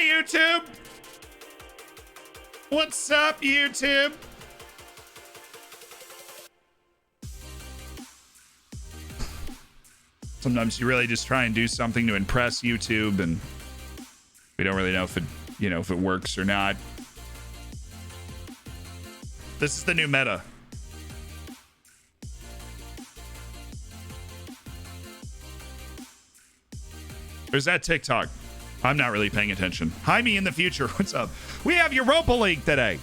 YouTube? What's up, YouTube? Sometimes you really just try and do something to impress YouTube, and we don't really know if it, if it works or not. This is the new meta. There's that TikTok. I'm not really paying attention. Hi, me in the future. What's up? We have Europa League today.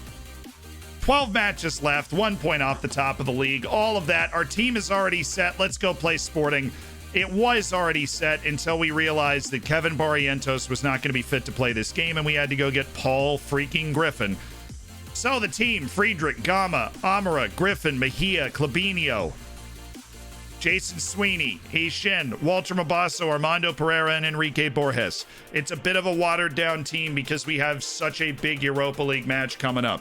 12 matches left. 1 point off the top of the league. All of that. Our team is already set. Let's go play Sporting. It was already set until we realized that Kevin Barrientos was not going to be fit to play this game, and we had to go get Paul freaking Griffin. So the team, Friedrich, Gama, Amara, Griffin, Mejia, Clabinio, Jason Sweeney, Heishin, Walter Mabasso, Armando Pereira, and Enrique Borges. It's a bit of a watered-down team because we have such a big Europa League match coming up.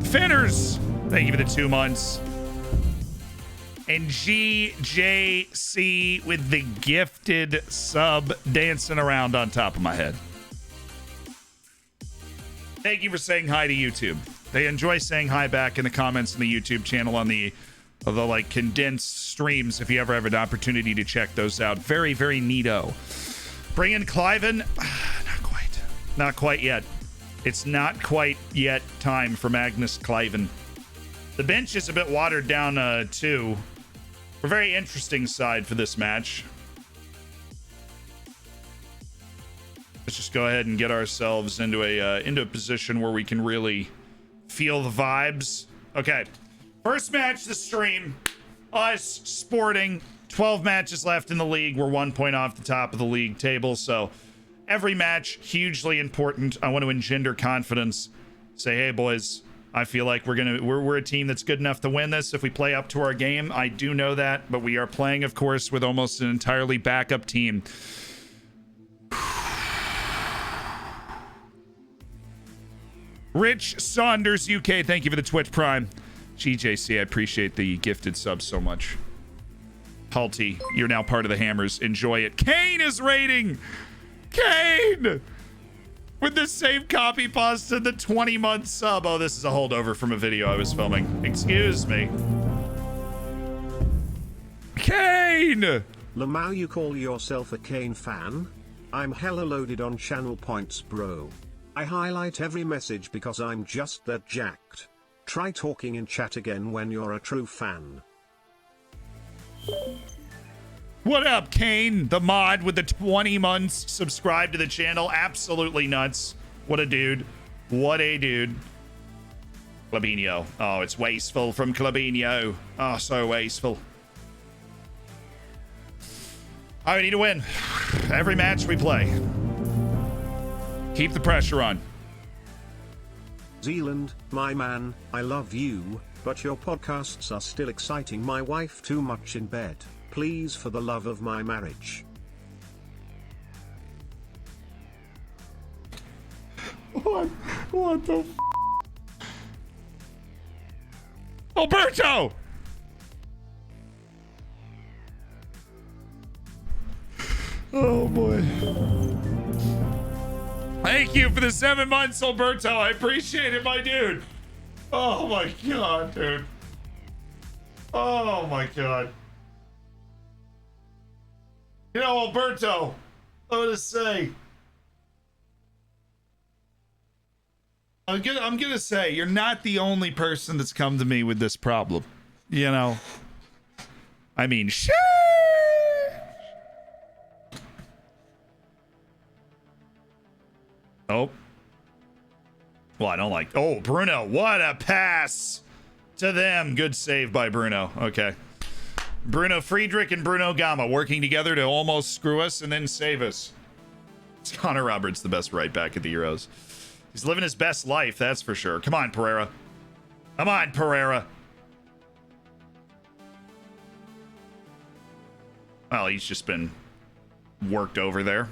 Finners, thank you for the 2 months. And GJC with the gifted sub dancing around on top of my head. Thank you for saying hi to YouTube. They enjoy saying hi back in the comments in the YouTube channel on the like condensed streams if you ever have an opportunity to check those out. Very, very neato. Bring in Cliven. Not quite. Not quite yet. It's not quite yet time for Magnus Cliven. The bench is a bit watered down too. We're very interesting side for this match. Let's just go ahead and get ourselves into a position where we can really feel the vibes. Okay, first match of the stream. Us Sporting. 12 matches left in the league. We're 1 point off the top of the league table, so every match hugely important. I want to engender confidence. Say, hey boys, I feel like we're a team that's good enough to win this if we play up to our game. I do know that, but we are playing, of course, with almost an entirely backup team. Rich Saunders UK, thank you for the Twitch Prime. GJC, I appreciate the gifted sub so much. Halty, you're now part of the Hammers. Enjoy it. Kane is raiding. Kane! With the same copy pasta, the 20-month sub. Oh, this is a holdover from a video I was filming. Excuse me. Kane! Lamau, you call yourself a Kane fan? I'm hella loaded on channel points, bro. I highlight every message because I'm just that jacked. Try talking in chat again when you're a true fan. What up, Kane? The mod with the 20 months subscribed to the channel. Absolutely nuts. What a dude. What a dude. Clabinio. Oh, it's wasteful from Clabinio. Oh, so wasteful. I need to win. Every match we play. Keep the pressure on. Zealand, my man, I love you, but your podcasts are still exciting my wife too much in bed. Please, for the love of my marriage. What the f? Alberto! Oh boy. Thank you for the 7 months, Alberto. I appreciate it, my dude. Oh my god, dude. Oh my god. You know, Alberto, I'm gonna say, I'm gonna say, you're not the only person that's come to me with this problem. You know, I mean, shit. Oh. Well, I don't like. Oh, Bruno, what a pass to them. Good save by Bruno. Okay. Bruno Friedrich and Bruno Gama working together to almost screw us and then save us. Connor Roberts, the best right back at the Euros. He's living his best life, that's for sure. Come on, Pereira. Come on, Pereira. Well, he's just been worked over there.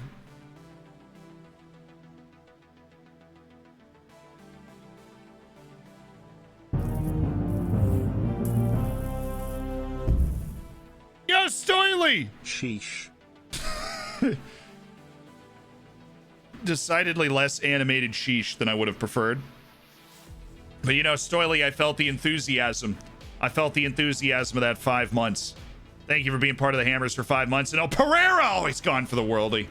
Yo, Story Stoily! Sheesh. Decidedly less animated sheesh than I would have preferred. But you know, Stoily, I felt the enthusiasm. I felt the enthusiasm of that 5 months. Thank you for being part of the Hammers for 5 months. And Pereira always gone for the worldie.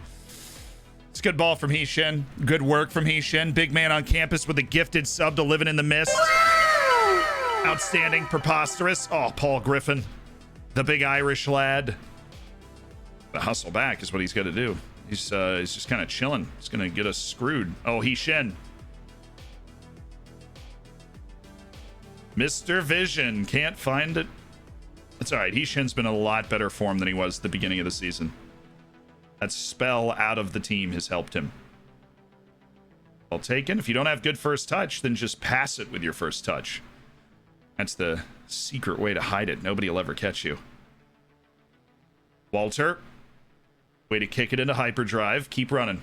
It's a good ball from Heeshin. Good work from Heeshin. Big man on campus with a gifted sub to Living in the Mist. Outstanding. Preposterous. Oh, Paul Griffin. The big Irish lad. The hustle back is what he's got to do. He's just kind of chilling. He's going to get us screwed. Oh, Heeshin. Mr. Vision. Can't find it. That's all right. Heeshin's been in a lot better form than he was at the beginning of the season. That spell out of the team has helped him. Well taken. If you don't have good first touch, then just pass it with your first touch. That's the secret way to hide it. Nobody will ever catch you. Walter. Way to kick it into hyperdrive. Keep running.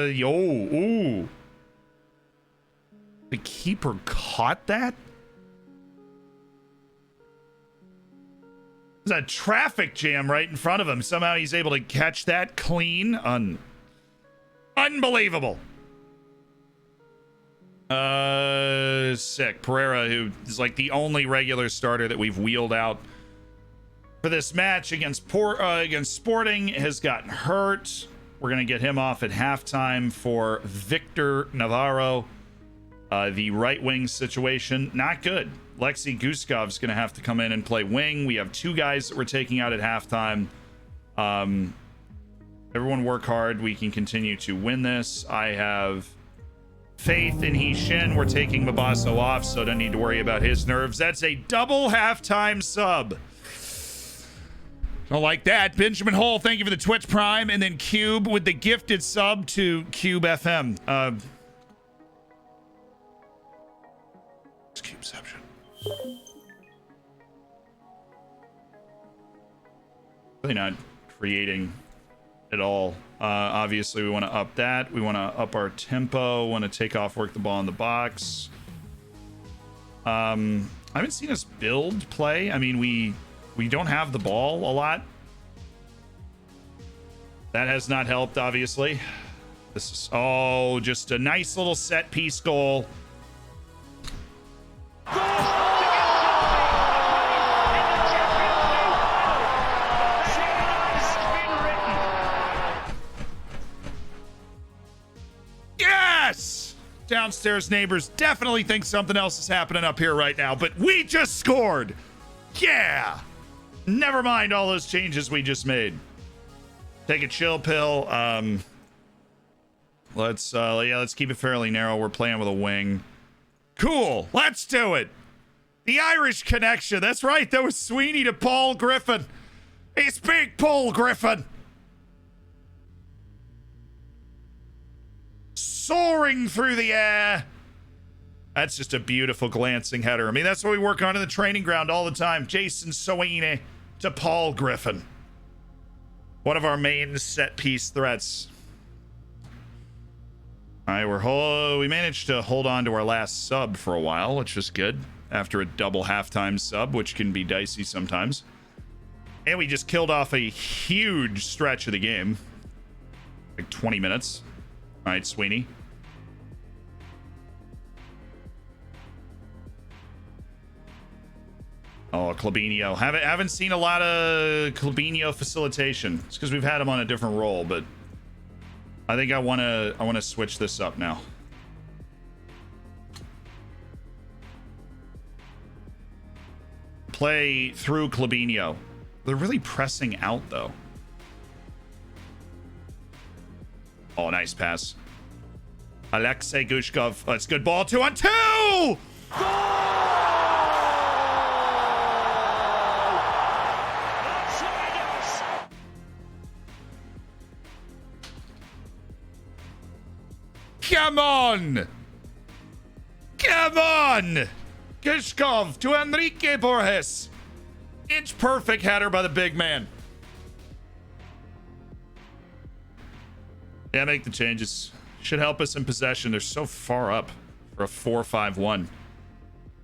Ooh. The keeper caught that? There's a traffic jam right in front of him. Somehow he's able to catch that clean. Unbelievable. Sick. Pereira, who is like the only regular starter that we've wheeled out for this match against Sporting, has gotten hurt. We're going to get him off at halftime for Victor Navarro. The right wing situation, not good. Lexi Guskov's going to have to come in and play wing. We have 2 guys that we're taking out at halftime. Everyone work hard. We can continue to win this. I have faith in Heeshin. We're taking Mabasso off, so don't need to worry about his nerves. That's a double halftime sub. Don't like that. Benjamin Hole, thank you for the Twitch Prime. And then Cube with the gifted sub to Cube FM. It's Cubeception. Really not creating at all. Obviously, we want to up that. We want to up our tempo. Want to take off, work the ball in the box. I haven't seen us build play. I mean, we don't have the ball a lot. That has not helped, obviously. This is just a nice little set piece goal. Yes! Downstairs neighbors definitely think something else is happening up here right now, but we just scored. Yeah! Never mind all those changes we just made. Take a chill pill. Let's keep it fairly narrow. We're playing with a wing. Cool. Let's do it. The Irish connection. That's right. That was Sweeney to Paul Griffin. It's big Paul Griffin. Soaring through the air. That's just a beautiful glancing header. I mean, that's what we work on in the training ground all the time. Jason Sweeney to Paul Griffin. One of our main set piece threats. All right, we managed to hold on to our last sub for a while, which is good. After a double halftime sub, which can be dicey sometimes. And we just killed off a huge stretch of the game. Like 20 minutes. All right, Sweeney. Oh, Clabinho. Haven't seen a lot of Clabinho facilitation. It's because we've had him on a different role, but I think I want to switch this up now. Play through Clabinho. They're really pressing out though. Oh, nice pass. Alexei Gushkov. That's good ball. 2-on-2. Come on! Come on! Gushkov to Enrique Borges. Inch perfect header by the big man. Yeah, make the changes. Should help us in possession. They're so far up for a 4-5-1.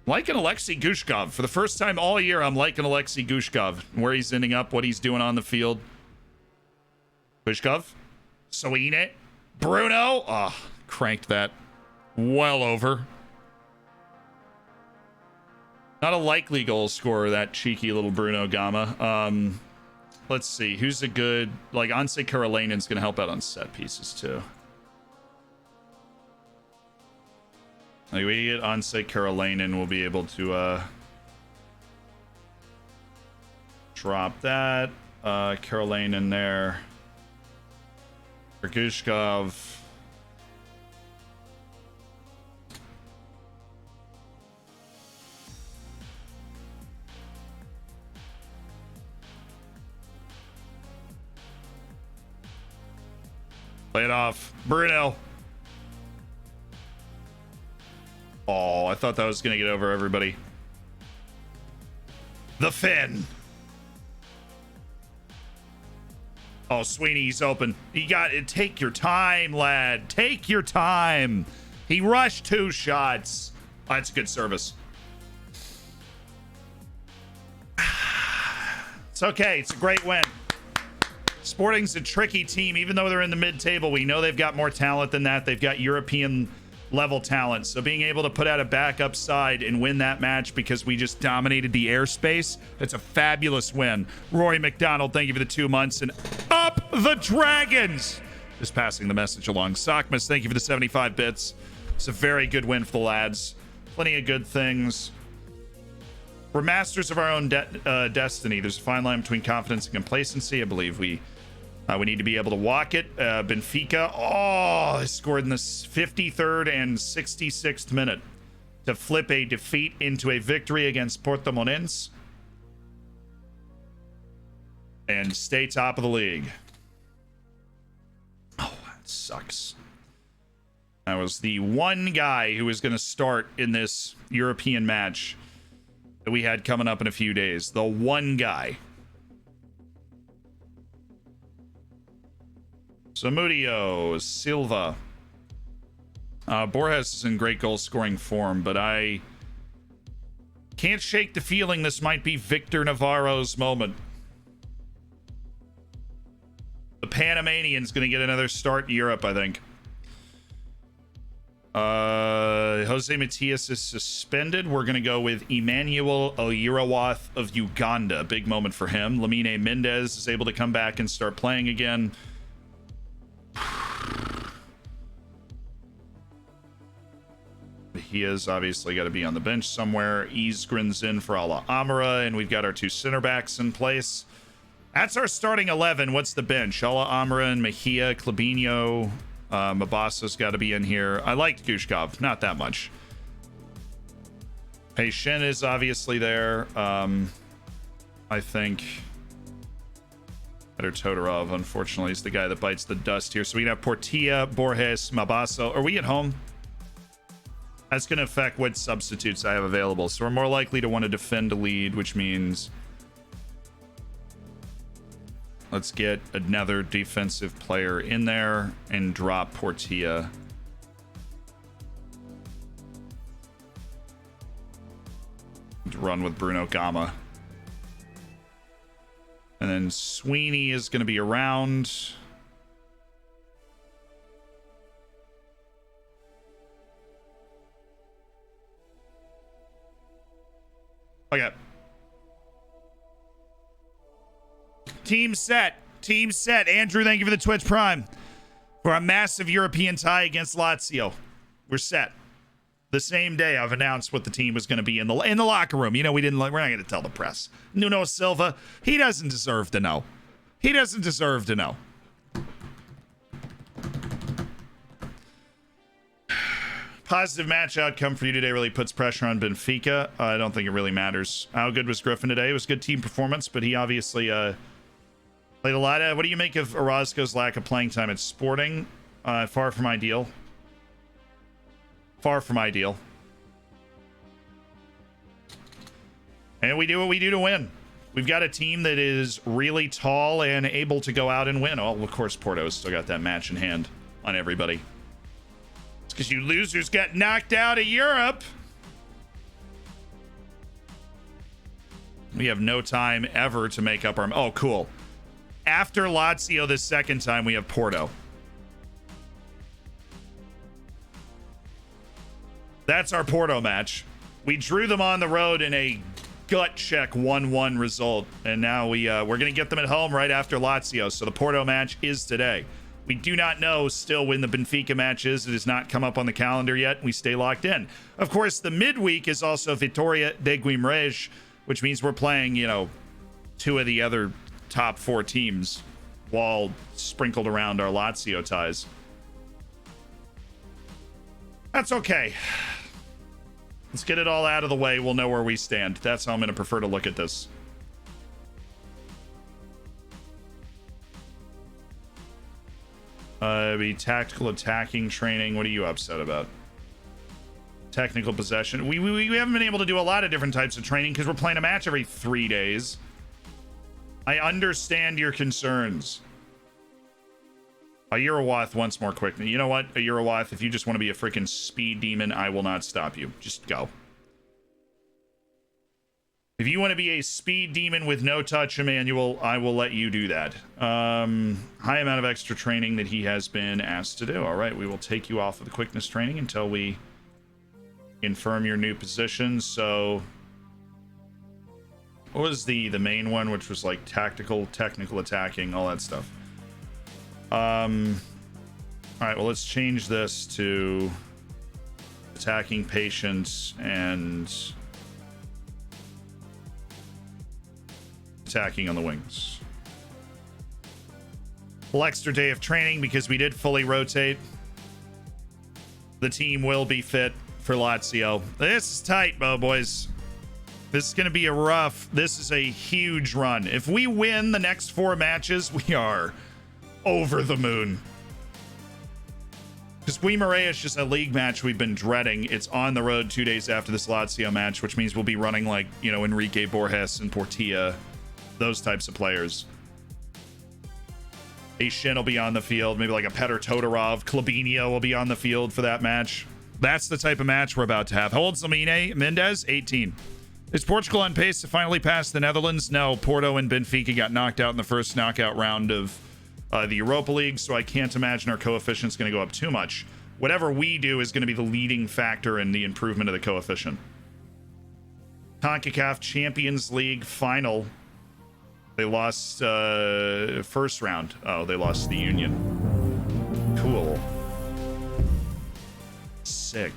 Liking Alexei Gushkov. For the first time all year, I'm liking Alexei Gushkov. Where he's ending up, what he's doing on the field. Gushkov. Soine. Bruno. Oh, cranked that well over. Not a likely goal scorer, that cheeky little Bruno Gama. Let's see. Who's a good... Like, Anse Karolainen's going to help out on set pieces, too. Like, we get Anse Karolainen, we'll be able to drop that. Karolainen there. Gushkov. Play it off. Bruno. Oh, I thought that was going to get over everybody. The Finn. Oh, Sweeney's open. You got it. Take your time, lad. Take your time. He rushed 2 shots. Oh, that's a good service. It's okay. It's a great win. Sporting's a tricky team. Even though they're in the mid-table, we know they've got more talent than that. They've got European level talent. So being able to put out a backup side and win that match because we just dominated the airspace, that's a fabulous win. Rory McDonald, thank you for the 2 months. And up the Dragons! Just passing the message along. Sockmas, thank you for the 75 bits. It's a very good win for the lads. Plenty of good things. We're masters of our own destiny. There's a fine line between confidence and complacency. I believe we need to be able to walk it. Benfica, they scored in the 53rd and 66th minute to flip a defeat into a victory against Portimonense and stay top of the league. Oh, that sucks. That was the one guy who was going to start in this European match that we had coming up in a few days. The one guy. Zamudio, Silva. Borges is in great goal scoring form, but I can't shake the feeling this might be Victor Navarro's moment. The Panamanian's going to get another start in Europe, I think. Jose Matias is suspended. We're going to go with Emmanuel Oyirawath of Uganda. Big moment for him. Lamine Mendez is able to come back and start playing again. He is obviously got to be on the bench somewhere. Isgrin's in for Ala Amara, and we've got our 2 center backs in place. That's our starting 11. What's the bench? Ala Amara and Mejia, Clabinho. Mabasa's got to be in here. I liked Gushkov, not that much. Hey, Shen is obviously there. I think better Todorov, unfortunately, is the guy that bites the dust here. So we can have Portilla, Borges, Mabasa. Are we at home? That's going to affect what substitutes I have available. So we're more likely to want to defend a lead, which means let's get another defensive player in there and drop Portilla. To run with Bruno Gama. And then Sweeney is going to be around. Okay. Team set. Team set. Andrew, thank you for the Twitch Prime. For a massive European tie against Lazio. We're set. The same day I've announced what the team was going to be in the locker room. You know, we're not going to tell the press. Nuno Silva, he doesn't deserve to know. He doesn't deserve to know. Positive match outcome for you today really puts pressure on Benfica. I don't think it really matters. How good was Griffin today? It was good team performance, but he obviously played a lot of... What do you make of Orozco's lack of playing time at Sporting? Far from ideal. Far from ideal. And we do what we do to win. We've got a team that is really tall and able to go out and win. Oh, of course, Porto's still got that match in hand on everybody. It's because you losers got knocked out of Europe. We have no time ever to make up our... Oh, cool. After Lazio this second time, we have Porto. That's our Porto match. We drew them on the road in a gut check 1-1 result, and now we're going to get them at home right after Lazio. So the Porto match is today. We do not know still when the Benfica match is. It has not come up on the calendar yet. We stay locked in. Of course, the midweek is also Vitória de Guimarães, which means we're playing, you know, two of the other top 4 teams while sprinkled around our Lazio ties. That's okay. Let's get it all out of the way. We'll know where we stand. That's how I'm going to prefer to look at this. Be tactical attacking training. What are you upset about? Technical possession. We haven't been able to do a lot of different types of training because we're playing a match every 3 days. I understand your concerns. A Eurowath once more quickly. You know what? A Eurowath, if you just want to be a freaking speed demon, I will not stop you. Just go. If you want to be a speed demon with no touch, Emmanuel, I will let you do that. High amount of extra training that he has been asked to do. All right, we will take you off of the quickness training until we confirm your new position. So what was the main one, which was like tactical, technical attacking, all that stuff? All right, well, let's change this to attacking patience and attacking on the wings. Full extra day of training because we did fully rotate. The team will be fit for Lazio. This is tight, boys. This is going to be a rough. This is a huge run. If we win the next 4 matches, we are over the moon. Because Guimarães is just a league match we've been dreading. It's on the road 2 days after this Lazio match, which means we'll be running like, you know, Enrique Borges and Portilla, those types of players. A Shin will be on the field, maybe like a Petr Todorov. Klabinio will be on the field for that match. That's the type of match we're about to have. How old's Lamine Mendes? 18. Is Portugal on pace to finally pass the Netherlands? No, Porto and Benfica got knocked out in the first knockout round of the Europa League, so I can't imagine our coefficient's going to go up too much. Whatever we do is going to be the leading factor in the improvement of the coefficient. CONCACAF Champions League final. They lost first round. Oh, they lost the Union. Cool. Sick.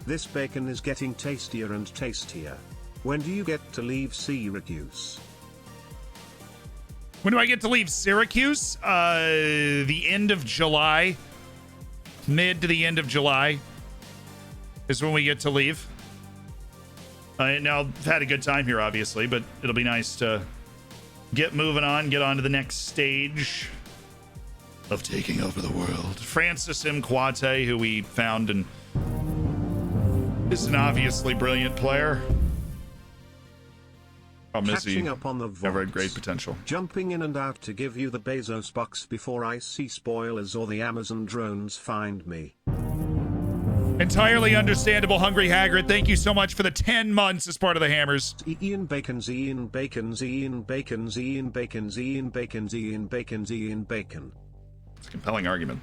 This bacon is getting tastier and tastier. When do you get to leave Syracuse? When do I get to leave Syracuse? The end of July. Mid to the end of July is when we get to leave. Now, I've had a good time here, obviously, but it'll be nice to get moving on, get on to the next stage of taking over the world. Francis Mkwate, who we found and is an obviously brilliant player. Catching up on the never had VODs. great potential. Jumping in and out to give you the Bezos box before I see spoilers or the Amazon drones find me. Entirely understandable, Hungry Haggard. Thank you so much for the 10 months as part of the Hammers. Ian Bacon's Ian Bacon's Ian Bacon's Ian Bacon's Ian Bacon's Ian Bacon's Ian Bacon. It's a compelling argument.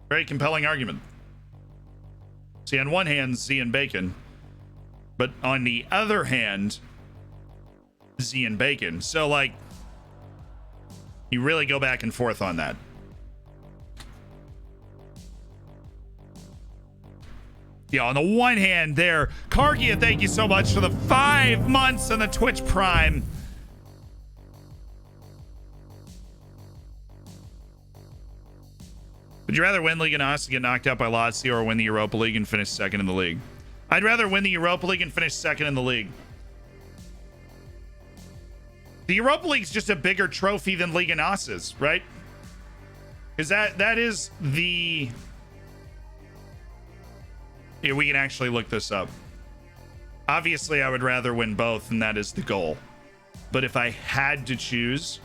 Very compelling argument. See, on one hand, Ian Bacon, but on the other hand, Ian Bacon. So, like, you really go back and forth on that. Yeah, on the one hand there, Kargia, thank you so much for the 5 months on the Twitch Prime. Would you rather win Liga NOS and get knocked out by Lazio or win the Europa League and finish second in the league? I'd rather win the Europa League and finish second in the league. The Europa League's just a bigger trophy than Liga NOS is, right? Because that is the... Yeah, we can actually look this up. Obviously, I would rather win both, and that is the goal. But if I had to choose...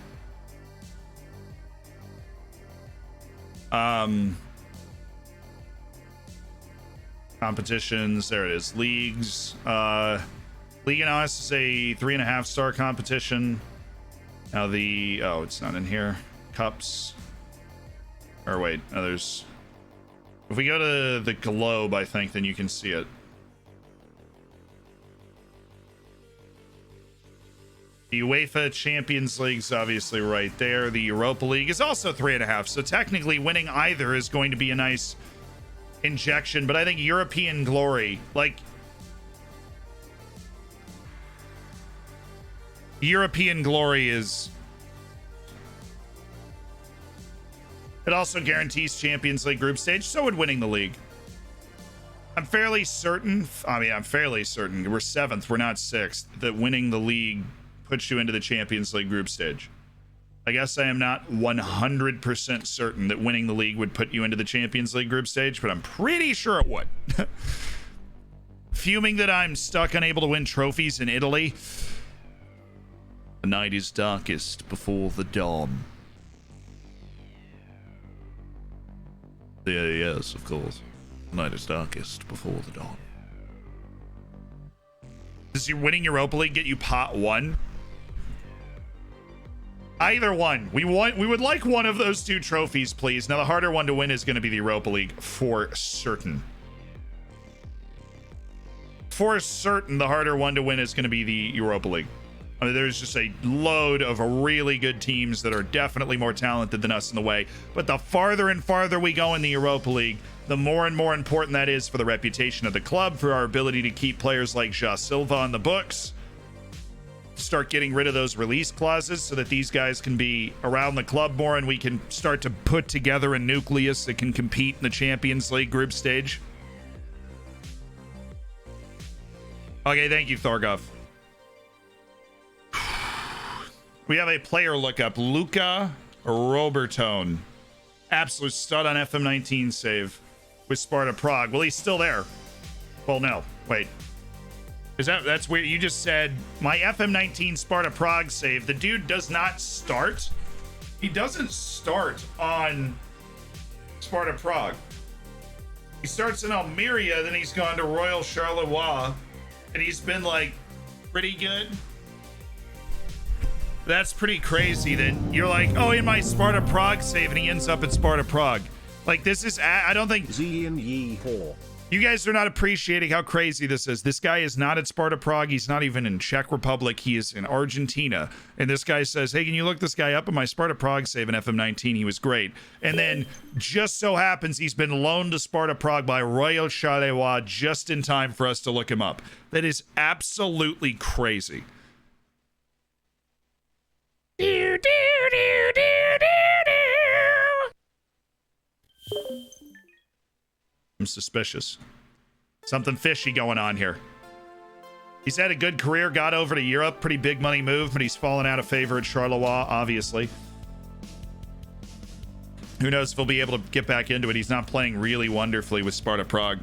Competitions. There it is. Leagues. League and Us is a 3.5-star competition. Now oh, it's not in here. Cups. Or wait, there's. If we go to the globe, I think, then you can see it. The UEFA Champions League's obviously right there. The Europa League is also 3.5. So technically winning either is going to be a nice injection. But I think European glory, like European glory is... It also guarantees Champions League group stage. So would winning the league. I'm fairly certain. I'm fairly certain. We're 7th. We're not 6th. That winning the league puts you into the Champions League group stage. I guess I am not 100% certain that winning the league would put you into the Champions League group stage, but I'm pretty sure it would. Fuming that I'm stuck unable to win trophies in Italy. The night is darkest before the dawn. Yeah, yes, of course. The night is darkest before the dawn. Does your winning Europa League get you pot 1? Either one. We would like one of those 2 trophies, please. Now, the harder one to win is going to be the Europa League for certain. For certain, the harder one to win is going to be the Europa League. I mean, there's just a load of really good teams that are definitely more talented than us in the way. But the farther and farther we go in the Europa League, the more and more important that is for the reputation of the club, for our ability to keep players like Ja Silva on the books. Start getting rid of those release clauses so that these guys can be around the club more and we can start to put together a nucleus that can compete in the Champions League group stage. Okay, thank you, Thorgov. We have a player lookup, Luca Robertone. Absolute stud on FM19 save with Sparta Prague. Well, he's still there. Well, no, wait. That's weird. You just said my FM19 Sparta Prague save. The dude does not start. He doesn't start on Sparta Prague. He starts in Almeria, then he's gone to Royal Charleroi, and he's been like pretty good. That's pretty crazy that you're like, oh, in my Sparta Prague save, and he ends up at Sparta Prague. Like, this is, I don't think... You guys are not appreciating how crazy this is. This guy is not at Sparta Prague. He's not even in Czech Republic. He is in Argentina. And this guy says, hey, can you look this guy up in my Sparta Prague save in FM19? He was great. And then just so happens he's been loaned to Sparta Prague by Royal Charleroi just in time for us to look him up. That is absolutely crazy. I'm suspicious. Something fishy going on here. He's had a good career, got over to Europe, pretty big money move, but he's fallen out of favor at Charleroi, obviously. Who knows if he'll be able to get back into it. He's not playing really wonderfully with Sparta Prague.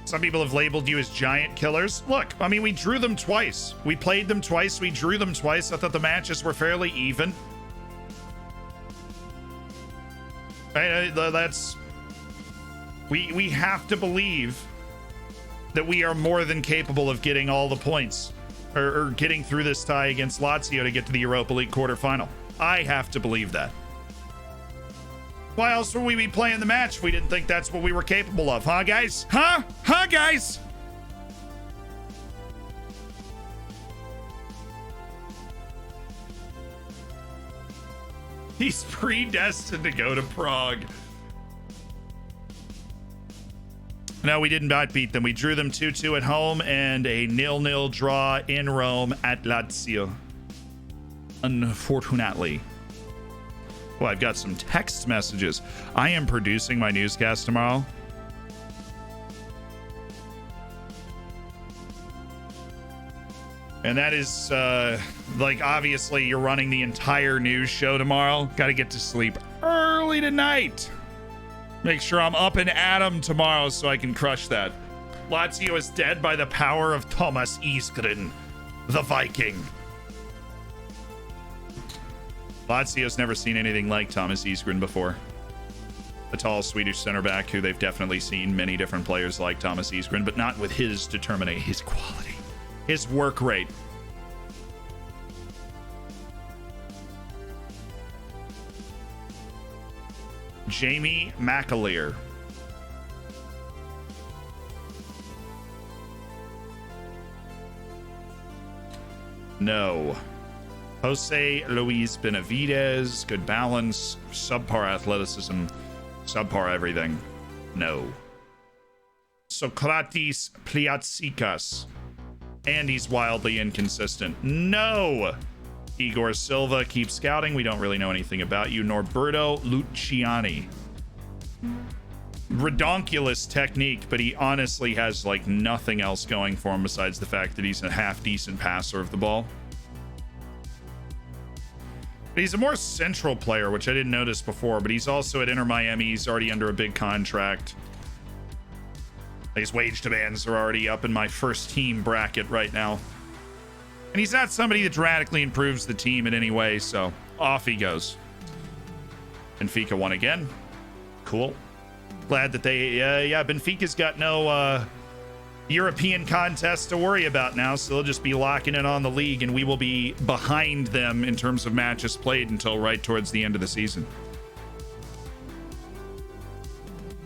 Some people have labeled you as giant killers. Look, I mean, we drew them twice. We played them twice. We drew them twice. I thought the matches were fairly even. That's... We have to believe that we are more than capable of getting all the points. Or getting through this tie against Lazio to get to the Europa League quarterfinal. I have to believe that. Why else would we be playing the match if we didn't think that's what we were capable of? Huh, guys? Huh? Huh, guys? He's predestined to go to Prague. No, we did not beat them. We drew them 2-2 at home and a 0-0 draw in Rome at Lazio. Unfortunately. Well, I've got some text messages. I am producing my newscast tomorrow. And that is, like, obviously you're running the entire news show tomorrow. Got to get to sleep early tonight. Make sure I'm up and at 'em tomorrow so I can crush that. Lazio is dead by the power of Thomas Iskren, the Viking. Lazio's never seen anything like Thomas Isgren before. A tall Swedish center back who they've definitely seen many different players like Thomas Isgren, but not with his determination, his quality, his work rate. Jamie McAleer. No. Jose Luis Benavides, good balance, subpar athleticism, subpar everything. No. Socrates Pliatsikas. And he's wildly inconsistent. No. Igor Silva, keep scouting. We don't really know anything about you. Norberto Luciani. Redonkulous technique, but he honestly has like nothing else going for him besides the fact that he's a half decent passer of the ball. But he's a more central player, which I didn't notice before, but he's also at Inter Miami. He's already under a big contract. His wage demands are already up in my first team bracket right now. And he's not somebody that dramatically improves the team in any way, so off he goes. Benfica won again. Cool. Glad that they, Benfica's got no European contest to worry about now, so they'll just be locking it on the league, and we will be behind them in terms of matches played until right towards the end of the season.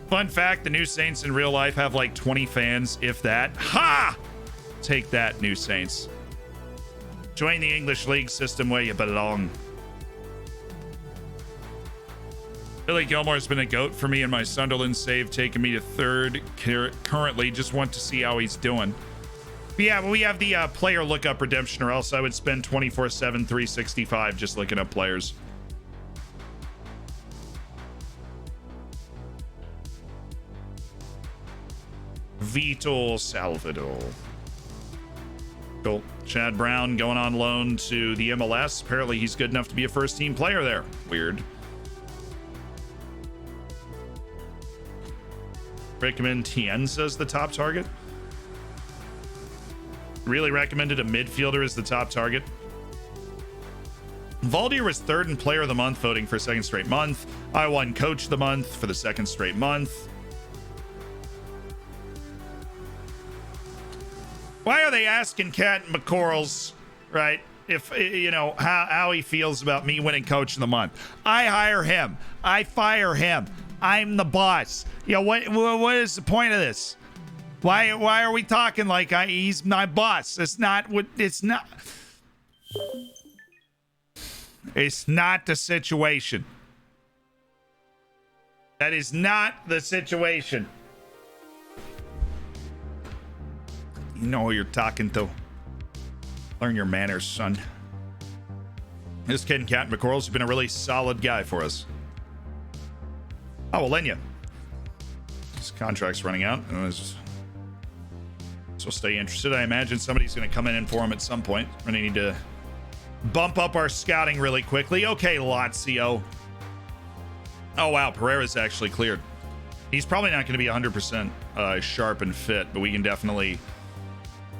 Fun fact, the New Saints in real life have like 20 fans, if that. Ha! Take that, New Saints. Join the English League system where you belong. Billy Gilmore's been a goat for me in my Sunderland save, taking me to third currently. Just want to see how he's doing. But yeah, we have the player lookup redemption, or else I would spend 24/7, 365 just looking up players. Vitor Salvador. Cool. Chad Brown going on loan to the MLS. Apparently he's good enough to be a first team player there. Weird. Recommend Tienza as the top target. Really recommended a midfielder as the top target. Valdir was third in player of the month voting for a second straight month. I won coach of the month for the second straight month. Why are they asking Cat McCorrells, right, if, you know, how he feels about me winning coach of the month? I hire him. I fire him. I'm the boss. You know, what is the point of this? Why are we talking like he's my boss? It's not what it's not. It's not the situation. That is not the situation. You know who you're talking to. Learn your manners, son. This kid, Cat McCorrell's been a really solid guy for us. Oh, well, Lenya. His contract's running out. So stay interested. I imagine somebody's going to come in for him at some point. We're going to need to bump up our scouting really quickly. Okay, Lazio. Oh, wow. Pereira's actually cleared. He's probably not going to be 100% sharp and fit, but we can definitely...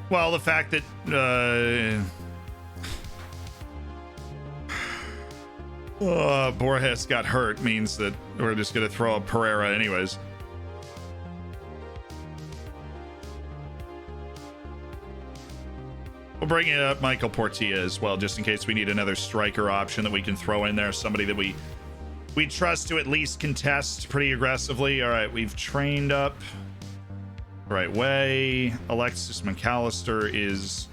Well, the fact that Borges got hurt means that we're just going to throw up Pereira anyways. We'll bring up Michael Portilla as well, just in case we need another striker option that we can throw in there. Somebody that we trust to at least contest pretty aggressively. All right, we've trained up the right way. Alexis McAllister is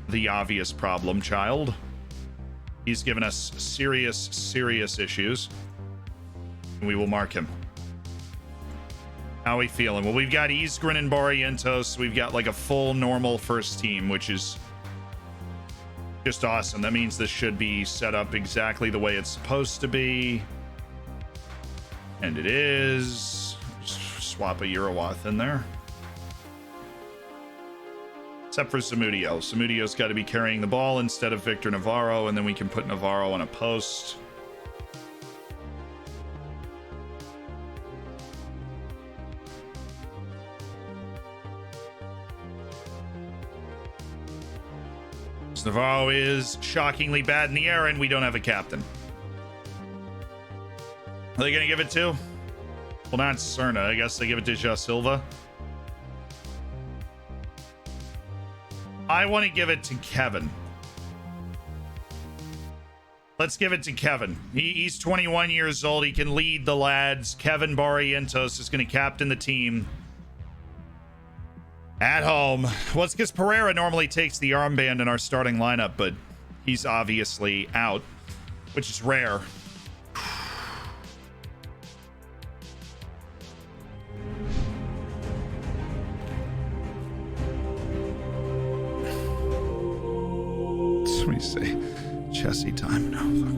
the obvious problem child. He's given us serious issues. And we will mark him. How are we feeling? Well, we've got Isgren and Barrientos. We've got like a full normal first team, which is just awesome. That means this should be set up exactly the way it's supposed to be. And it is. Just swap a Eurowath in there. Except for Zamudio. Zamudio's got to be carrying the ball instead of Victor Navarro, and then we can put Navarro on a post. Navarro is shockingly bad in the air, and we don't have a captain. they going to give it to? Well, not Cerna. I guess they give it to Ja Silva. I want to give it to Kevin. Let's give it to Kevin. He's 21 years old. He can lead the lads. Kevin Barrientos is going to captain the team at home. Well, it's because Pereira normally takes the armband in our starting lineup, but he's obviously out, which is rare. What do you say? Chessy time? No, fuck.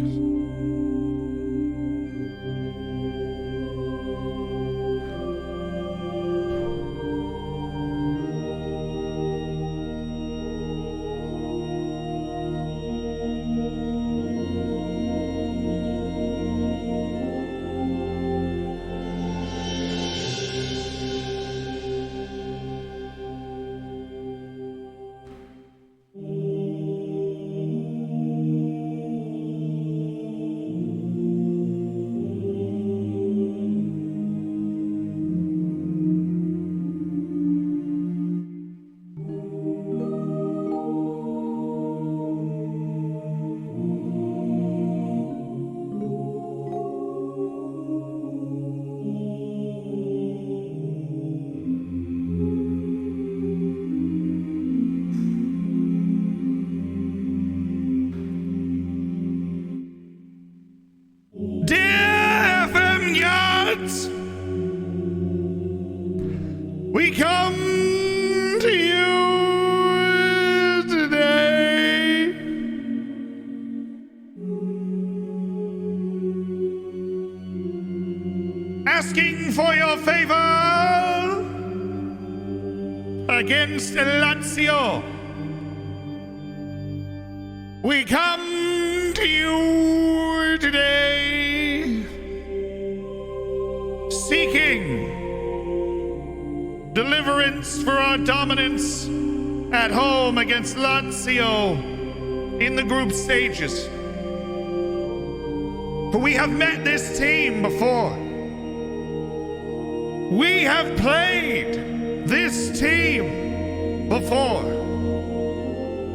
We come to you today asking for your favor against Lazio. We come to you today seeking deliverance for our dominance at home against Lazio in the group stages. For we have met this team before. We have played this team before.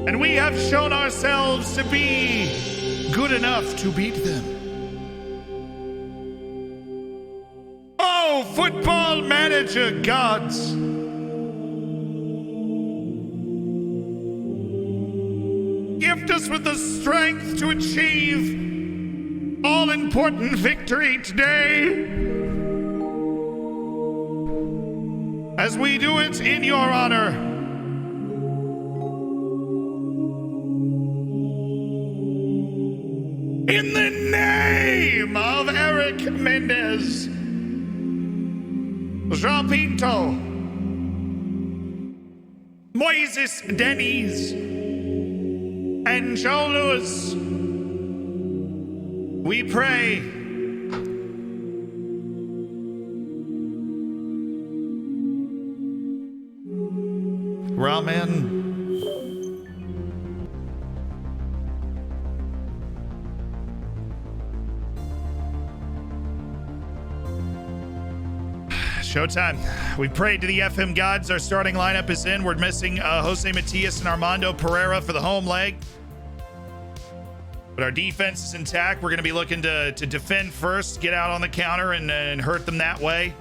And we have shown ourselves to be good enough to beat them. Oh, football manager gods. Gift us with the strength to achieve all-important victory today. As we do it in your honor. In the name of Eric Mendez, Jean Pinto, Moises Deniz, and Joe Lewis, we pray. Ramen. Showtime. We prayed to the FM gods. Our starting lineup is in. We're missing Jose Matias and Armando Pereira for the home leg. But our defense is intact. We're going to be looking to defend first, get out on the counter and hurt them that way.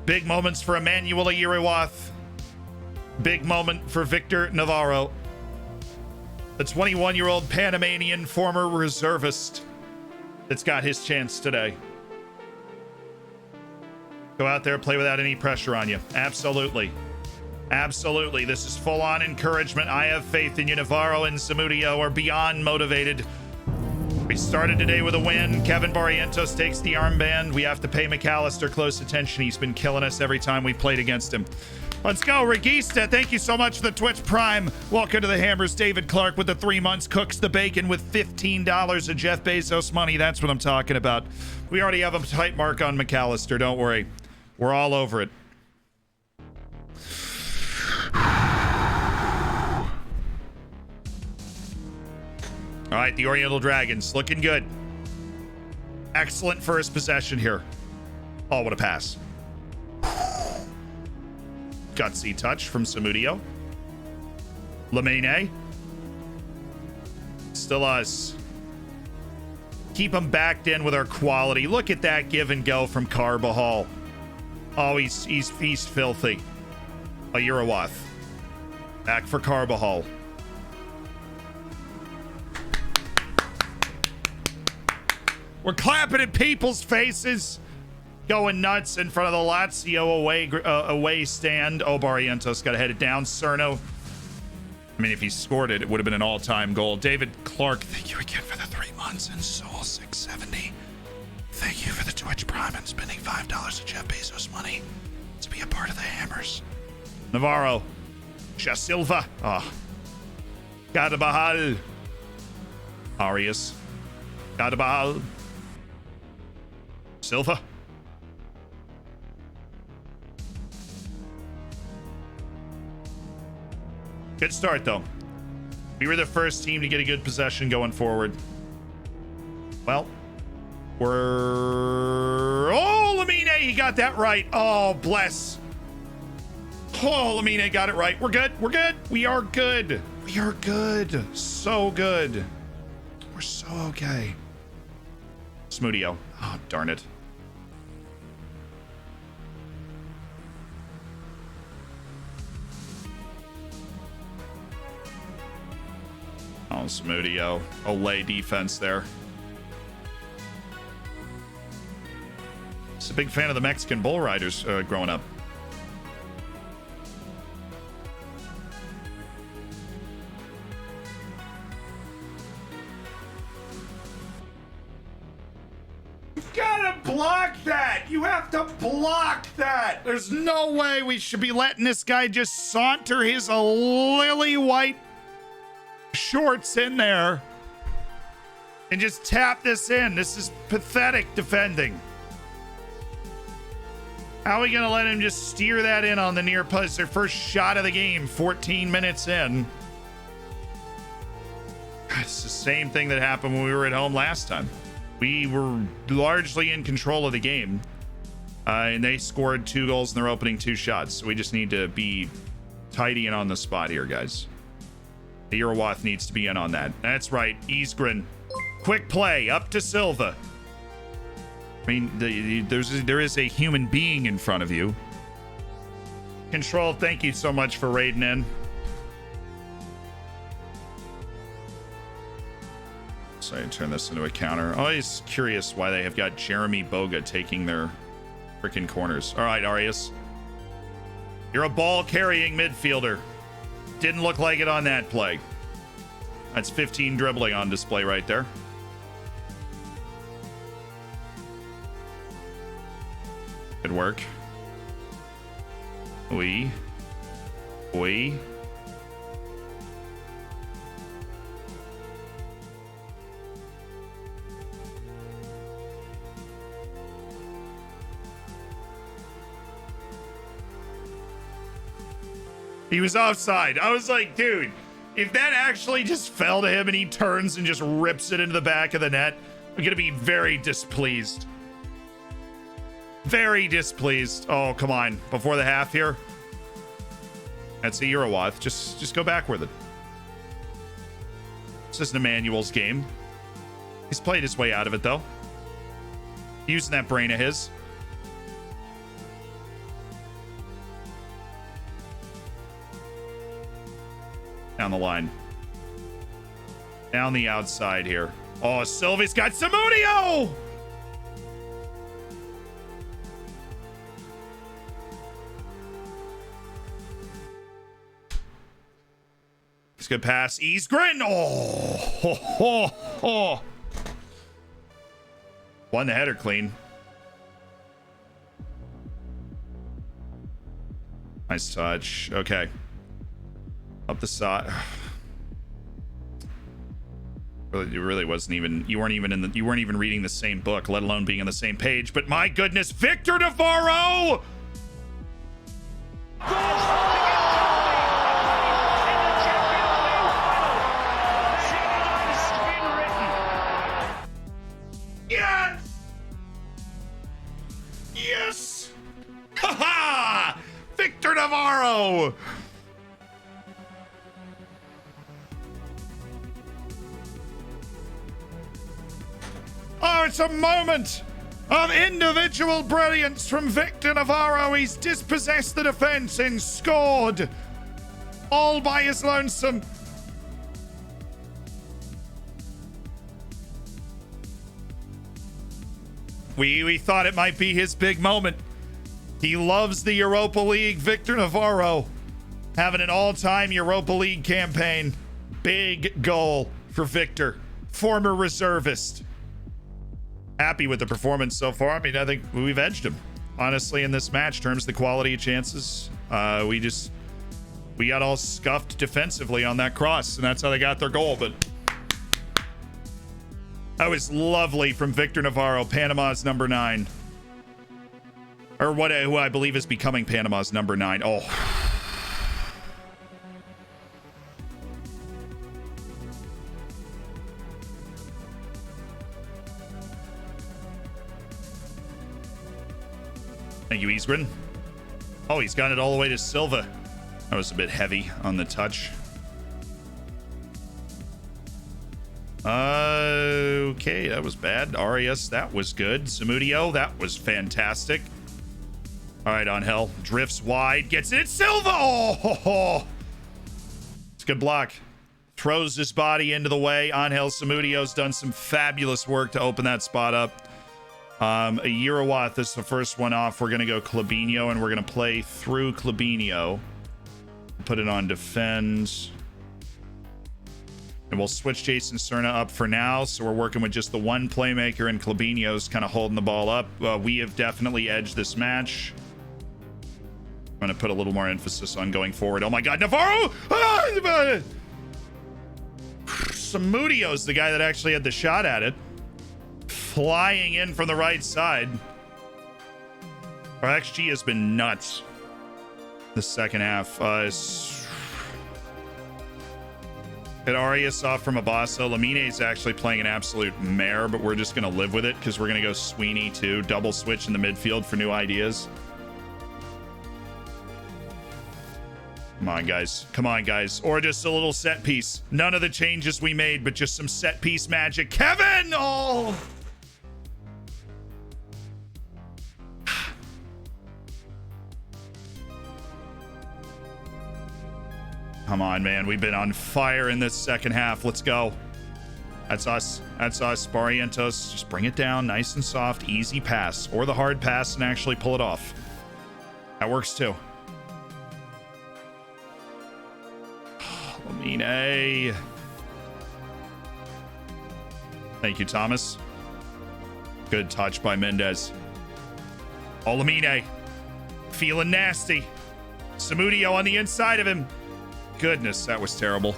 Big moments for Emmanuel Iriwath. Big moment for Victor Navarro. The 21-year-old Panamanian former reservist that's got his chance today. Go out there, play without any pressure on you. Absolutely. Absolutely. This is full-on encouragement. I have faith in you. Navarro and Zamudio are beyond motivated. We started today with a win. Kevin Barrientos takes the armband. We have to pay McAllister close attention. He's been killing us every time we played against him. Let's go, Regista. Thank you so much for the Twitch Prime. Welcome to the Hammers. David Clark with the 3 months. Cooks the bacon with $15 of Jeff Bezos money. That's what I'm talking about. We already have a tight mark on McAllister. Don't worry. We're all over it. All right, the Oriental Dragons looking good. Excellent first possession here. Oh, what a pass. Gutsy touch from Samudio. Lamine. Still us. Keep him backed in with our quality. Look at that give and go from Carbajal. Oh, he's filthy. A Eurowath. Back for Carbajal. We're clapping at people's faces. Going nuts in front of the Lazio away stand. Oh, Oriental's got to head it down. Cerno. I mean, if he scored it, it would have been an all-time goal. David Clark, thank you again for the 3 months. And Soul 670, thank you for the Twitch Prime and spending $5 of Jeff Bezos money to be a part of the Hammers. Navarro. Silva. Oh. Gadabahal. Arias. Gadabahal. Silva. Good start, though. We were the first team to get a good possession going forward. Well, Oh, Lamine, he got that right. Oh, bless. Oh, Lamine got it right. We're good. We're good. We are good. We are good. So good. We're so okay. Smoothio. Oh, darn it. Oh, Smoothio. Olay defense there. Just a big fan of the Mexican bull riders growing up. You've got to block that. You have to block that. There's no way we should be letting this guy just saunter his lily white shorts in there and just tap this in. This is pathetic defending. How are we gonna let him just steer that in on the near post? Their first shot of the game, 14 minutes in. It's the same thing that happened when we were at home last time. We were largely in control of the game, and they scored 2 goals in their opening 2 shots. So we just need to be tidy and on the spot here, guys. The Eurowath needs to be in on that. That's right, Isgren. Quick play, up to Silva. I mean, there is a human being in front of you. Control, thank you so much for raiding in. So I turn this into a counter. Always curious why they have got Jeremy Boga taking their freaking corners. All right, Arias. You're a ball-carrying midfielder. Didn't look like it on that play. That's 15 dribbling on display right there. Good work. We. He was offside. I was like, dude, if that actually just fell to him and he turns and just rips it into the back of the net, I'm gonna be very displeased. Very displeased. Oh, come on. Before the half here. That's a Eurowath. Just go back with it. This isn't Emmanuel's game. He's played his way out of it, though. Using that brain of his. Down the line. Down the outside here. Oh, Sylvie's got Samudio! It's a good pass. Isgren. Oh. Won the header clean. Nice touch. Okay. Up the side. It really wasn't even. You weren't even reading the same book, let alone being on the same page. But my goodness, Victor Navarro. Yes! Yes! Ha ha! Victor Navarro! Oh, it's a moment of individual brilliance from Victor Navarro. He's dispossessed the defense and scored all by his lonesome. We thought it might be his big moment. He loves the Europa League. Victor Navarro having an all-time Europa League campaign. Big goal for Victor, former reservist. Happy with the performance so far. I mean, I think we've edged him, honestly, in this match. Terms of the quality of chances. We got all scuffed defensively on that cross, and that's how they got their goal. But that was lovely from Victor Navarro, Panama's number 9. Or who I believe is becoming Panama's number 9. Oh. Thank you, Isgrin. Oh, he's got it all the way to Silva. That was a bit heavy on the touch. Okay, that was bad. Arias, that was good. Zamudio, that was fantastic. All right, Angel drifts wide, gets it. Silva! Oh, it's a good block. Throws his body into the way. Angel Zamudio's done some fabulous work to open that spot up. Urawath is the first one off. We're going to go Klabinho, and we're going to play through Klabinho. Put it on defend. And we'll switch Jason Serna up for now. So we're working with just the one playmaker, and Klabinho's kind of holding the ball up. We have definitely edged this match. I'm going to put a little more emphasis on going forward. Oh my God, Navarro! Samudio's the guy that actually had the shot at it. Flying in from the right side. Our XG has been nuts the second half. Hit Arias off from Abasso. Lamine is actually playing an absolute mare, but we're just going to live with it because we're going to go Sweeney too. Double switch in the midfield for new ideas. Come on, guys. Come on, guys. Or just a little set piece. None of the changes we made, but just some set piece magic. Kevin! Oh! Come on, man. We've been on fire in this second half. Let's go. That's us. That's us. Barrientos. Just bring it down. Nice and soft. Easy pass. Or the hard pass and actually pull it off. That works too. Lamine. Thank you, Thomas. Good touch by Mendez. Oh, Lamine. Feeling nasty. Zamudio on the inside of him. Goodness, that was terrible.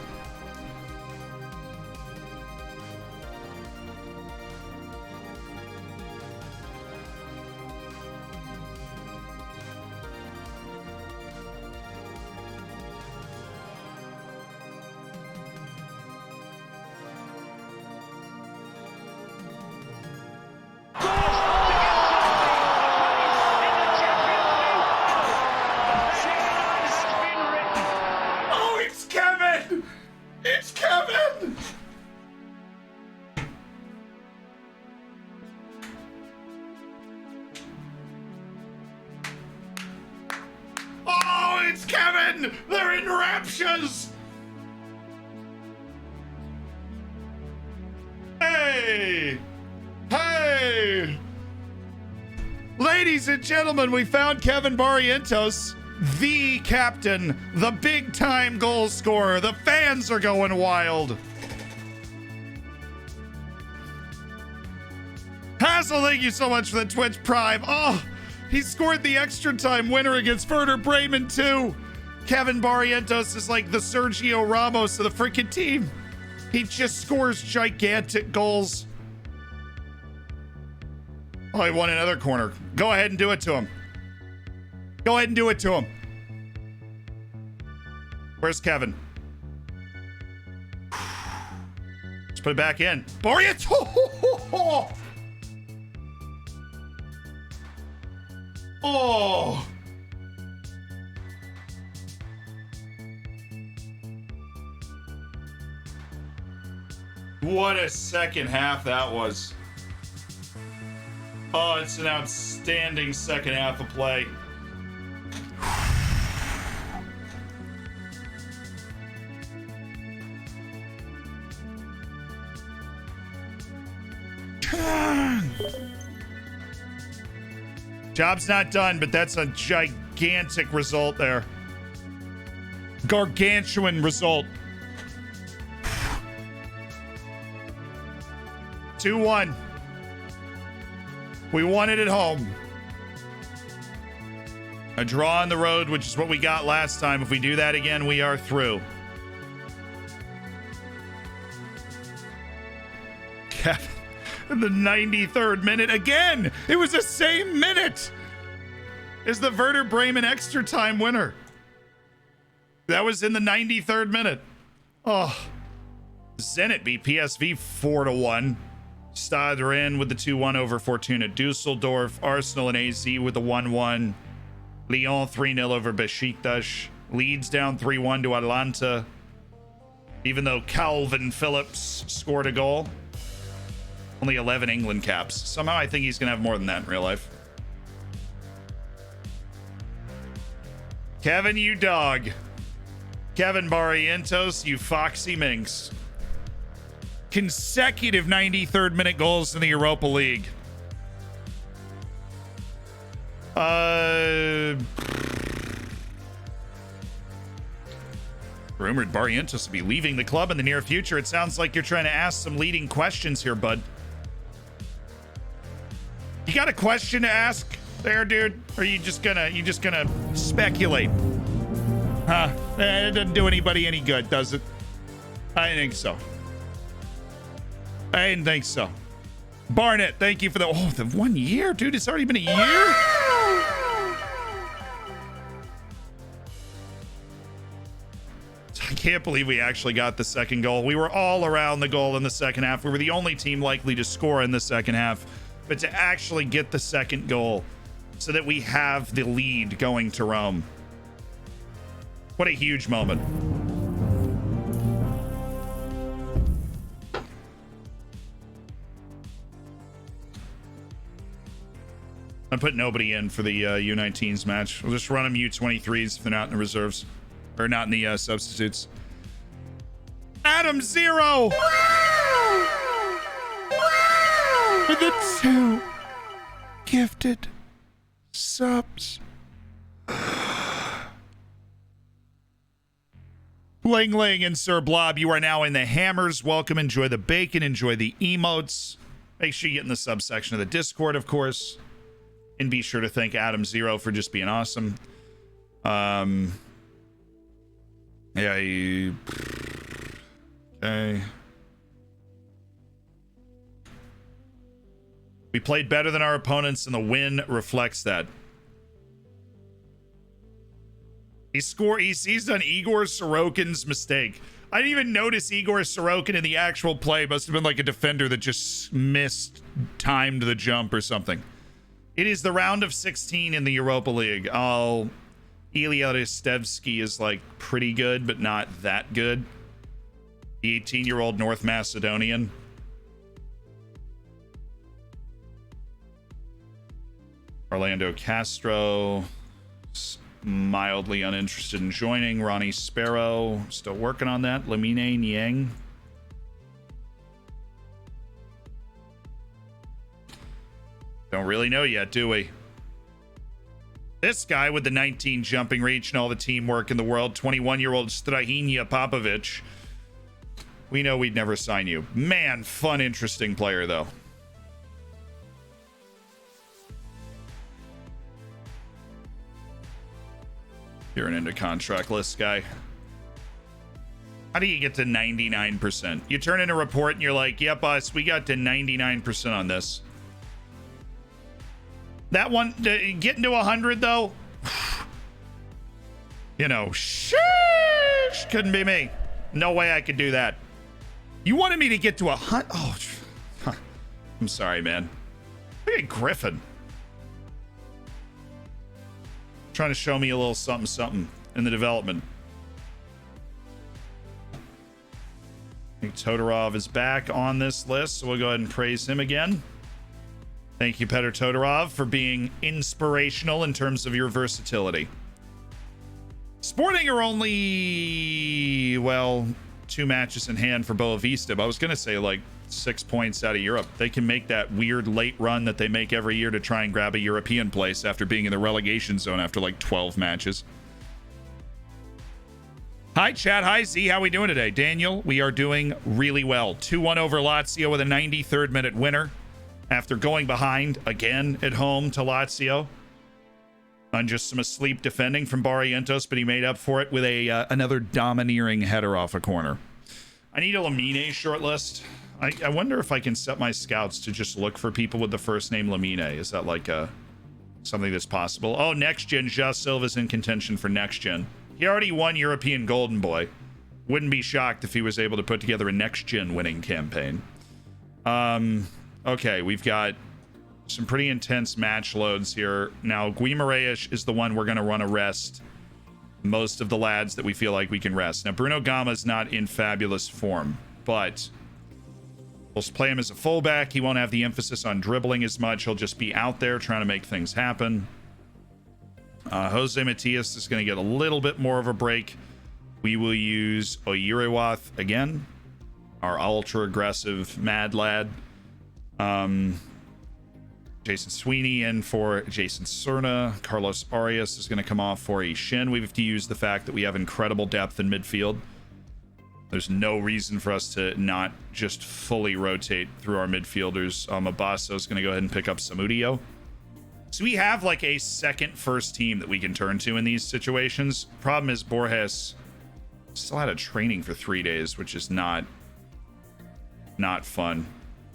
Ladies and gentlemen, we found Kevin Barrientos, the captain, the big-time goal scorer. The fans are going wild. Hassel, thank you so much for the Twitch Prime. Oh, he scored the extra time winner against Werder Bremen too. Kevin Barrientos is like the Sergio Ramos of the freaking team. He just scores gigantic goals. Oh, he won another corner. Go ahead and do it to him. Go ahead and do it to him. Where's Kevin? Let's put it back in. Barrientos! Oh. What a second half that was. Oh, it's an outstanding second half of play. Job's not done, but that's a gigantic result there. Gargantuan result. 2-1. We won it at home. A draw on the road, which is what we got last time. If we do that again, we are through. Kevin, in the 93rd minute again. It was the same minute as the Werder Bremen extra time winner. That was in the 93rd minute. Oh, Zenit beat PSV 4-1. Stade Rennes with the 2-1 over Fortuna Dusseldorf. Arsenal and AZ with the 1-1. Lyon 3-0 over Besiktas. Leeds down 3-1 to Atalanta. Even though Calvin Phillips scored a goal. Only 11 England caps. Somehow I think he's going to have more than that in real life. Kevin, you dog. Kevin Barrientos, you foxy minx. Consecutive 93rd minute goals in the Europa League. Rumored Barrientos to be leaving the club in the near future. It sounds like you're trying to ask some leading questions here, bud. You got a question to ask there, dude? Or are you just gonna speculate? Huh? It doesn't do anybody any good, does it? I think so. I didn't think so. Barnett, thank you for the 1 year, dude. It's already been a year. I can't believe we actually got the second goal. We were all around the goal in the second half. We were the only team likely to score in the second half, but to actually get the second goal so that we have the lead going to Rome. What a huge moment. I put nobody in for the U19s match. We'll just run them U23s if they're not in the reserves or not in the substitutes. Adam Zero with the 2 gifted subs. Ling Ling and Sir Blob, you are now in the hammers. Welcome. Enjoy the bacon. Enjoy the emotes. Make sure you get in the subsection of the Discord, of course. And be sure to thank Adam Zero for just being awesome. Okay. We played better than our opponents, and the win reflects that. He's done Igor Sorokin's mistake. I didn't even notice Igor Sorokin in the actual play. Must have been like a defender that just timed the jump or something. It is the round of 16 in the Europa League. Ilya Ristevski is like pretty good, but not that good. The 18-year-old North Macedonian. Orlando Castro, mildly uninterested in joining. Ronnie Sparrow, still working on that. Lamine Niang. Don't really know yet, do we? This guy with the 19 jumping reach and all the teamwork in the world, 21-year-old Strahinja Popovic. We know we'd never sign you. Man, fun, interesting player, though. You're an into contract list guy. How do you get to 99%? You turn in a report and you're like, yep, us, we got to 99% on this. That one, getting to 100, though, you know, sheesh, couldn't be me. No way I could do that. You wanted me to get to 100? Oh, I'm sorry, man. Look at Griffin. Trying to show me a little something something in the development. I think Todorov is back on this list, so we'll go ahead and praise him again. Thank you, Petr Todorov, for being inspirational in terms of your versatility. Sporting are only, well, 2 matches in hand for Boa Vista, but I was going to say like 6 points out of Europe. They can make that weird late run that they make every year to try and grab a European place after being in the relegation zone after like 12 matches. Hi, chat. Hi, Z. How we doing today? Daniel, we are doing really well. 2-1 over Lazio with a 93rd minute winner after going behind again at home to Lazio on just some asleep defending from Barrientos, but he made up for it with a another domineering header off a corner. I need a Lamine shortlist. I wonder if I can set my scouts to just look for people with the first name Lamine. Is that like something that's possible? Oh, next gen. João Silva's in contention for next gen. He already won European Golden Boy. Wouldn't be shocked if he was able to put together a next gen winning campaign. Okay, we've got some pretty intense match loads here. Now, Guimaraes is the one we're going to want to rest most of the lads that we feel like we can rest. Now, Bruno Gama's not in fabulous form, but we'll play him as a fullback. He won't have the emphasis on dribbling as much. He'll just be out there trying to make things happen. Jose Matias is going to get a little bit more of a break. We will use Oyiriwath again, our ultra aggressive mad lad. Jason Sweeney in for Jason Serna. Carlos Arias is going to come off for a shin. We have to use the fact that we have incredible depth in midfield. There's no reason for us to not just fully rotate through our midfielders. Mabasso is going to go ahead and pick up Samudio. So we have like a second first team that we can turn to in these situations. Problem is Borges still had a training for 3 days, which is not fun.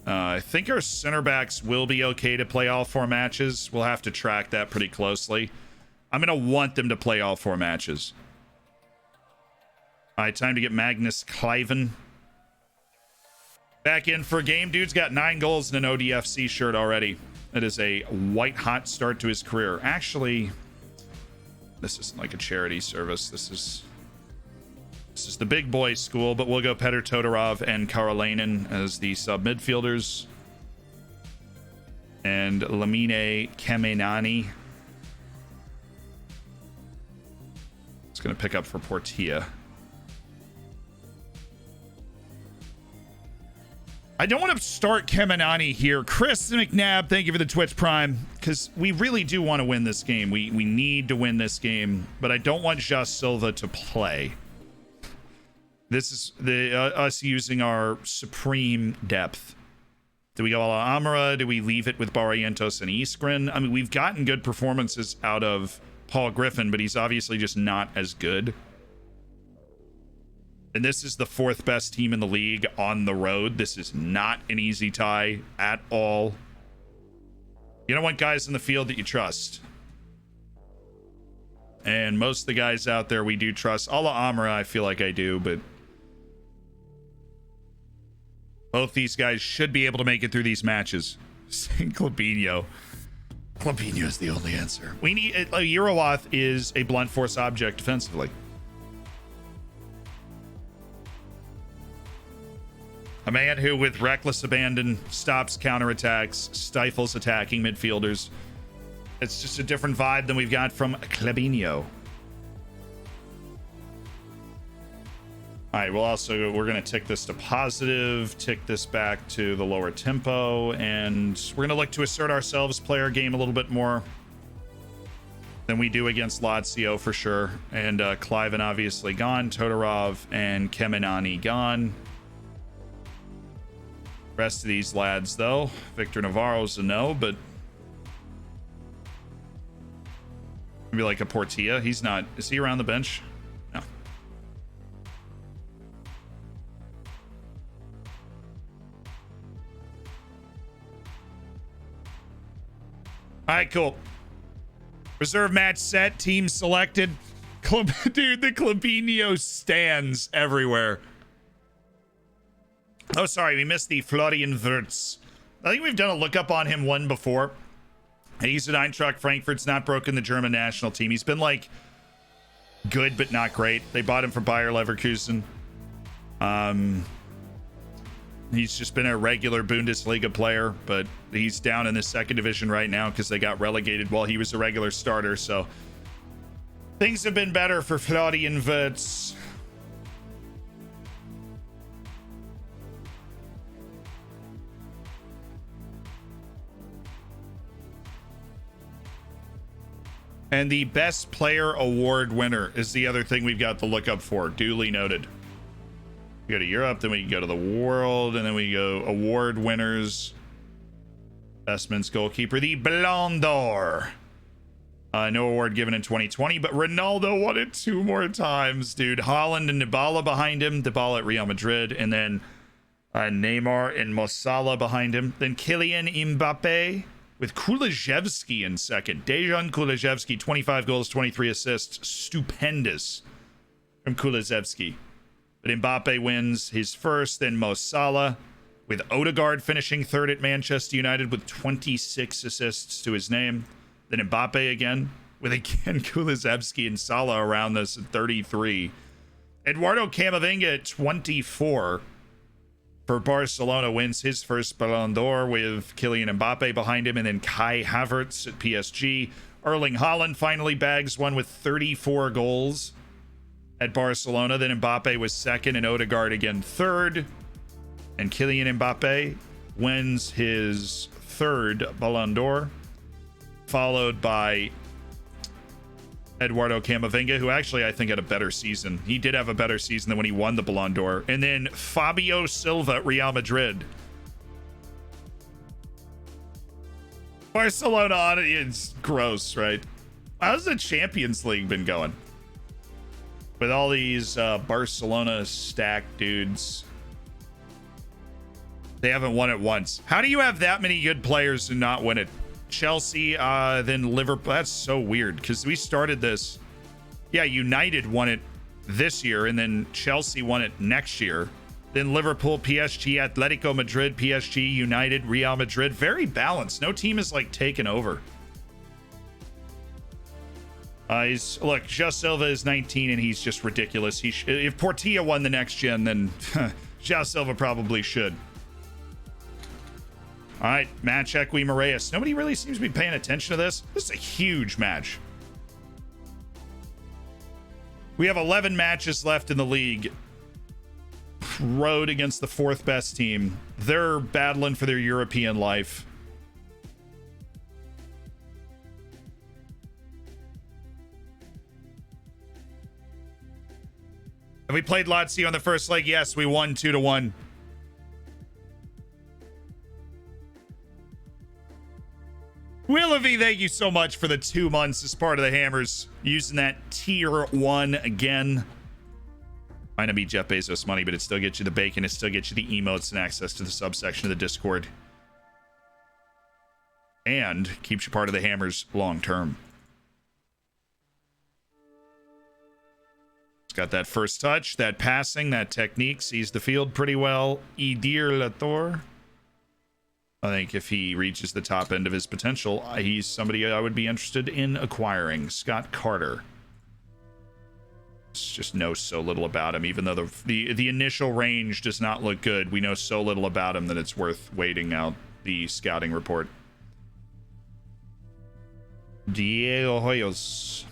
I think our center backs will be okay to play all 4 matches. We'll have to track that pretty closely. I'm going to want them to play all 4 matches. All right, time to get Magnus Cliven back in for a game. Dude's got 9 goals in an ODFC shirt already. That is a white hot start to his career. Actually, this isn't like a charity service. This is the big boy school, but we'll go Petr Todorov and Karolainen as the sub midfielders. And Lamine Kemenani is going to pick up for Portilla. I don't want to start Kemenani here. Chris McNabb, thank you for the Twitch Prime, because we really do want to win this game. We need to win this game, but I don't want João Silva to play. This is us using our supreme depth. Do we go a la Amara? Do we leave it with Barrientos and Iskren? I mean, we've gotten good performances out of Paul Griffin, but he's obviously just not as good. And this is the 4th best team in the league on the road. This is not an easy tie at all. You don't want guys in the field that you trust. And most of the guys out there we do trust. A la Amara, I feel like I do, but both these guys should be able to make it through these matches. Klabinho. Klabinho is the only answer. We need Uriwath is a blunt force object defensively. A man who, with reckless abandon, stops counterattacks, stifles attacking midfielders. It's just a different vibe than we've got from Klabinho. All right, we're going to tick this to positive, tick this back to the lower tempo, and we're going to look to assert ourselves, play our game a little bit more than we do against Lazio for sure. And Cliven obviously gone, Todorov and Kemenani gone. Rest of these lads, though. Victor Navarro's a no, but maybe like a Portilla. He's not. Is he around the bench? No. All right, cool. Reserve match set. Team selected. Dude, the Klabinho stands everywhere. Oh, sorry, we missed the Florian Wirtz. I think we've done a lookup on him one before. He's at Eintracht Frankfurt's not broken the German national team. He's been like good, but not great. They bought him from Bayer Leverkusen. He's just been a regular Bundesliga player, but he's down in the second division right now because they got relegated while he was a regular starter. So things have been better for Florian Wirtz. And the best player award winner is the other thing we've got to look up for. Duly noted. We go to Europe, then we go to the world, and then we go award winners. Best men's goalkeeper, the Ballon d'Or. No award given in 2020, but Ronaldo won it 2 more times, dude. Haaland and Dybala behind him. Dybala at Real Madrid, and then Neymar and Mo Salah behind him. Then Kylian Mbappe with Kulusevski in second. Dejan Kulusevski, 25 goals, 23 assists. Stupendous from Kulusevski. But Mbappe wins his first, then Mo Salah, with Odegaard finishing third at Manchester United with 26 assists to his name. Then Mbappe again, with again Kulusevski and Salah around this at 33. Eduardo Camavinga at 24 for Barcelona wins his first Ballon d'Or with Kylian Mbappe behind him, and then Kai Havertz at PSG. Erling Haaland finally bags one with 34 goals at Barcelona. Then Mbappe was second, and Odegaard again third. And Kylian Mbappe wins his third Ballon d'Or, followed by Eduardo Camavinga, who actually I think had a better season. He did have a better season than when he won the Ballon d'Or. And then Fabio Silva at Real Madrid. Barcelona, it's gross, right? How's the Champions League been going? With all these Barcelona stacked dudes. They haven't won it once. How do you have that many good players and not win it? Chelsea, then Liverpool. That's so weird because we started this. Yeah, United won it this year, and then Chelsea won it next year. Then Liverpool, PSG, Atletico Madrid, PSG, United, Real Madrid. Very balanced. No team is like taken over. Look, João Silva is 19 and he's just ridiculous. If Portilla won the next gen, then João Silva probably should. All right, match Equi Moraes. Nobody really seems to be paying attention to this. This is a huge match. We have 11 matches left in the league. Road against the 4th best team. They're battling for their European life. Have we played Lazio in the first leg? Yes, we won 2-1. Willoughby, thank you so much for the 2 months as part of the Hammers. Using that tier 1 again. Might not be Jeff Bezos money, but it still gets you the bacon. It still gets you the emotes and access to the subsection of the Discord. And keeps you part of the Hammers long term. It's got that first touch, that passing, that technique. Sees the field pretty well. Idir Latour. I think if he reaches the top end of his potential, he's somebody I would be interested in acquiring. Scott Carter. Just know so little about him, even though the initial range does not look good. We know so little about him that it's worth waiting out the scouting report. Diego Hoyos.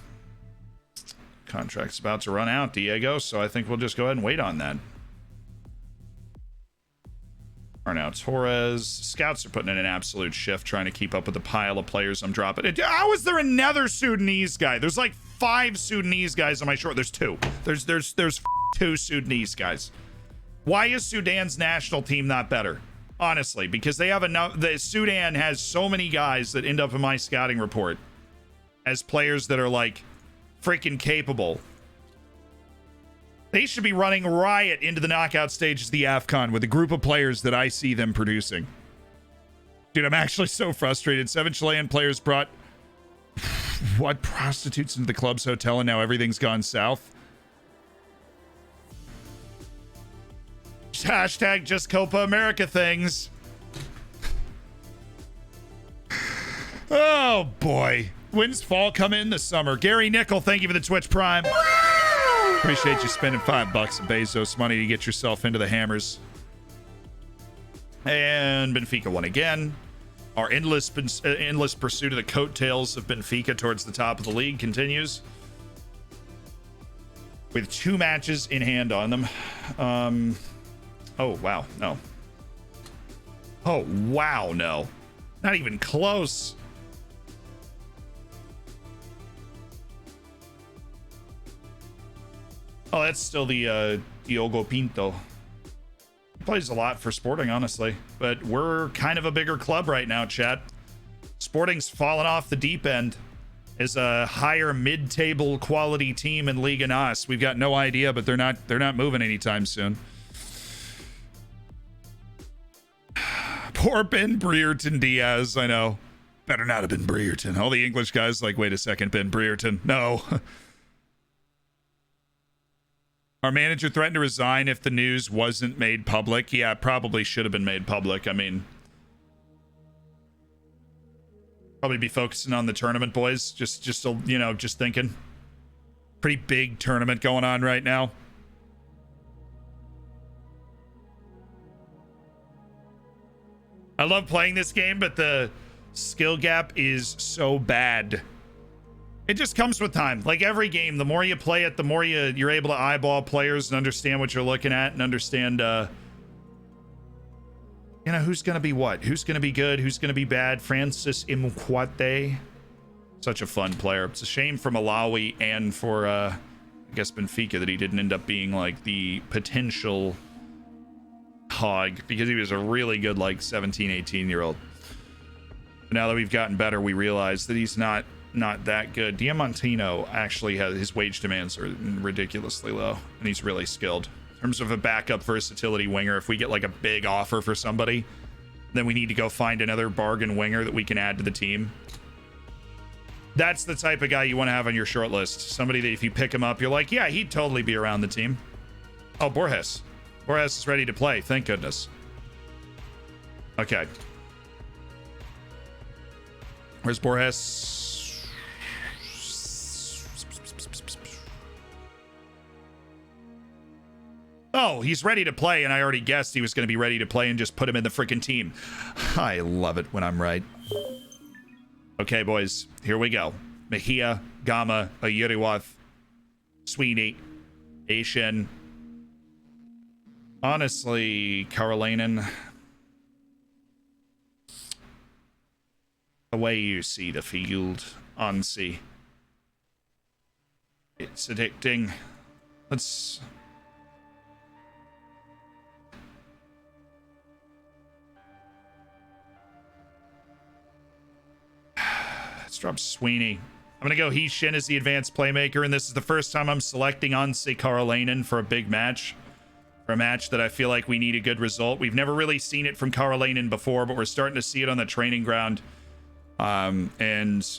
Contract's about to run out, Diego, so I think we'll just go ahead and wait on that. Arnau Torres. Scouts are putting in an absolute shift trying to keep up with the pile of players I'm dropping. How is there another Sudanese guy? There's like 5 Sudanese guys on my short. There's 2. There's 2 Sudanese guys. Why is Sudan's national team not better? Honestly, because they have enough. The Sudan has so many guys that end up in my scouting report as players that are like freaking capable. They should be running riot into the knockout stages of the AFCON with a group of players that I see them producing. Dude, I'm actually so frustrated. 7 Chilean players brought what prostitutes into the club's hotel, and now everything's gone south. Hashtag just Copa America things. Oh Oh, boy. When's fall come in this summer? Gary Nickel, thank you for the Twitch Prime. Appreciate you spending $5 of Bezos money to get yourself into the Hammers. And Benfica won again. Our endless pursuit of the coattails of Benfica towards the top of the league continues. With 2 matches in hand on them. Oh, wow. No. Oh, wow. No. Not even close. Oh, that's still the Diogo Pinto. Plays a lot for Sporting, honestly. But we're kind of a bigger club right now, chat. Sporting's fallen off the deep end as a higher mid-table quality team in Liga NOS. We've got no idea, but they're not moving anytime soon. Poor Ben Brereton Diaz, I know. Better not have been Brereton. All the English guys like, wait a second, Ben Brereton. No. Our manager threatened to resign if the news wasn't made public. Yeah, it probably should have been made public. I mean, probably be focusing on the tournament, boys. Just thinking. Pretty big tournament going on right now. I love playing this game, but the skill gap is so bad. It just comes with time. Like every game, the more you play it, the more you're able to eyeball players and understand what you're looking at and understand, who's going to be what? Who's going to be good? Who's going to be bad? Francis Imkwate. Such a fun player. It's a shame for Malawi and for, I guess, Benfica that he didn't end up being, like, the potential hog because he was a really good, like, 17, 18-year-old. Now that we've gotten better, we realize that he's not that good. Diamantino actually has his wage demands are ridiculously low, and he's really skilled. In terms of a backup versatility winger, if we get like a big offer for somebody, then we need to go find another bargain winger that we can add to the team. That's the type of guy you want to have on your short list. Somebody that if you pick him up, you're like, yeah, he'd totally be around the team. Oh, Borges. Borges is ready to play. Thank goodness. Okay. Where's Borges? Oh, he's ready to play, and I already guessed he was going to be ready to play and just put him in the freaking team. I love it when I'm right. Okay, boys, here we go. Mejia, Gama, Ayuriwath, Sweeney, Asian. Honestly, Karolainen. The way you see the field, Ansi. It's addicting. Let's drop Sweeney. I'm going to go He-Shin as the advanced playmaker, and this is the first time I'm selecting Anse Karolainen for a big match. For a match that I feel like we need a good result. We've never really seen it from Karolainen before, but we're starting to see it on the training ground. And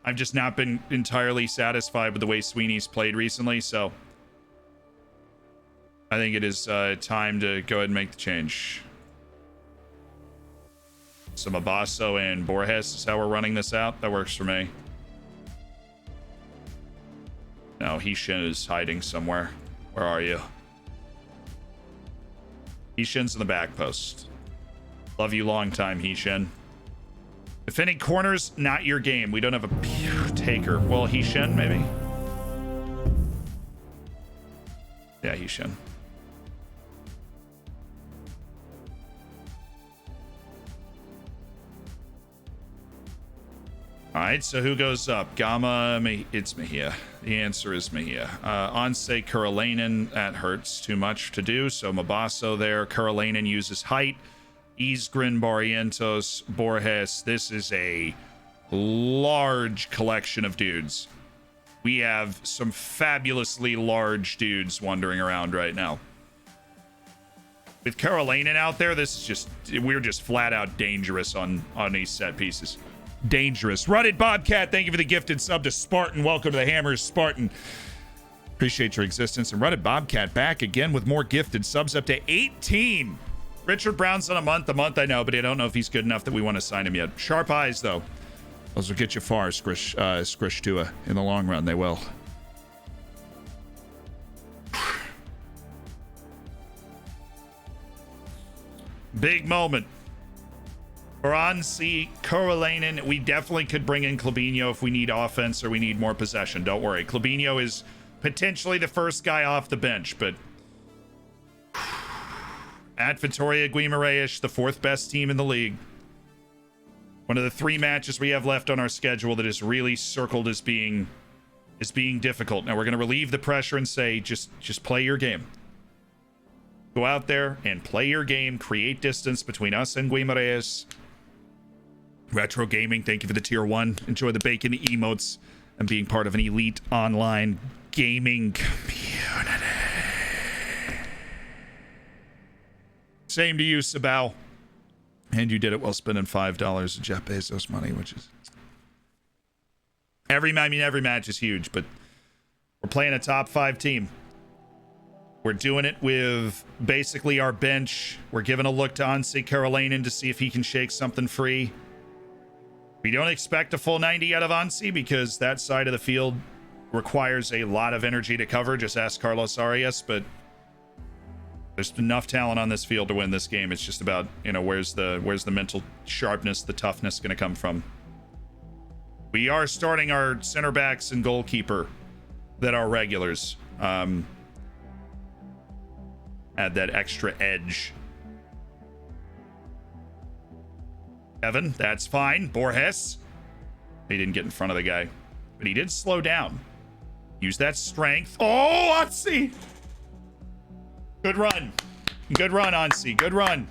I've just not been entirely satisfied with the way Sweeney's played recently, so I think it is time to go ahead and make the change. So Mabasso and Borges is how we're running this out. That works for me. No, He-Shin is hiding somewhere. Where are you? He-Shin's in the back post. Love you long time, He-Shin. Defending corners, not your game. We don't have a pure taker. Well, He-Shin, maybe? Yeah, He-Shin. All right, so who goes up? Gama, it's Mejia. The answer is Mejia. Anse Karolainen, that hurts too much to do. So Mabasso there. Karolainen uses height. Isgrin, Barrientos, Borges. This is a large collection of dudes. We have some fabulously large dudes wandering around right now. With Karolainen out there, this is just, we're just flat out dangerous on these set pieces. Dangerous. Run it, Bobcat. Thank you for the gifted sub to Spartan. Welcome to the Hammers, Spartan. Appreciate your existence. And Run it, Bobcat back again with more gifted subs up to 18. Richard Brown's on a month, I know, but I don't know if he's good enough that we want to sign him yet. Sharp eyes, though. Those will get you far, Skrish Tua. In the long run, they will. Big moment. Baransi, Korolainen. We definitely could bring in Klebino if we need offense or we need more possession. Don't worry. Klebino is potentially the first guy off the bench, but at Vitoria Guimarães, the 4th best team in the league. One of the 3 matches we have left on our schedule that is really circled as being difficult. Now we're going to relieve the pressure and say, just play your game. Go out there and play your game. Create distance between us and Guimarães. Retro Gaming, thank you for the tier 1. Enjoy the bacon emotes and being part of an elite online gaming community. Same to you, Sabao. And you did it while spending $5 of Jeff Bezos money, which is every match is huge, but we're playing a top 5 team. We're doing it with basically our bench. We're giving a look to Anssi Karolainen to see if he can shake something free. We don't expect a full 90 out of Anssi because that side of the field requires a lot of energy to cover. Just ask Carlos Arias, but there's enough talent on this field to win this game. It's just about, where's the mental sharpness, the toughness going to come from. We are starting our center backs and goalkeeper that are regulars. Add that extra edge. Evan, that's fine. Borges. He didn't get in front of the guy, but he did slow down. Use that strength. Oh, Anssi! Good run. Good run, Anssi. Good run.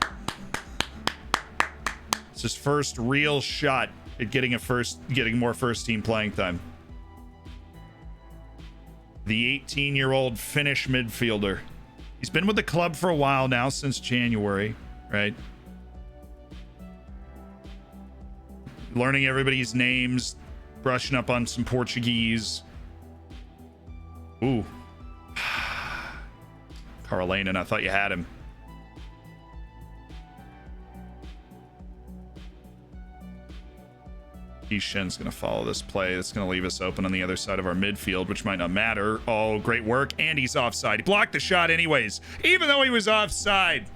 It's his first real shot at getting more first team playing time. The 18-year-old Finnish midfielder. He's been with the club for a while now, since January, right? Learning everybody's names, brushing up on some Portuguese. Ooh. Karolainen, I thought you had him. Ishen's going to follow this play. That's going to leave us open on the other side of our midfield, which might not matter. Oh, great work. And he's offside. He blocked the shot anyways, even though he was offside.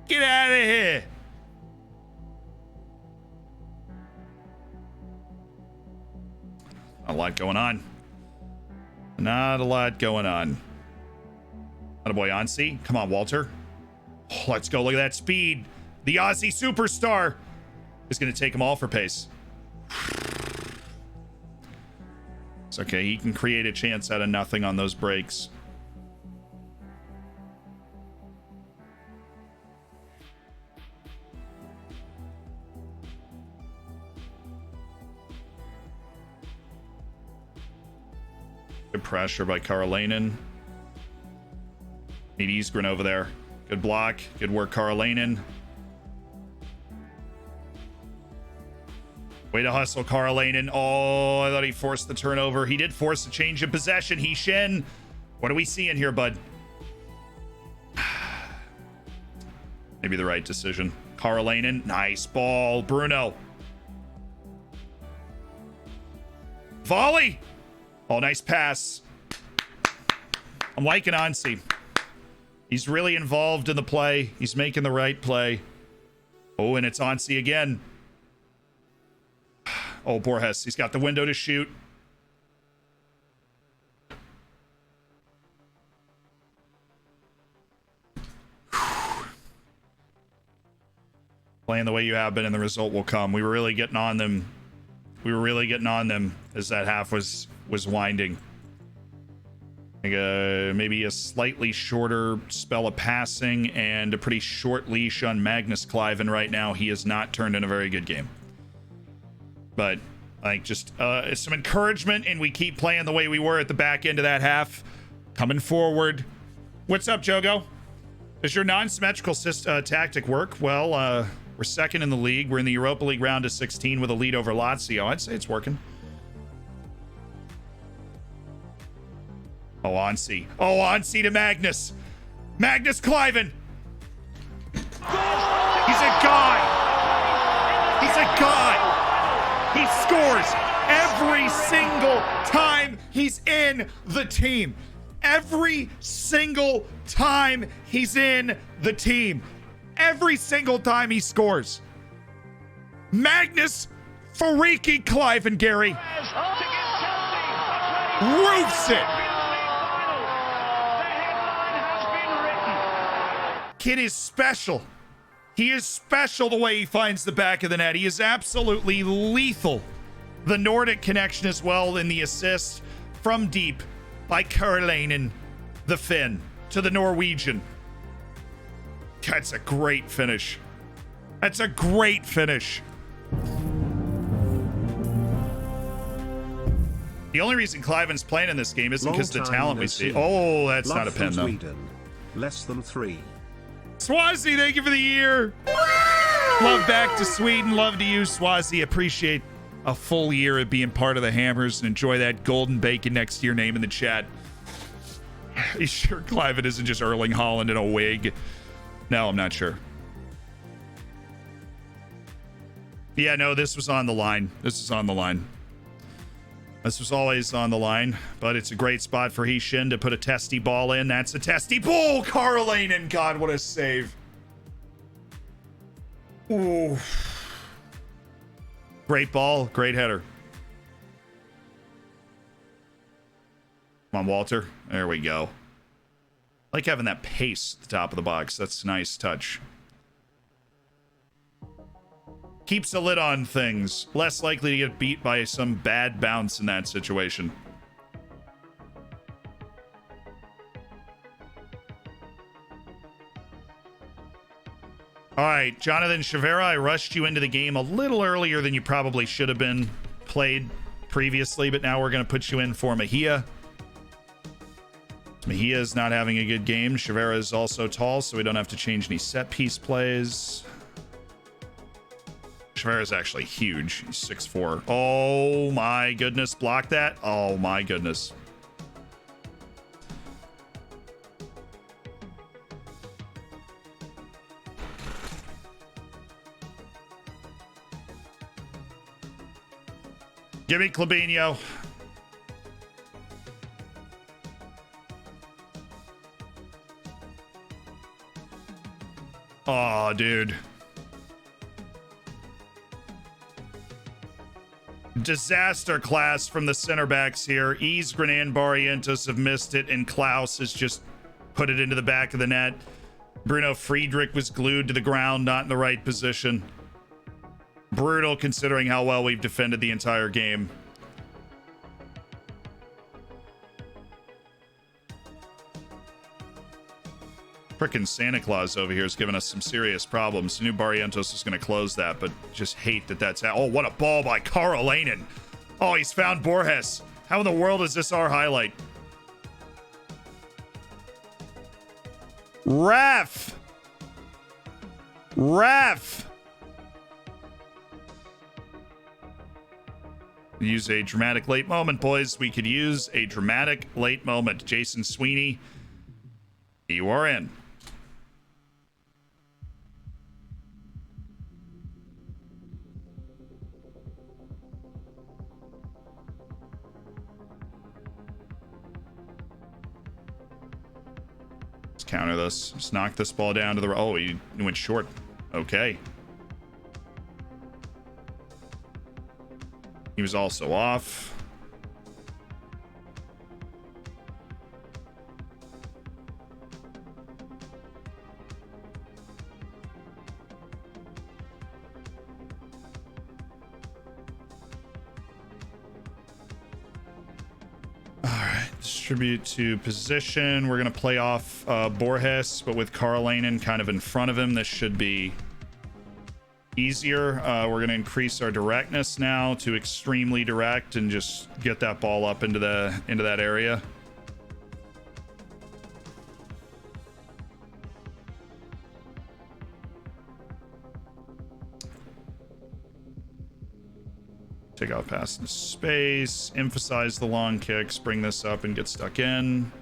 Get out of here. Not a lot going on. Not a lot going on. Attaboy Anssi. Come on, Walter. Oh, let's go. Look at that speed. The Aussie superstar is going to take them all for pace. It's okay. He can create a chance out of nothing on those breaks. Good pressure by Karolainen. Need Isgren over there. Good block. Good work, Karolainen. Way to hustle, Karolainen. Oh, I thought he forced the turnover. He did force the change of possession. Hishin. What are we seeing here, bud? Maybe the right decision. Karolainen. Nice ball. Bruno. Volley. Oh, nice pass. I'm liking Anssi. He's really involved in the play. He's making the right play. Oh, and it's Anssi again. Oh, Borges. He's got the window to shoot. Playing the way you have been and the result will come. We were really getting on them. As that half was winding. Like maybe a slightly shorter spell of passing and a pretty short leash on Magnus Cliven right now. He has not turned in a very good game. But like just some encouragement, and we keep playing the way we were at the back end of that half. Coming forward. What's up, Jogo? Does your non-symmetrical tactic work? Well, we're second in the league. We're in the Europa League round of 16 with a lead over Lazio. I'd say it's working. Oh, Anssi. Oh, Anssi to Magnus. Magnus Cliven. He's a god. He's a god. He scored. scores every single time he's in the team. Every single time he's in the team. Every single time he scores. Magnus freaking Clive, Gary roofs it. Kid is special. He is special the way he finds the back of the net. He is absolutely lethal. The Nordic connection as well in the assist from deep by Karolainen, the Finn, to the Norwegian. That's a great finish. That's a great finish. The only reason Cliven's playing in this game isn't because of the talent we see. Oh, that's not a pen, though. Sweden. Less than 3. Swazi, thank you for the year. Love back to Sweden. Love to you, Swazi. Appreciate a full year of being part of the Hammers and enjoy that golden bacon next to your name in the chat. Are you sure Cliven isn't just Erling Haaland in a wig? No, I'm not sure. Yeah, no, this was on the line. This is on the line. This was always on the line, but it's a great spot for Hishin to put a testy ball in. That's a testy ball. Karolainen, God, what a save. Ooh. Great ball, great header. Come on, Walter. There we go. I like having that pace at the top of the box. That's a nice touch. Keeps a lid on things. Less likely to get beat by some bad bounce in that situation. All right, Jonathan Chavera, I rushed you into the game a little earlier than you probably should have been played previously, but now we're going to put you in for Mejia. Mejia is not having a good game. Chavera is also tall, so we don't have to change any set piece plays. Chavera is actually huge. He's 6'4". Oh my goodness. Block that. Oh my goodness. Give me Clabinho. Oh, dude. Disaster class from the center backs here. Isgren and Barrientos have missed it, and Klaus has just put it into the back of the net. Bruno Friedrich was glued to the ground, not in the right position. Brutal considering how well we've defended the entire game. Frickin' Santa Claus over here is giving us some serious problems. I knew Barrientos was going to close that, but just hate that that's... Oh, what a ball by Karolainen. Oh, he's found Borges. How in the world is this our highlight? Ref! Use a dramatic late moment, boys. We could use a dramatic late moment. Jason Sweeney, you are in. Let's counter this. Let's knock this ball down to the... Oh, he went short. Okay. He was also off. All right, distribute to position. We're going to play off Borges, but with Karolainen kind of in front of him. This should be easier. We're going to increase our directness now to extremely direct and just get that ball up into that area. Take out pass into space, emphasize the long kicks, bring this up and get stuck in.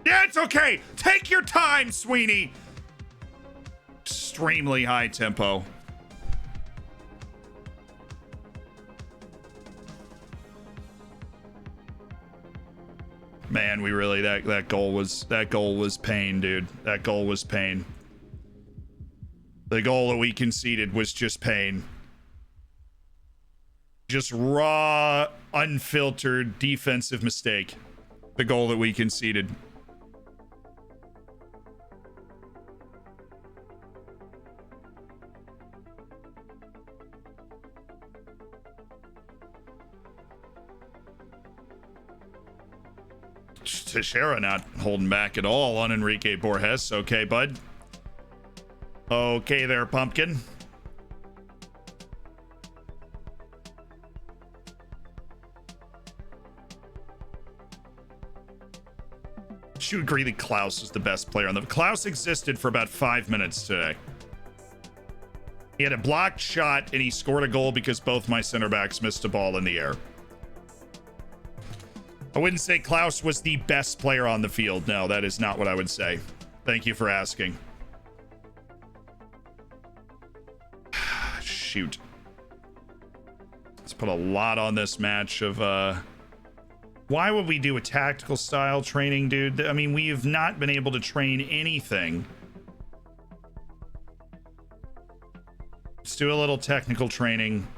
Yeah, it's okay. Take your time, Sweeney. Extremely high tempo. Man, we really that goal was pain, dude. That goal was pain. The goal that we conceded was just pain. Just raw, unfiltered defensive mistake. The goal that we conceded. Teixeira not holding back at all on Enrique Borges. Okay, bud. Okay there, pumpkin. You agree that Klaus is the best player on the... Klaus existed for about 5 minutes today. He had a blocked shot and he scored a goal because both my center backs missed a ball in the air. I wouldn't say Klaus was the best player on the field. No, that is not what I would say. Thank you for asking. Shoot. Let's put a lot on this match of... Why would we do a tactical style training, dude? I mean, we have not been able to train anything. Let's do a little technical training.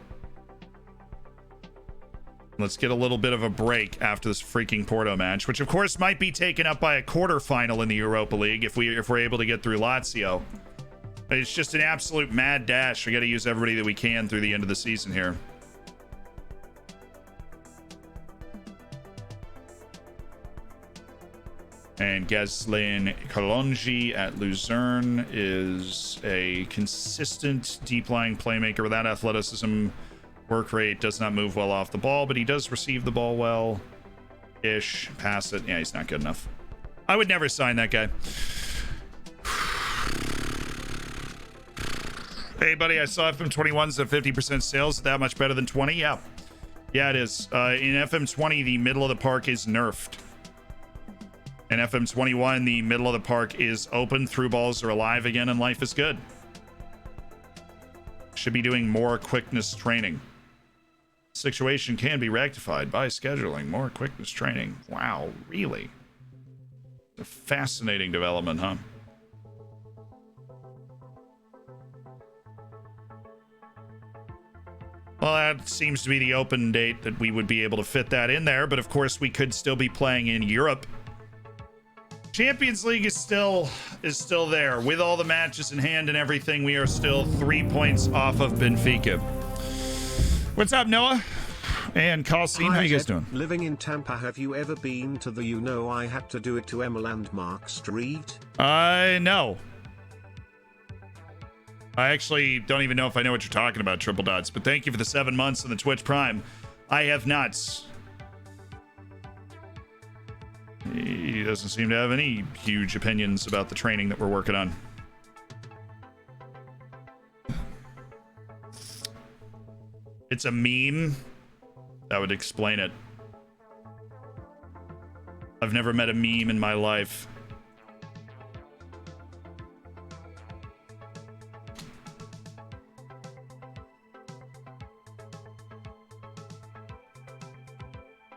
Let's get a little bit of a break after this freaking Porto match, which of course might be taken up by a quarterfinal in the Europa League if we're able to get through Lazio. It's just an absolute mad dash. We got to use everybody that we can through the end of the season here. And Ghislain Kalonji at Luzerne is a consistent deep-lying playmaker without athleticism. Work rate, does not move well off the ball, but he does receive the ball well. Ish, pass it. Yeah, he's not good enough. I would never sign that guy. Hey, buddy, I saw FM21's at 50% sales. Is that much better than 20? Yeah. Yeah, it is. In FM20, the middle of the park is nerfed. In FM21, the middle of the park is open, through balls are alive again, and life is good. Should be doing more quickness training. Situation can be rectified by scheduling more quickness training. Wow, really? A fascinating development, huh? Well, that seems to be the open date that we would be able to fit that in there, but of course we could still be playing in Europe. Champions League is still there. With all the matches in hand and everything, we are still 3 points off of Benfica. What's up, Noah? And Colleen, how you guys doing? Living in Tampa, have you ever been to the I had to do it to Emma Landmark Street? No. I actually don't even know if I know what you're talking about, Triple Dots, but thank you for the 7 months on the Twitch Prime. I have not. He doesn't seem to have any huge opinions about the training that we're working on. It's a meme. That would explain it. I've never met a meme in my life.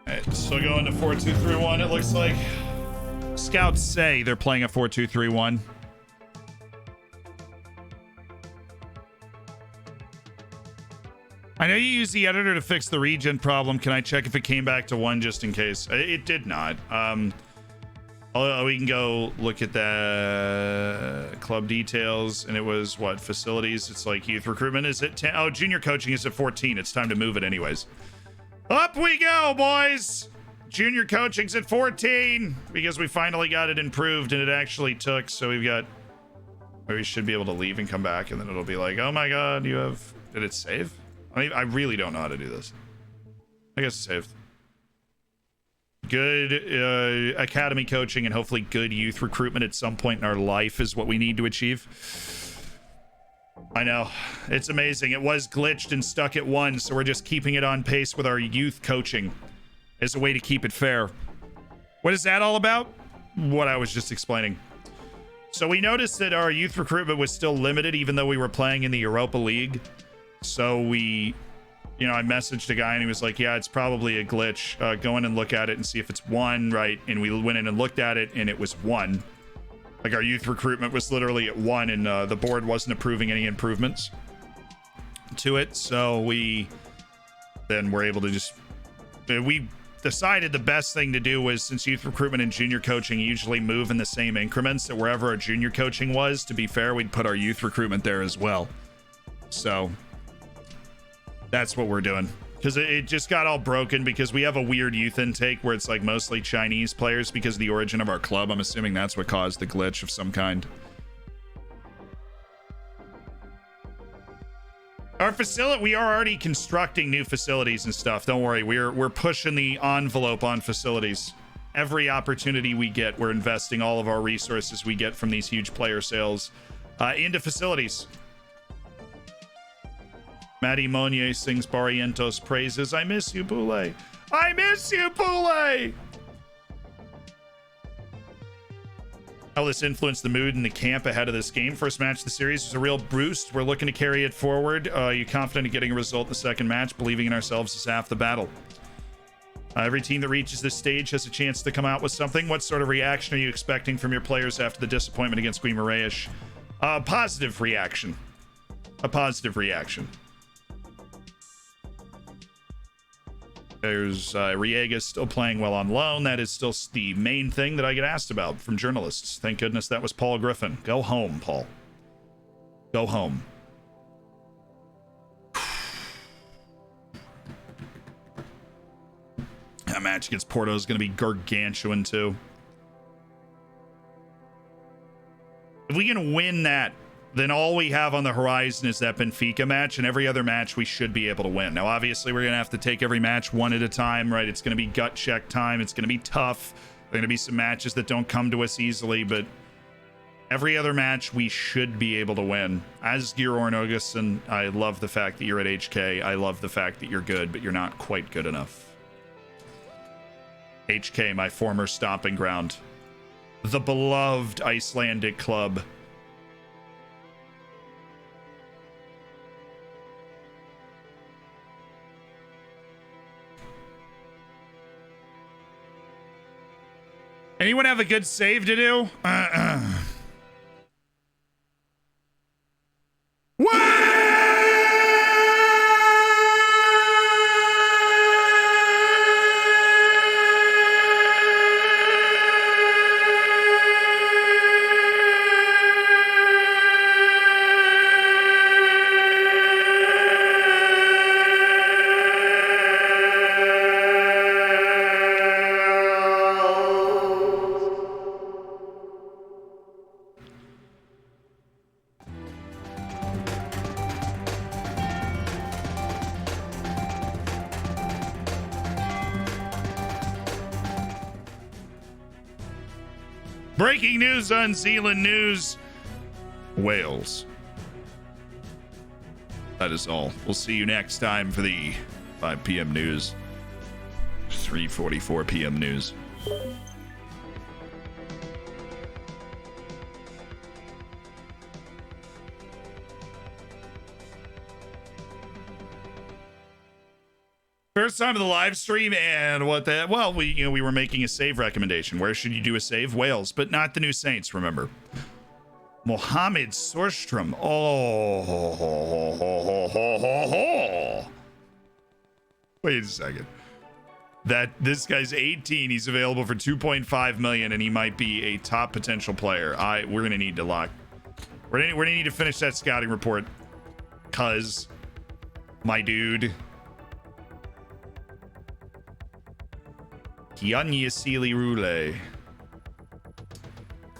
Alright, still going to 4-2-3-1, it looks like. Scouts say they're playing a 4-2-3-1. I know you use the editor to fix the regen problem. Can I check if it came back to 1 just in case? It did not. We can go look at the club details, and it was what? Facilities. It's like youth recruitment is at 10. Oh, junior coaching is at 14. It's time to move it anyways. Up we go, boys. Junior coaching's at 14 because we finally got it improved, and it actually took. So we've got. We should be able to leave and come back, and then it'll be like, oh my god, you have. Did it save? I really don't know how to do this. I guess it's saved. Good academy coaching and hopefully good youth recruitment at some point in our life is what we need to achieve. I know. It's amazing. It was glitched and stuck at 1, so we're just keeping it on pace with our youth coaching as a way to keep it fair. What is that all about? what I was just explaining. So we noticed that our youth recruitment was still limited, even though we were playing in the Europa League. So we, I messaged a guy and he was like, yeah, it's probably a glitch. Go in and look at it and see if it's 1, right? And we went in and looked at it and it was 1. Like our youth recruitment was literally at 1 and the board wasn't approving any improvements to it. So we then were able to just, we decided the best thing to do was, since youth recruitment and junior coaching usually move in the same increments, that wherever our junior coaching was, to be fair, we'd put our youth recruitment there as well. So that's what we're doing, because it just got all broken because we have a weird youth intake where it's like mostly Chinese players because of the origin of our club. I'm assuming that's what caused the glitch of some kind. Our facility, we are already constructing new facilities and stuff. Don't worry, we're pushing the envelope on facilities. Every opportunity we get, we're investing all of our resources we get from these huge player sales into facilities. Matty Monnier sings Barrientos praises. I miss you, Boule. I miss you, Boule. How this influenced the mood in the camp ahead of this game. First match of the series was a real boost. We're looking to carry it forward. You confident in getting a result in the second match? Believing in ourselves is half the battle. Every team that reaches this stage has a chance to come out with something. What sort of reaction are you expecting from your players after the disappointment against Guimarães? A positive reaction. A positive reaction. There's Riega still playing well on loan. That is still the main thing that I get asked about from journalists. Thank goodness that was Paul Griffin. Go home, Paul. Go home. That match against Porto is going to be gargantuan, too. If we can win that, then all we have on the horizon is that Benfica match, and every other match we should be able to win. Now, obviously, we're going to have to take every match one at a time, right? It's going to be gut check time. It's going to be tough. There are going to be some matches that don't come to us easily, but every other match we should be able to win. As Georg Augustin, I love the fact that you're at HK. I love the fact that you're good, but you're not quite good enough. HK, my former stomping ground. The beloved Icelandic club. Anyone have a good save to do? What? Breaking news on Zealand News. Wales. That is all. We'll see you next time for the 5 p.m. news. 3:44 p.m. news. First time of the live stream, and what the well, we were making a save recommendation. Where should you do a save? Wales, but not the new Saints, remember. Mohamed Sorstrom. Oh. Wait a second. This guy's 18. He's available for 2.5 million, and he might be a top potential player. We're gonna need to lock. We're gonna need to finish that scouting report, cause my dude. Kianyasili Rule.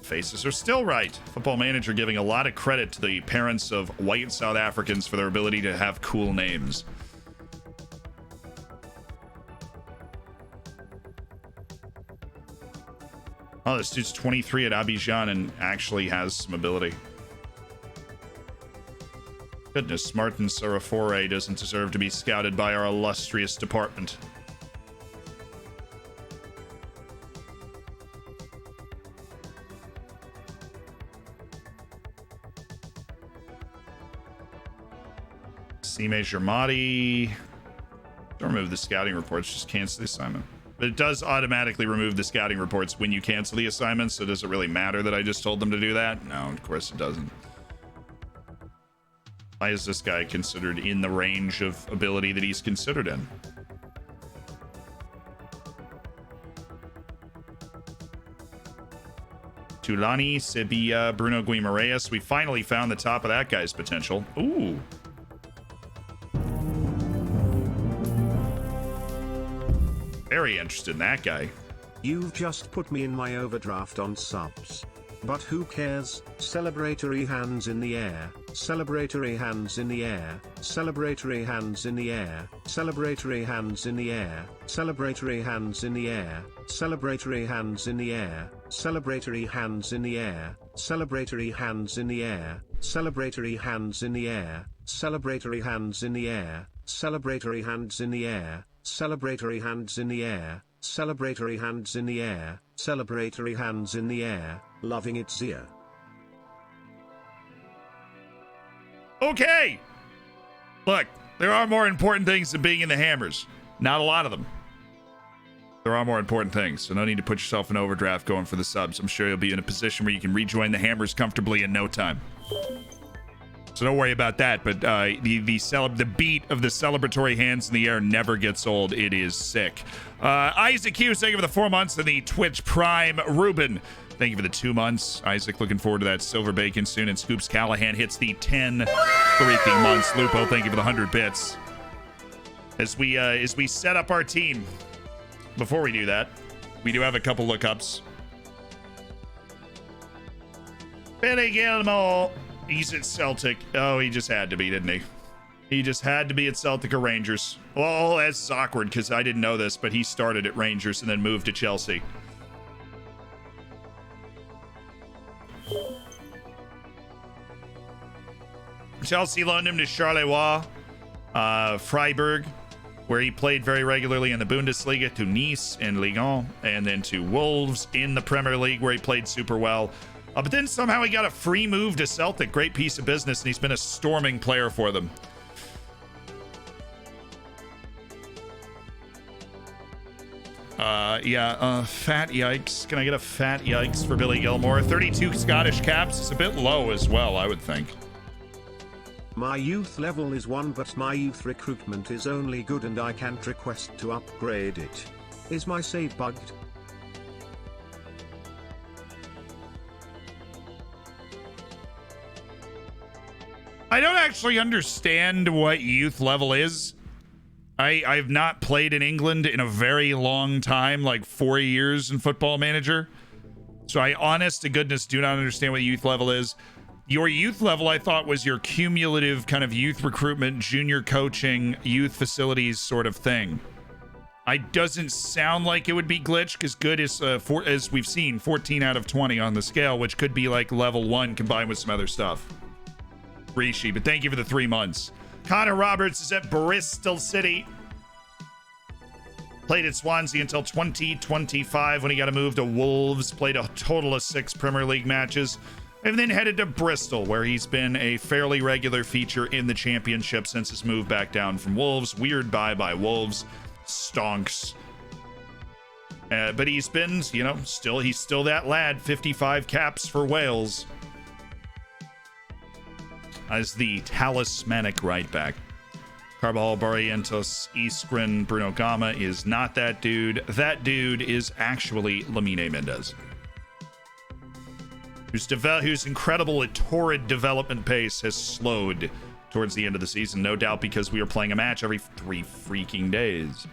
Faces are still right. Football Manager giving a lot of credit to the parents of white South Africans for their ability to have cool names. Oh, this dude's 23 at Abidjan and actually has some ability. Goodness, Martin Sarafore doesn't deserve to be scouted by our illustrious department. Sime Germati. Don't remove the scouting reports, just cancel the assignment. But it does automatically remove the scouting reports when you cancel the assignment, so does it really matter that I just told them to do that? No, of course it doesn't. Why is this guy considered in the range of ability that he's considered in? Tulani, Sevilla, Bruno Guimaraes. We finally found the top of that guy's potential. Ooh. Very interested in that guy. You've just put me in my overdraft on subs. But who cares? Celebratory hands in the air, celebratory hands in the air, celebratory hands in the air, celebratory hands in the air, celebratory hands in the air, celebratory hands in the air, celebratory hands in the air, celebratory hands in the air, celebratory hands in the air, celebratory hands in the air, celebratory hands in the air, celebratory hands in the air, celebratory hands in the air, celebratory hands in the air, loving it Zia. Okay. Look, there are more important things than being in the hammers. Not a lot of them. There are more important things, so no need to put yourself in overdraft going for the subs. I'm sure you'll be in a position where you can rejoin the hammers comfortably in no time. So don't worry about that, but the beat of the celebratory hands in the air never gets old. It is sick. Isaac Hughes, thank you for the 4 months, and the Twitch Prime. Ruben, thank you for the 2 months. Isaac, looking forward to that silver bacon soon. And Scoops Callahan hits the 10 freaking months. Lupo, thank you for the 100 bits. As we set up our team, before we do that, we do have a couple lookups. Billy Gilmore. He's at Celtic. Oh, he just had to be, didn't he? He just had to be at Celtic or Rangers. Well, that's awkward because I didn't know this, but he started at Rangers and then moved to Chelsea. Chelsea loaned him to Charleroi, Freiburg, where he played very regularly in the Bundesliga, to Nice in Ligue 1, and then to Wolves in the Premier League, where he played super well. But then somehow he got a free move to Celtic. Great piece of business, and he's been a storming player for them. Fat yikes. Can I get a fat yikes for Billy Gilmore? 32 Scottish caps is a bit low as well, I would think. My youth level is 1, but my youth recruitment is only good and I can't request to upgrade it. Is my save bugged? I don't actually understand what youth level is. I've not played in England in a very long time, like 4 years in Football Manager. So I, honest to goodness, do not understand what youth level is. Your youth level, I thought, was your cumulative kind of youth recruitment, junior coaching, youth facilities sort of thing. It doesn't sound like it would be glitched, because good is, as we've seen, 14 out of 20 on the scale, which could be like level 1 combined with some other stuff. Rishi, but thank you for the 3 months. Connor Roberts is at Bristol City. Played at Swansea until 2025 when he got a move to Wolves. Played a total of 6 Premier League matches. And then headed to Bristol, where he's been a fairly regular feature in the championship since his move back down from Wolves. Weird bye by Wolves. Stonks. But he's been, he's still that lad. 55 caps for Wales. As the talismanic right back. Carbajal, Barrientos, Iskren, Bruno Gama is not that dude. That dude is actually Lamine Mendez. Whose incredible torrid development pace has slowed towards the end of the season, no doubt because we are playing a match every 3 freaking days.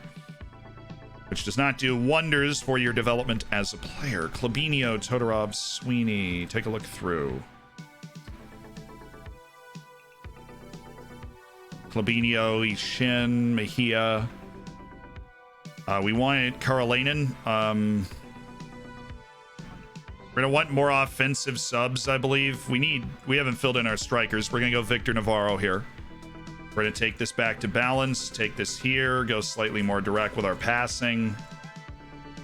Which does not do wonders for your development as a player. Klabinio, Todorov, Sweeney. Take a look through. Klabinio, Ishin, Mejia. We wanted Karolainen. We're going to want more offensive subs, I believe. We haven't filled in our strikers. We're going to go Victor Navarro here. We're going to take this back to balance, take this here, go slightly more direct with our passing.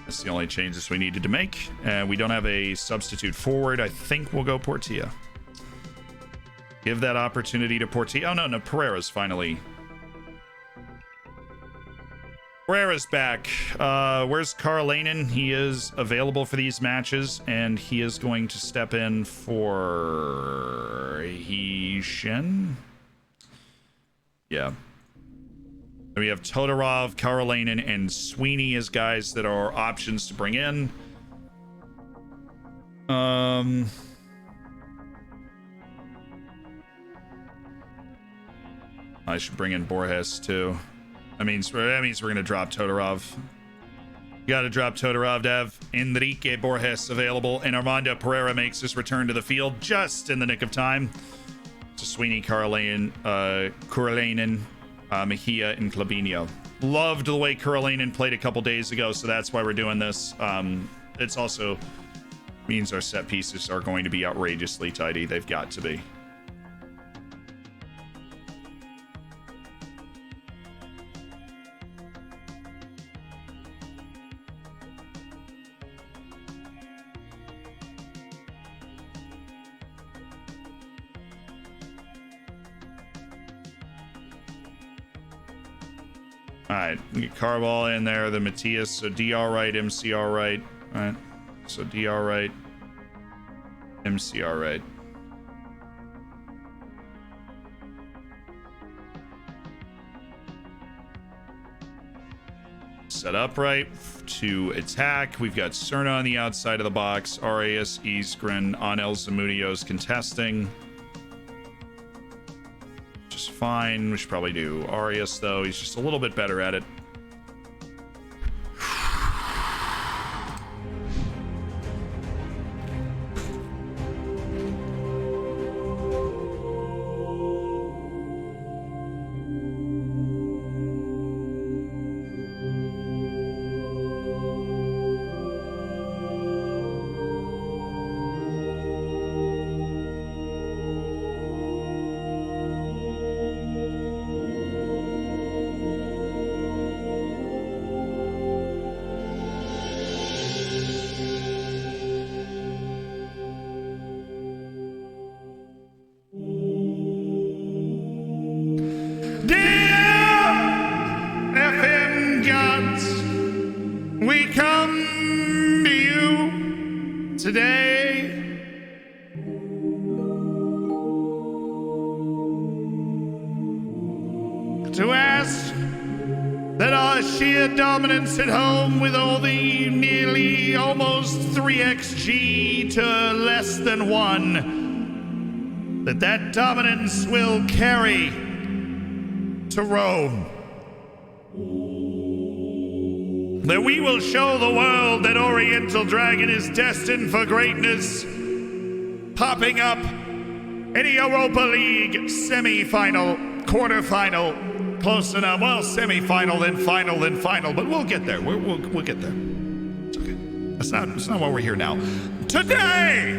That's the only changes we needed to make. And we don't have a substitute forward. I think we'll go Portilla. Give that opportunity to Portilla. Oh, no, Pereira's finally Pereira's back. Where's Karlanen? He is available for these matches, and he is going to step in for Shen. Yeah. We have Todorov, Karlanen, and Sweeney as guys that are options to bring in. I should bring in Borges too. That means we're gonna drop Todorov. You gotta drop Todorov, Dev. Enrique Borges available, and Armando Pereira makes his return to the field just in the nick of time. So Sweeney, Karlanen, Mejia, and Clabinho. Loved the way Karlanen played a couple days ago, so that's why we're doing this. It's also means our set pieces are going to be outrageously tidy. They've got to be. All right, get Carball in there, the Matthias, so DR right, MCR right. All right, so DR right, MCR right. Set up right to attack. We've got Cerna on the outside of the box, Arias, Isgren, Anel Zamudios contesting. Just fine. We should probably do Arias though. He's just a little bit better at it. Dominance at home with all the nearly almost 3xg to less than 1, that dominance will carry to Rome. That we will show the world that Oriental Dragon is destined for greatness, popping up in a Europa League semi-final, quarter-final. Close enough. Well, semi-final, then final, then final, but we'll get there. We'll get there. It's okay. That's not why we're here now. Today,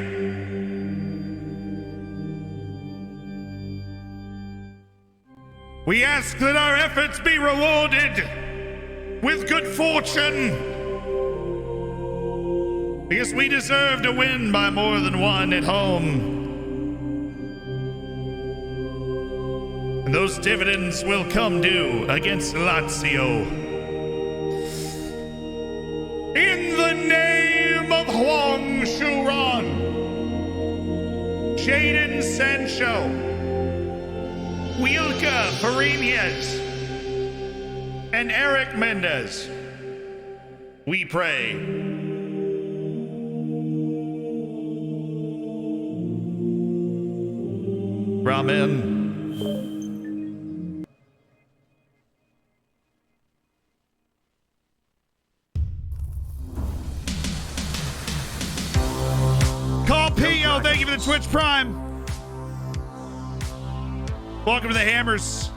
we ask that our efforts be rewarded with good fortune, because we deserve to win by more than one at home. Those dividends will come due against Lazio. In the name of Huang Shuran, Jadon Sancho, Wilka Fariñez, and Eric Mendez, we pray. Ramen. Thank you for the Twitch Prime. Welcome to the Hammers.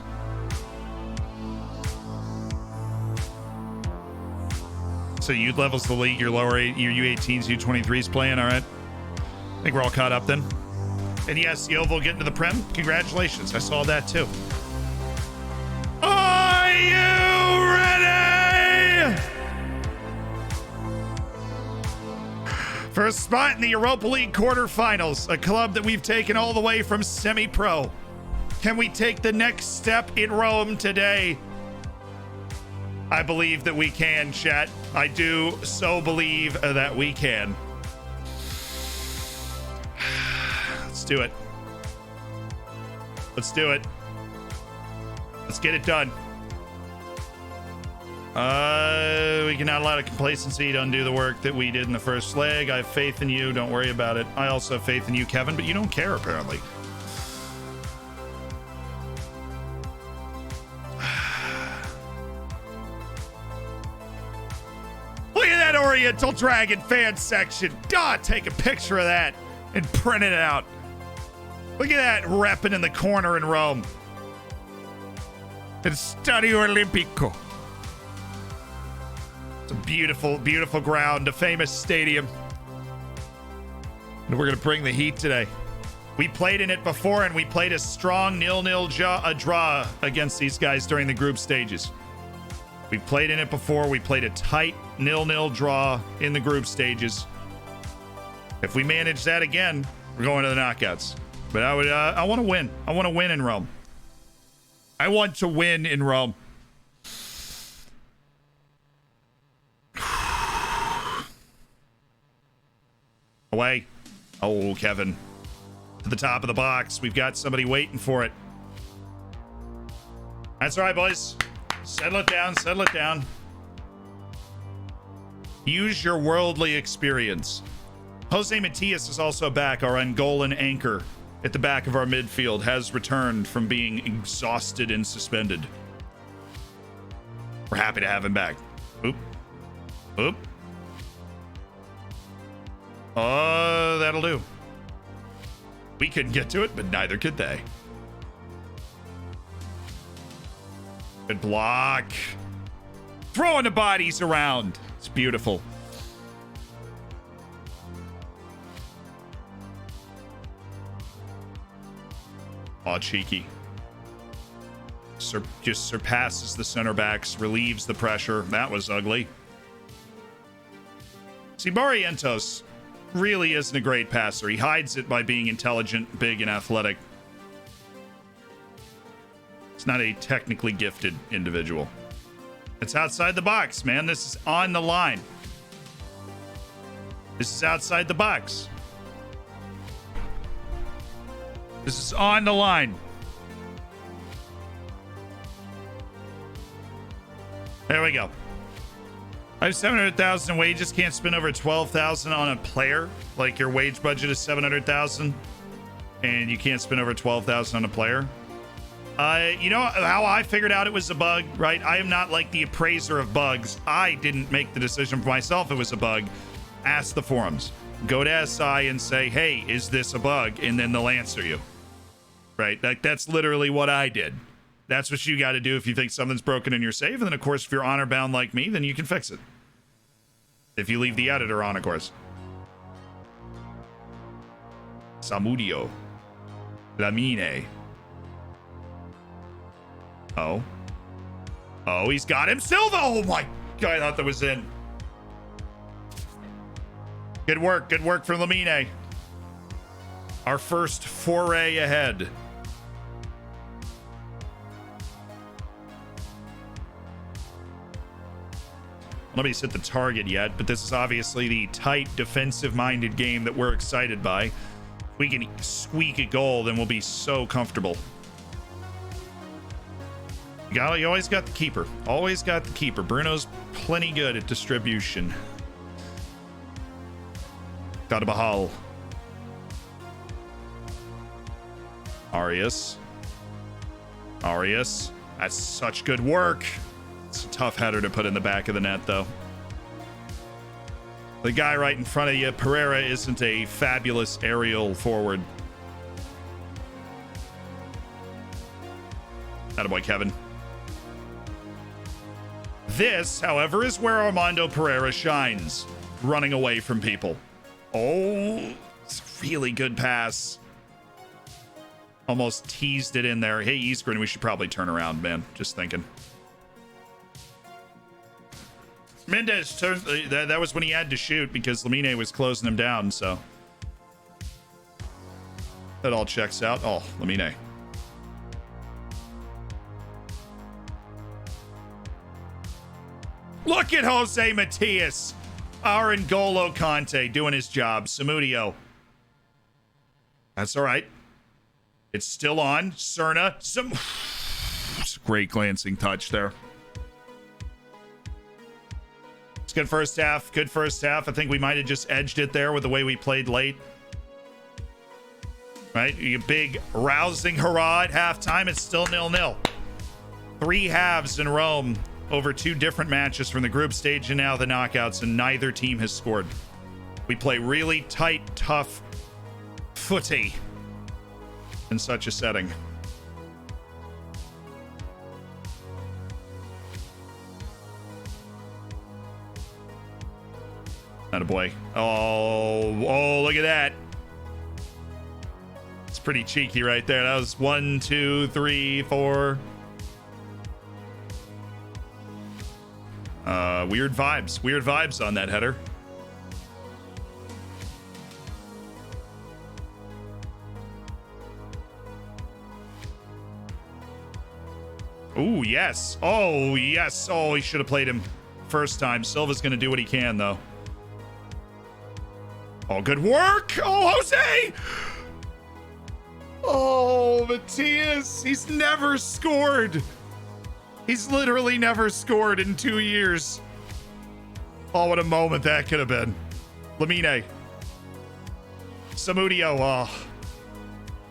So youth levels the league, your lower your U18s, U23s playing, all right? I think we're all caught up then. And yes, Yeovil getting to the Prem. Congratulations. I saw that too. Are you ready? For a spot in the Europa League quarterfinals, a club that we've taken all the way from semi-pro. Can we take the next step in Rome today? I believe that we can, chat. I do so believe that we can. Let's do it. Let's do it. Let's get it done. We cannot allow complacency to undo the work that we did in the first leg. I have faith in you. Don't worry about it. I also have faith in you, Kevin, but you don't care, apparently. Look at that Oriental Dragon fan section. God, take a picture of that and print it out. Look at that repping in the corner in Rome. It's Stadio Olimpico. It's a beautiful, beautiful ground, a famous stadium. And we're going to bring the heat today. We played in it before, and we played a strong 0-0 draw against these guys during the group stages. We played in it before. We played a tight 0-0 draw in the group stages. If we manage that again, we're going to the knockouts. But I want to win. I want to win in Rome. I want to win in Rome. Away. Oh, Kevin. To the top of the box. We've got somebody waiting for it. That's all right, boys. Settle it down. Settle it down. Use your worldly experience. Jose Matias is also back. Our Angolan anchor at the back of our midfield has returned from being exhausted and suspended. We're happy to have him back. Oop. Oop. Oh, that'll do. We couldn't get to it, but neither could they. Good block. Throwing the bodies around. It's beautiful. Oh, cheeky. Just surpasses the center backs, relieves the pressure. That was ugly. See, Barrientos really isn't a great passer. He hides it by being intelligent, big, and athletic. It's not a technically gifted individual. It's outside the box, man. This is on the line. This is outside the box. This is on the line. There we go. I have 700,000 in wages. Can't spend over 12,000 on a player. Like your wage budget is 700,000, and you can't spend over 12,000 on a player. You know how I figured out it was a bug, right? I am not like the appraiser of bugs. I didn't make the decision for myself. It was a bug. Ask the forums. Go to SI and say, "Hey, is this a bug?" And then they'll answer you. Right? Like that's literally what I did. That's what you got to do if you think something's broken in your save. And then, of course, if you're honor bound like me, then you can fix it. If you leave the editor on, of course. Samudio. Lamine. Oh. Oh, he's got him. Silva. Oh, my God. I thought that was in. Good work. Good work for Lamine. Our first foray ahead. Nobody's hit the target yet, but this is obviously the tight, defensive-minded game that we're excited by. If we can squeak a goal, then we'll be so comfortable. You always got the keeper. Always got the keeper. Bruno's plenty good at distribution. Got a Bahal. Arias. That's such good work. It's a tough header to put in the back of the net, though. The guy right in front of you, Pereira, isn't a fabulous aerial forward. Attaboy, Kevin. This, however, is where Armando Pereira shines. Running away from people. Oh, it's a really good pass. Almost teased it in there. Hey, Eastgren, we should probably turn around, man. Just thinking. Mendez turned. That was when he had to shoot because Lamine was closing him down, so. That all checks out. Oh, Lamine. Look at Jose Matias. Our N'Golo Conte doing his job. Samudio. That's all right. It's still on. Cerna. Great glancing touch there. It's good first half. Good first half. I think we might have just edged it there with the way we played late. Right? You big rousing hurrah at halftime. It's still 0-0. 3 halves in Rome over 2 different matches from the group stage and now the knockouts, and neither team has scored. We play really tight, tough footy in such a setting. Attaboy. Oh, look at that. It's pretty cheeky right there. That was 1, 2, 3, 4. Weird vibes on that header. Oh, yes. Oh, yes. Oh, he should have played him first time. Silva's going to do what he can, though. Oh, good work. Oh, Jose. Oh, Matias. He's never scored. He's literally never scored in 2 years. Oh, what a moment that could have been. Lamine. Samudio. Oh,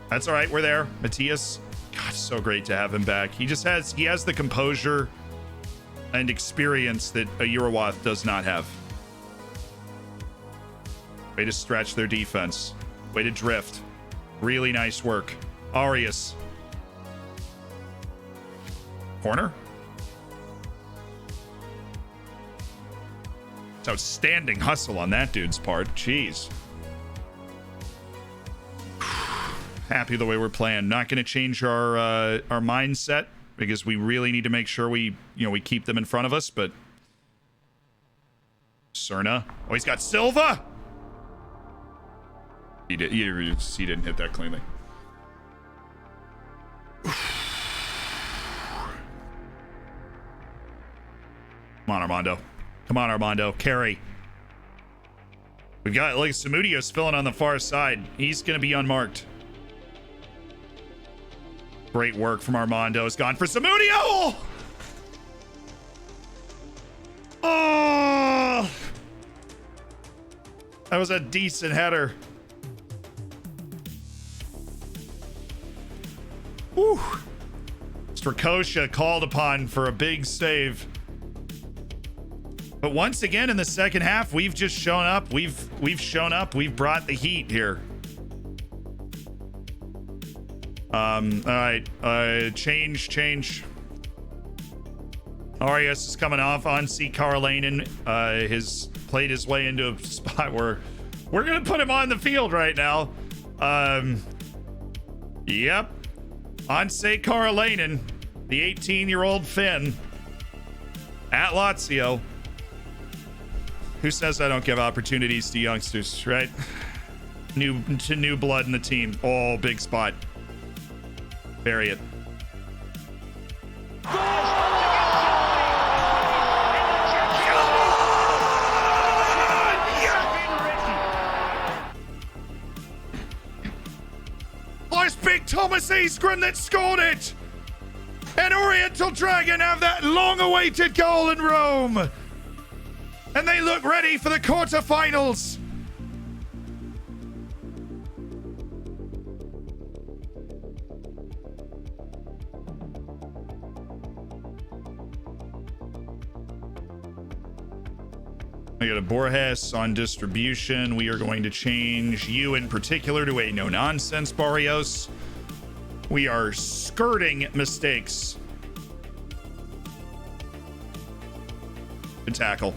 that's all right. We're there. Matias. God, so great to have him back. He has the composure and experience that a Urawath does not have. Way to stretch their defense. Way to drift. Really nice work. Arias. Corner. It's outstanding hustle on that dude's part. Jeez. Happy the way we're playing. Not going to change our mindset because we really need to make sure we keep them in front of us. But Cerna. Oh, he's got Silva. He didn't hit that cleanly. Come on, Armando. Come on, Armando. Carry. We got like Samudio's filling on the far side. He's going to be unmarked. Great work from Armando. It's gone for Samudio. Oh, that was a decent header. Whew. Strakosha called upon for a big save. But once again in the second half, we've just shown up. We've shown up. We've brought the heat here. All right. Change. Arias is coming off on C. Karolainen. Has played his way into a spot where we're gonna put him on the field right now. Yep. On C. Karolainen, the 18-year-old Finn at Lazio. Who says I don't give opportunities to youngsters, right? New blood in the team. Oh, big spot. Bury it. Oh, it's big Thomas Iskren that scored it. And Oriental Dragon have that long-awaited goal in Rome. And they look ready for the quarterfinals. I got a Borges on distribution. We are going to change you in particular to a no-nonsense Barrios. We are skirting mistakes. Good tackle.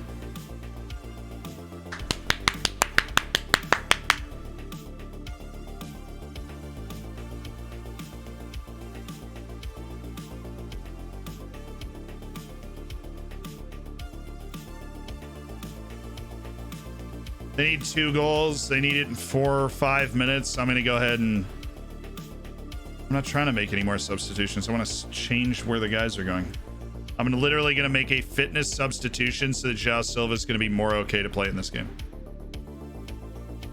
They need 2 goals. They need it in 4 or 5 minutes. I'm going to go ahead and... I'm not trying to make any more substitutions. I want to change where the guys are going. I'm literally going to make a fitness substitution so that Joao Silva is going to be more okay to play in this game.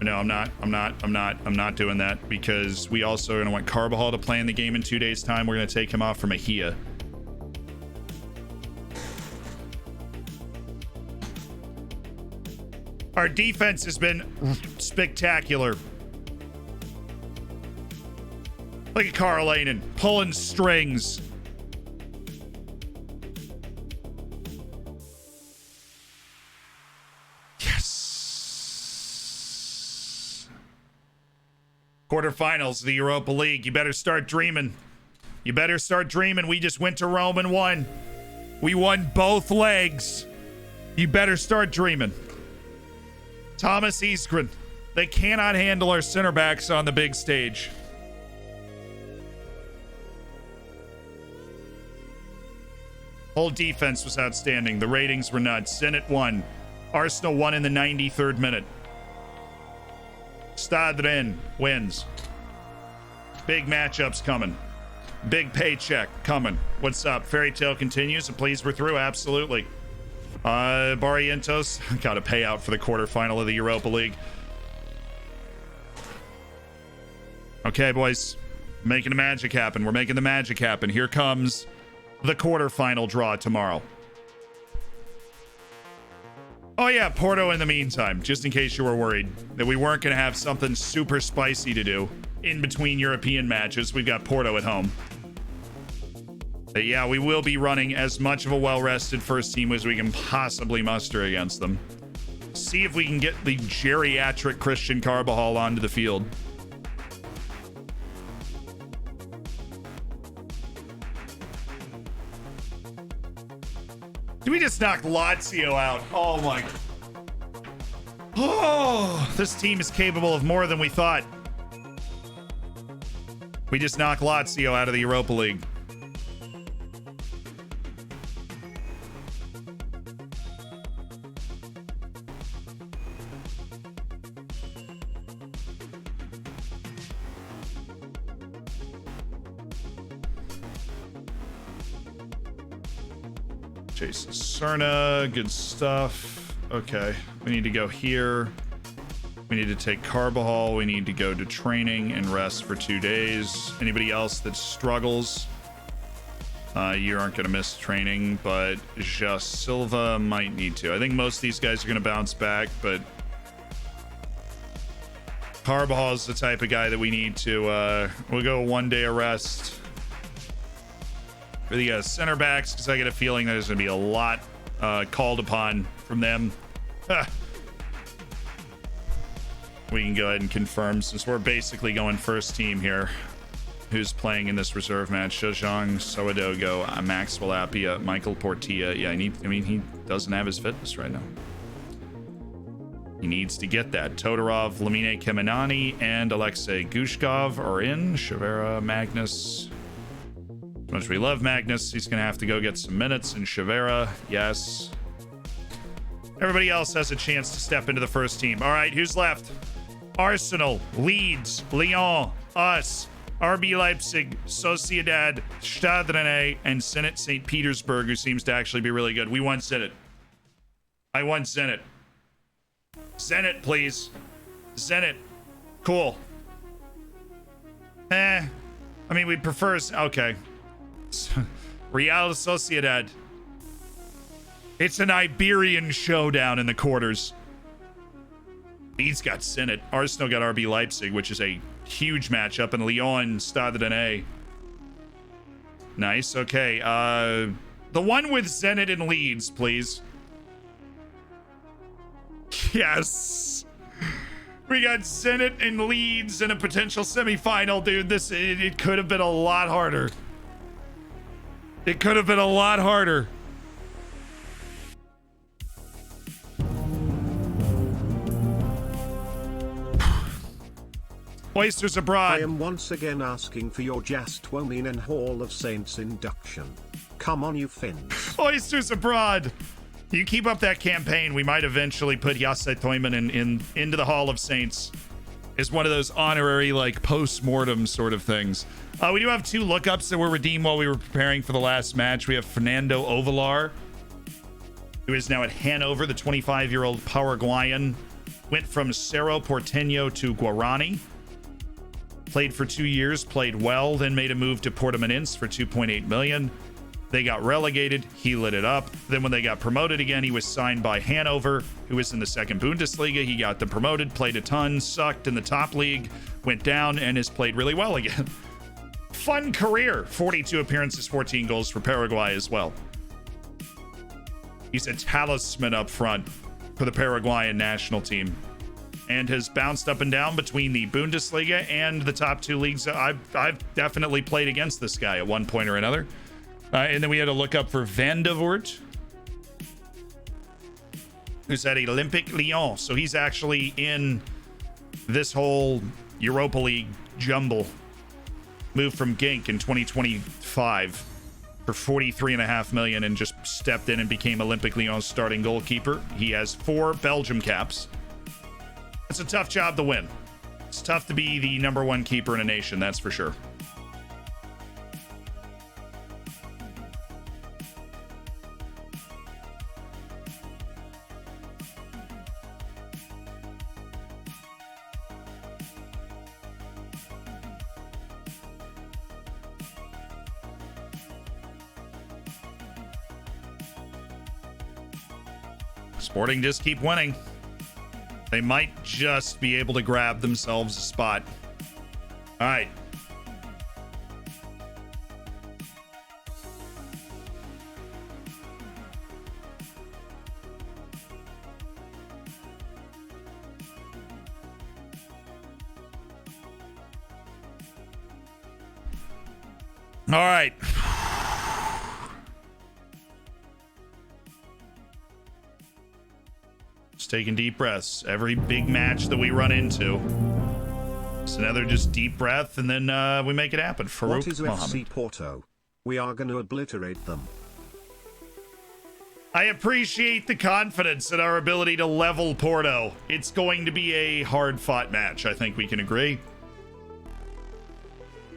No, I'm not doing that because we also are going to want Carbajal to play in the game in 2 days' time. We're going to take him off for Mejia. Our defense has been spectacular. Look at Carl Ainen pulling strings. Yes. Quarterfinals of the Europa League. You better start dreaming. You better start dreaming. We just went to Rome and won. We won both legs. You better start dreaming. Thomas Iskren. They cannot handle our center backs on the big stage. Whole defense was outstanding. The ratings were nuts. Zenit won. Arsenal won in the 93rd minute. Stade Rennes wins. Big matchups coming. Big paycheck coming. What's up? Fairy tale continues. Please, we're through. Absolutely. Barrientos got a payout for the quarterfinal of the Europa League. Okay, boys, making the magic happen. We're making the magic happen. Here comes the quarterfinal draw tomorrow. Oh yeah, Porto in the meantime, just in case you were worried that we weren't going to have something super spicy to do in between European matches. We've got Porto at home. But yeah, we will be running as much of a well-rested first team as we can possibly muster against them. See if we can get the geriatric Christian Carbajal onto the field. Did we just knock Lazio out? Oh my. Oh, this team is capable of more than we thought. We just knocked Lazio out of the Europa League. Jason Serna, good stuff. Okay, we need to go here. We need to take Carbajal. We need to go to training and rest for 2 days. Anybody else that struggles, you aren't going to miss training, but just Silva might need to. I think most of these guys are going to bounce back, but Carbajal is the type of guy that we need to, we'll go 1 day of rest for the center backs, because I get a feeling there's going to be a lot called upon from them. We can go ahead and confirm, since we're basically going first team here, who's playing in this reserve match. Shojong, Soadogo, Maxwell Appia, Michael Portilla. Yeah, he doesn't have his fitness right now. He needs to get that. Todorov, Lamine Kemenani, and Alexei Gushkov are in. Shavera, Magnus. As much as we love Magnus, he's going to have to go get some minutes. And Shavera, yes. Everybody else has a chance to step into the first team. All right, who's left? Arsenal, Leeds, Lyon, us, RB Leipzig, Sociedad, Stade Rennais, and Zenit St. Petersburg, who seems to actually be really good. We want Zenit. I want Zenit. Zenit, please. Zenit. Cool. I mean, we prefer... Okay. Real Sociedad. It's an Iberian showdown in the quarters. Leeds got Zenit. Arsenal got RB Leipzig, which is a huge matchup. And Lyon, Stade Rennais. Nice. Okay. The one with Zenit and Leeds, please. Yes. We got Zenit and Leeds in a potential semifinal, dude. It could have been a lot harder. It could have been a lot harder. Oysters abroad. I am once again asking for your Jastwominen Hall of Saints induction. Come on, you Finns. Oysters abroad. You keep up that campaign, we might eventually put Jasse Toivonen into the Hall of Saints. is one of those honorary, like, post-mortem sort of things. We do have 2 lookups that were redeemed while we were preparing for the last match. We have Fernando Ovalar, who is now at Hanover, the 25-year-old Paraguayan. Went from Cerro Porteño to Guarani. Played for 2 years, played well, then made a move to Portimonense for 2.8 million. They got relegated. He lit it up. Then when they got promoted again, he was signed by Hanover, who was in the second Bundesliga. He got them promoted, played a ton, sucked in the top league, went down, and has played really well again. Fun career. 42 appearances, 14 goals for Paraguay as well. He's a talisman up front for the Paraguayan national team and has bounced up and down between the Bundesliga and the top 2 leagues. I've definitely played against this guy at one point or another. And then we had to look up for Van de Voort, who's at Olympique Lyon. So he's actually in this whole Europa League jumble. Moved from Genk in 2025 for 43.5 million and just stepped in and became Olympique Lyon's starting goalkeeper. He has 4 Belgium caps. It's a tough job to win. It's tough to be the number 1 keeper in a nation, that's for sure. Sporting just keep winning. They might just be able to grab themselves a spot. All right. All right. Just taking deep breaths. Every big match that we run into. It's another just deep breath, and then we make it happen. Farouk What is Mohammed. FC Porto? We are going to obliterate them. I appreciate the confidence in our ability to level Porto. It's going to be a hard-fought match. I think we can agree.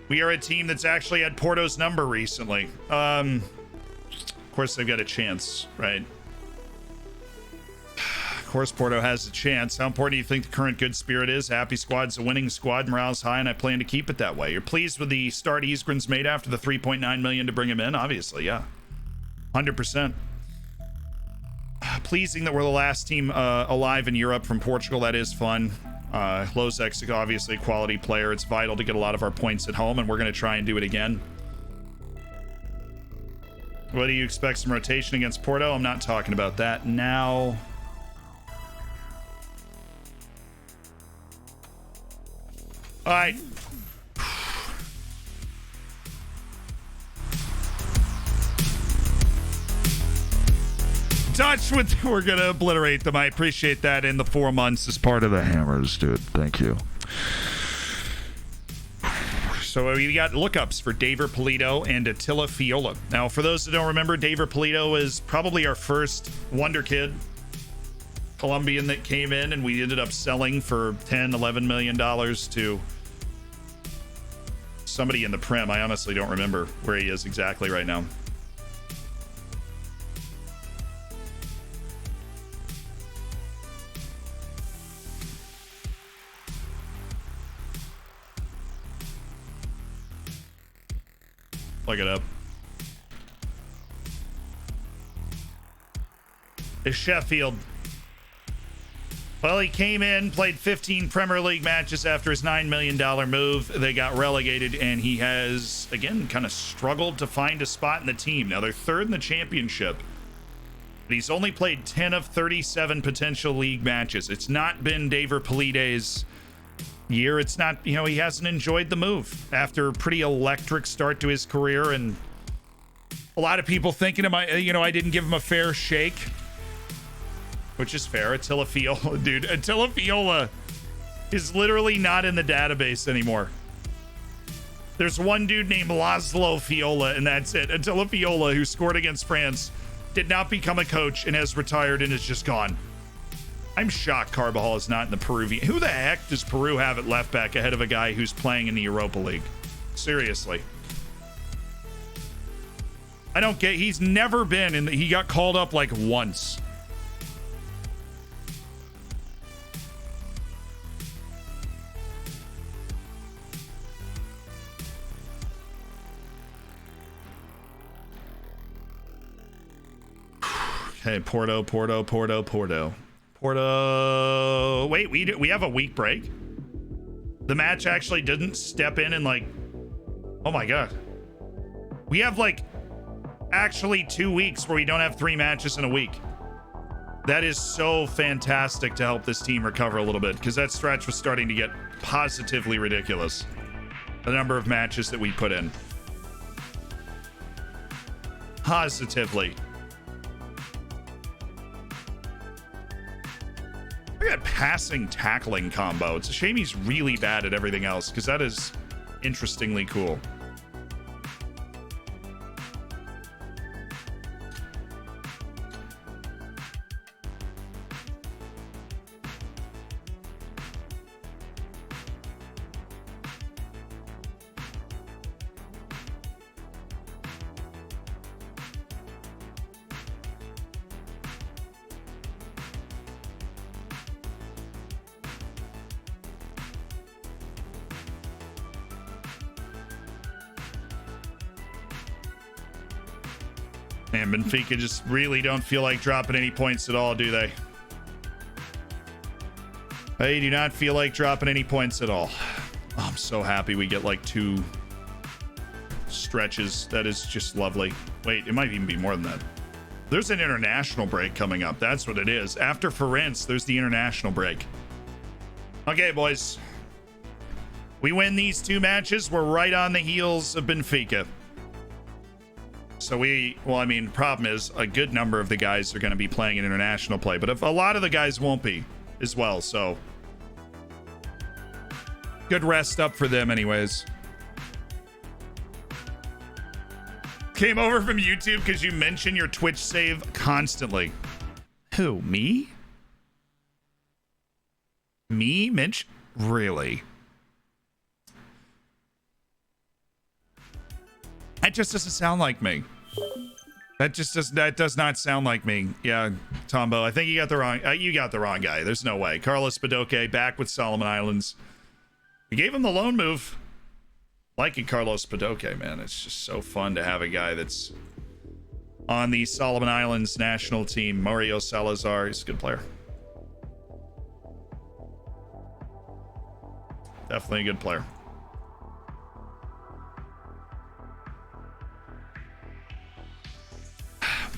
We are a team that's actually had Porto's number recently. Of course, they've got a chance, right? Of course, Porto has a chance. How important do you think the current good spirit is? Happy squad's a winning squad, morale's high, and I plan to keep it that way. You're pleased with the start Isgren's made after the 3.9 million to bring him in? Obviously, yeah. 100%. Pleasing that we're the last team alive in Europe from Portugal. That is fun. Lozek's obviously a quality player. It's vital to get a lot of our points at home, and we're going to try and do it again. What do you expect? Some rotation against Porto? I'm not talking about that now. All right. Touch with, we're going to obliterate them. I appreciate that in the 4 months as part of the Hammers, dude. Thank you. So we got lookups for David Polito and Attila Fiola. Now, for those that don't remember, David Polito is probably our first wonder kid Colombian that came in, and we ended up selling for $10-11 million to somebody in the Prem. I honestly don't remember where he is exactly right now. Look it up. It's Sheffield. Well, he came in, played 15 Premier League matches after his $9 million move. They got relegated, and he has, again, kind of struggled to find a spot in the team. Now, they're third in the championship, but he's only played 10 of 37 potential league matches. It's not been David Polito's year. It's not, you know, he hasn't enjoyed the move after a pretty electric start to his career, and a lot of people thinking, I didn't give him a fair shake. Which is fair. Attila Fiola, dude. Attila Fiola is literally not in the database anymore. There's one dude named Laszlo Fiola, and that's it. Attila Fiola, who scored against France, did not become a coach and has retired and is just gone. I'm shocked Carbajal is not in the Peruvian. Who the heck does Peru have at left back ahead of a guy who's playing in the Europa League? Seriously. I don't get. He's never been in. He got called up like once. Okay, Porto. Wait, we have a week break. The match actually didn't step in and like, oh my god. We have like actually 2 weeks where we don't have 3 matches in a week. That is so fantastic to help this team recover a little bit, because that stretch was starting to get positively ridiculous. The number of matches that we put in. Positively. Look at that passing tackling combo. It's a shame he's really bad at everything else, because that is interestingly cool. Man, Benfica just really don't feel like dropping any points at all, do they? They do not feel like dropping any points at all. Oh, I'm so happy we get like 2 stretches. That is just lovely. Wait, it might even be more than that. There's an international break coming up. That's what it is. After Florence, there's the international break. Okay, boys. We win these 2 matches. We're right on the heels of Benfica. So problem is a good number of the guys are going to be playing in international play, but if a lot of the guys won't be as well. So good rest up for them anyways. Came over from YouTube because you mention your Twitch save constantly. Who, me? Me, Mitch? Really? That just doesn't sound like me. That does not sound like me. Yeah, Tombo, I think you got the wrong guy. There's no way. Carlos Padoque back with Solomon Islands. We gave him the loan move. Liking Carlos Padoque, man. It's just so fun to have a guy that's on the Solomon Islands national team. Mario Salazar, he's a good player. Definitely a good player.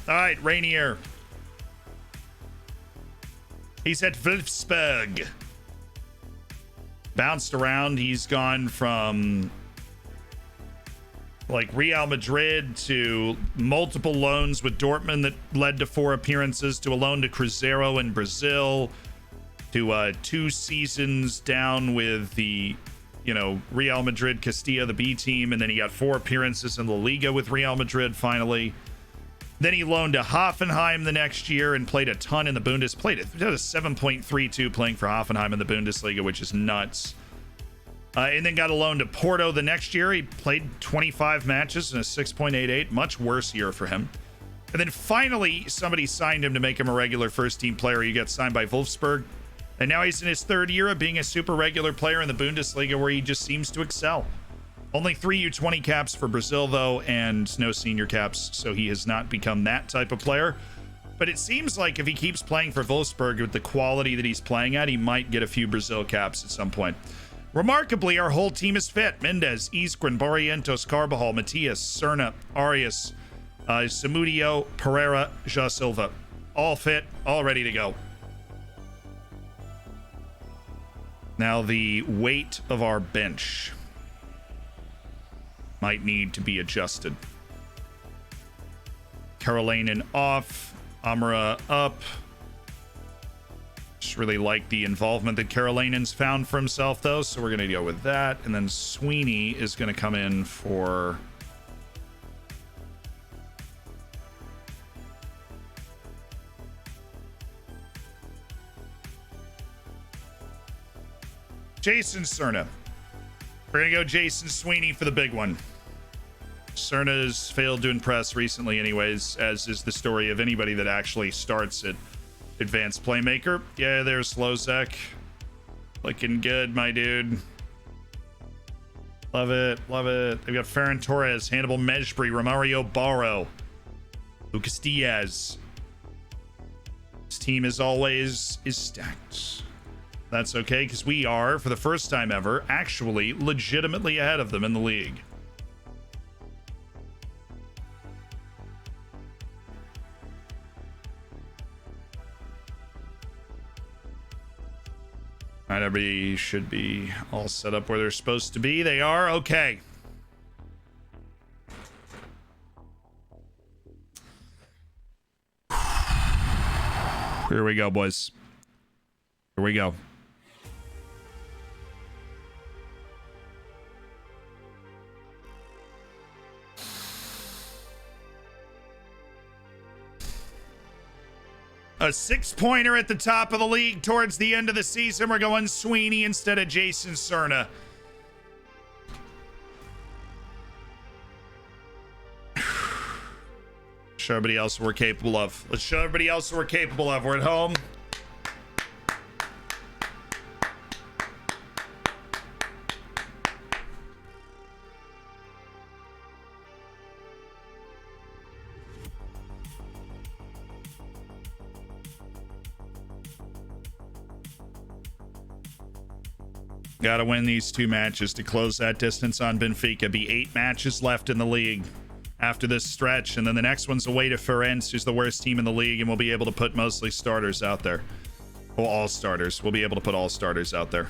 All right, Rainier. He's at Wolfsburg. Bounced around. He's gone from like Real Madrid to multiple loans with Dortmund that led to 4 appearances, to a loan to Cruzeiro in Brazil, to 2 seasons down with the, Real Madrid Castilla, the B team, and then he got 4 appearances in La Liga with Real Madrid finally. Then he loaned to Hoffenheim the next year and played a ton in the Bundes. Played a 7.32 playing for Hoffenheim in the Bundesliga, which is nuts. And then got a loan to Porto the next year. He played 25 matches and a 6.88. Much worse year for him. And then finally, somebody signed him to make him a regular first-team player. He got signed by Wolfsburg. And now he's in his 3rd year of being a super regular player in the Bundesliga, where he just seems to excel. Only 3 U20 caps for Brazil, though, and no senior caps, so he has not become that type of player. But it seems like if he keeps playing for Wolfsburg with the quality that he's playing at, he might get a few Brazil caps at some point. Remarkably, our whole team is fit. Mendes, Iskren, Barrientos, Carbajal, Matias, Serna, Arias, Samudio, Pereira, Ja Silva. All fit, all ready to go. Now the weight of our bench might need to be adjusted. Karolainen off, Amara up. Just really like the involvement that Karolainen's found for himself, though, so we're going to go with that. And then Sweeney is going to come in for... Jason Serna. We're going to go Jason Sweeney for the big one. Serna's failed to impress recently anyways, as is the story of anybody that actually starts at advanced playmaker. Yeah, there's Lozek. Looking good, my dude. Love it, love it. They've got Ferran Torres, Hannibal Mejbri, Romario Barro, Lucas Diaz. This team, as always, is stacked. That's okay, because we are, for the first time ever, actually legitimately ahead of them in the league. All right, everybody should be all set up where they're supposed to be. They are. Okay. Here we go, boys. Here we go. A 6-pointer at the top of the league towards the end of the season. We're going Sweeney instead of Jason Serna. Show everybody else what we're capable of. Let's show everybody else what we're capable of. We're at home. Got to win these 2 matches to close that distance on Benfica. Be 8 matches left in the league after this stretch, and then the next one's away to Firenze, who's the worst team in the league, and we'll be able to put mostly starters out there. Well, all starters. We'll be able to put all starters out there.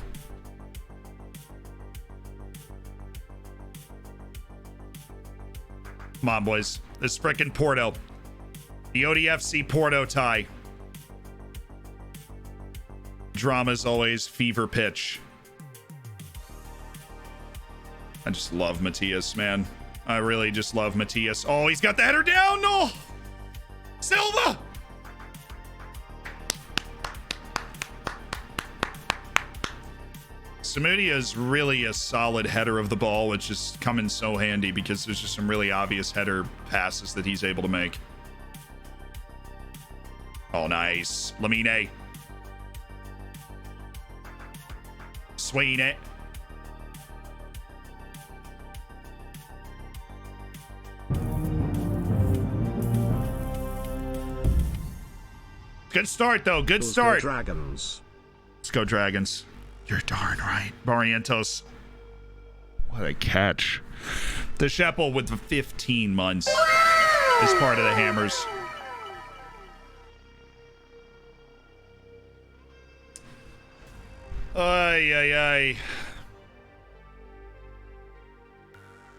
Come on, boys. This frickin' Porto. The ODFC Porto tie. Drama as always. Fever pitch. I just love Matias, man. I really just love Matias. Oh, he's got the header down. No. Silva. Samudia is really a solid header of the ball, which is coming so handy because there's just some really obvious header passes that he's able to make. Oh, nice. Lamine. Sweeney. Good start, though. Good start. Dragons. Let's go, Dragons. You're darn right. Barrientos. What a catch. The Sheppel with 15 months is part of the Hammers. Ay, ay, ay.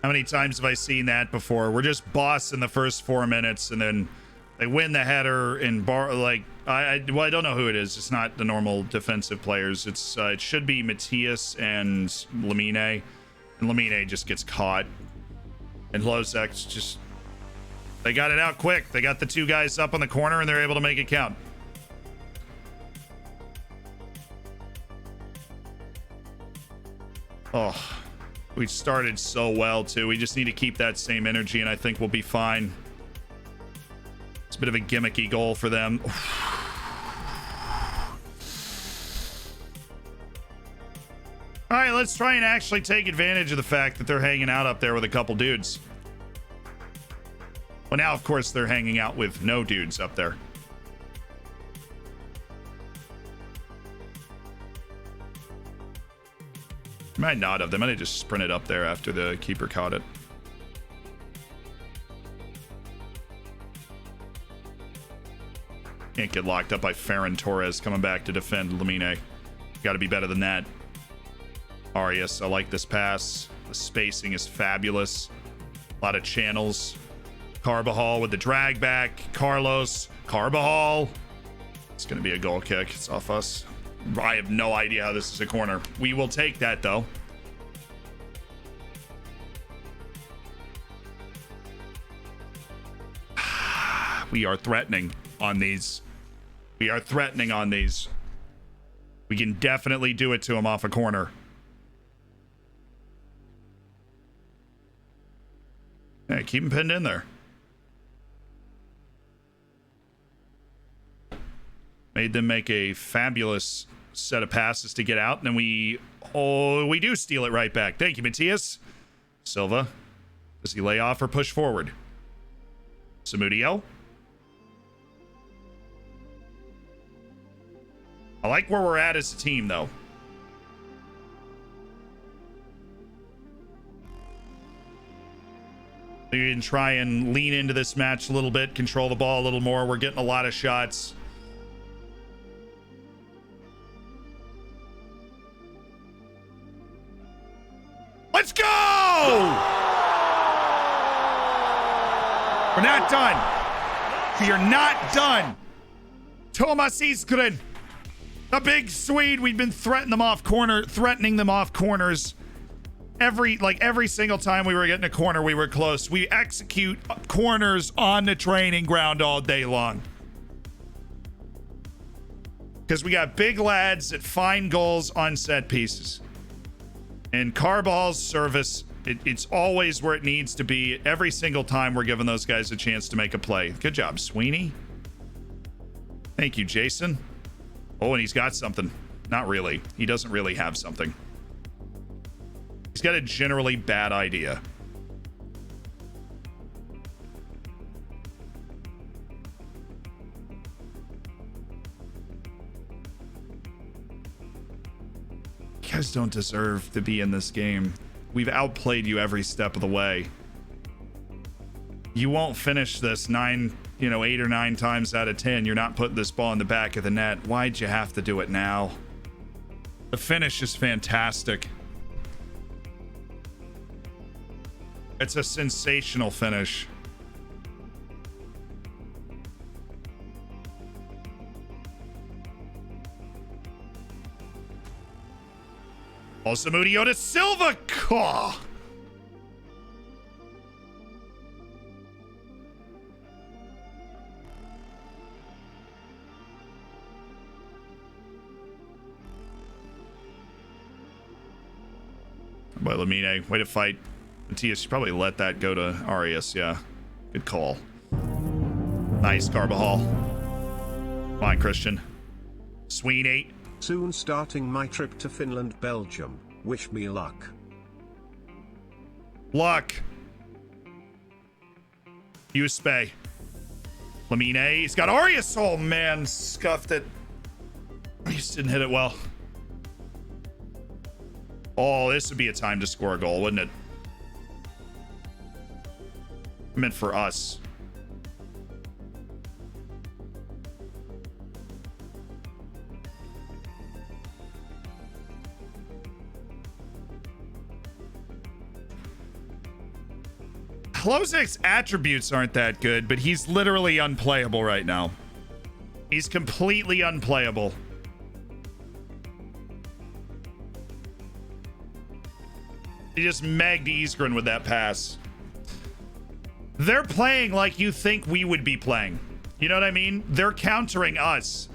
How many times have I seen that before? We're just boss in the first 4 minutes, and then they win the header in I don't know who it is. It's not the normal defensive players. It's it should be Matias and Lamine, and Lamine just gets caught. And Lozek's just, they got it out quick. They got the 2 guys up on the corner, and they're able to make it count. Oh, we started so well too. We just need to keep that same energy, and I think we'll be fine. It's a bit of a gimmicky goal for them. All right, let's try and actually take advantage of the fact that they're hanging out up there with a couple dudes. Well, now, of course, they're hanging out with no dudes up there. Might not have. They might have just sprinted up there after the keeper caught it. Can't get locked up by Ferran Torres coming back to defend Lamine. Got to be better than that. Arias, I like this pass. The spacing is fabulous. A lot of channels. Carbajal with the drag back. Carlos. Carbajal. It's going to be a goal kick. It's off us. I have no idea how this is a corner. We will take that, though. We are threatening on these. We are threatening on these. We can definitely do it to him off a corner. Hey, keep him pinned in there. Made them make a fabulous set of passes to get out, and then we do steal it right back. Thank you, Matias. Silva. Does he lay off or push forward? Samudio. I like where we're at as a team, though. We can try and lean into this match a little bit, control the ball a little more. We're getting a lot of shots. Let's go! We're not done. We are not done. Thomas Iskren, the big Swede. We've been threatening them off corners. Every single time we were getting a corner, we were close. We execute corners on the training ground all day long. Because we got big lads that find goals on set pieces. And Carbal's service, it's always where it needs to be. Every single time we're giving those guys a chance to make a play. Good job, Sweeney. Thank you, Jason. Oh, and he's got something. Not really. He doesn't really have something. He's got a generally bad idea. You guys don't deserve to be in this game. We've outplayed you every step of the way. You won't finish this 8 or 9 times out of 10. You're not putting this ball in the back of the net. Why'd you have to do it now? The finish is fantastic. It's a sensational finish. Also, Mudio to Silva. Oh. By Lamine, way to fight. Matias, you probably let that go to Arias. Yeah, good call. Nice, Carbajal. Come on, Christian. Sweeney. Soon starting my trip to Finland, Belgium. Wish me luck. Luck. Uspe. Lamine. He's got Arias. Oh, man. Scuffed it. He just didn't hit it well. Oh, this would be a time to score a goal, wouldn't it? Meant for us. Klozek's attributes aren't that good, but he's literally unplayable right now. He's completely unplayable. He just megged Isgren with that pass. They're playing like you think we would be playing. You know what I mean? They're countering us.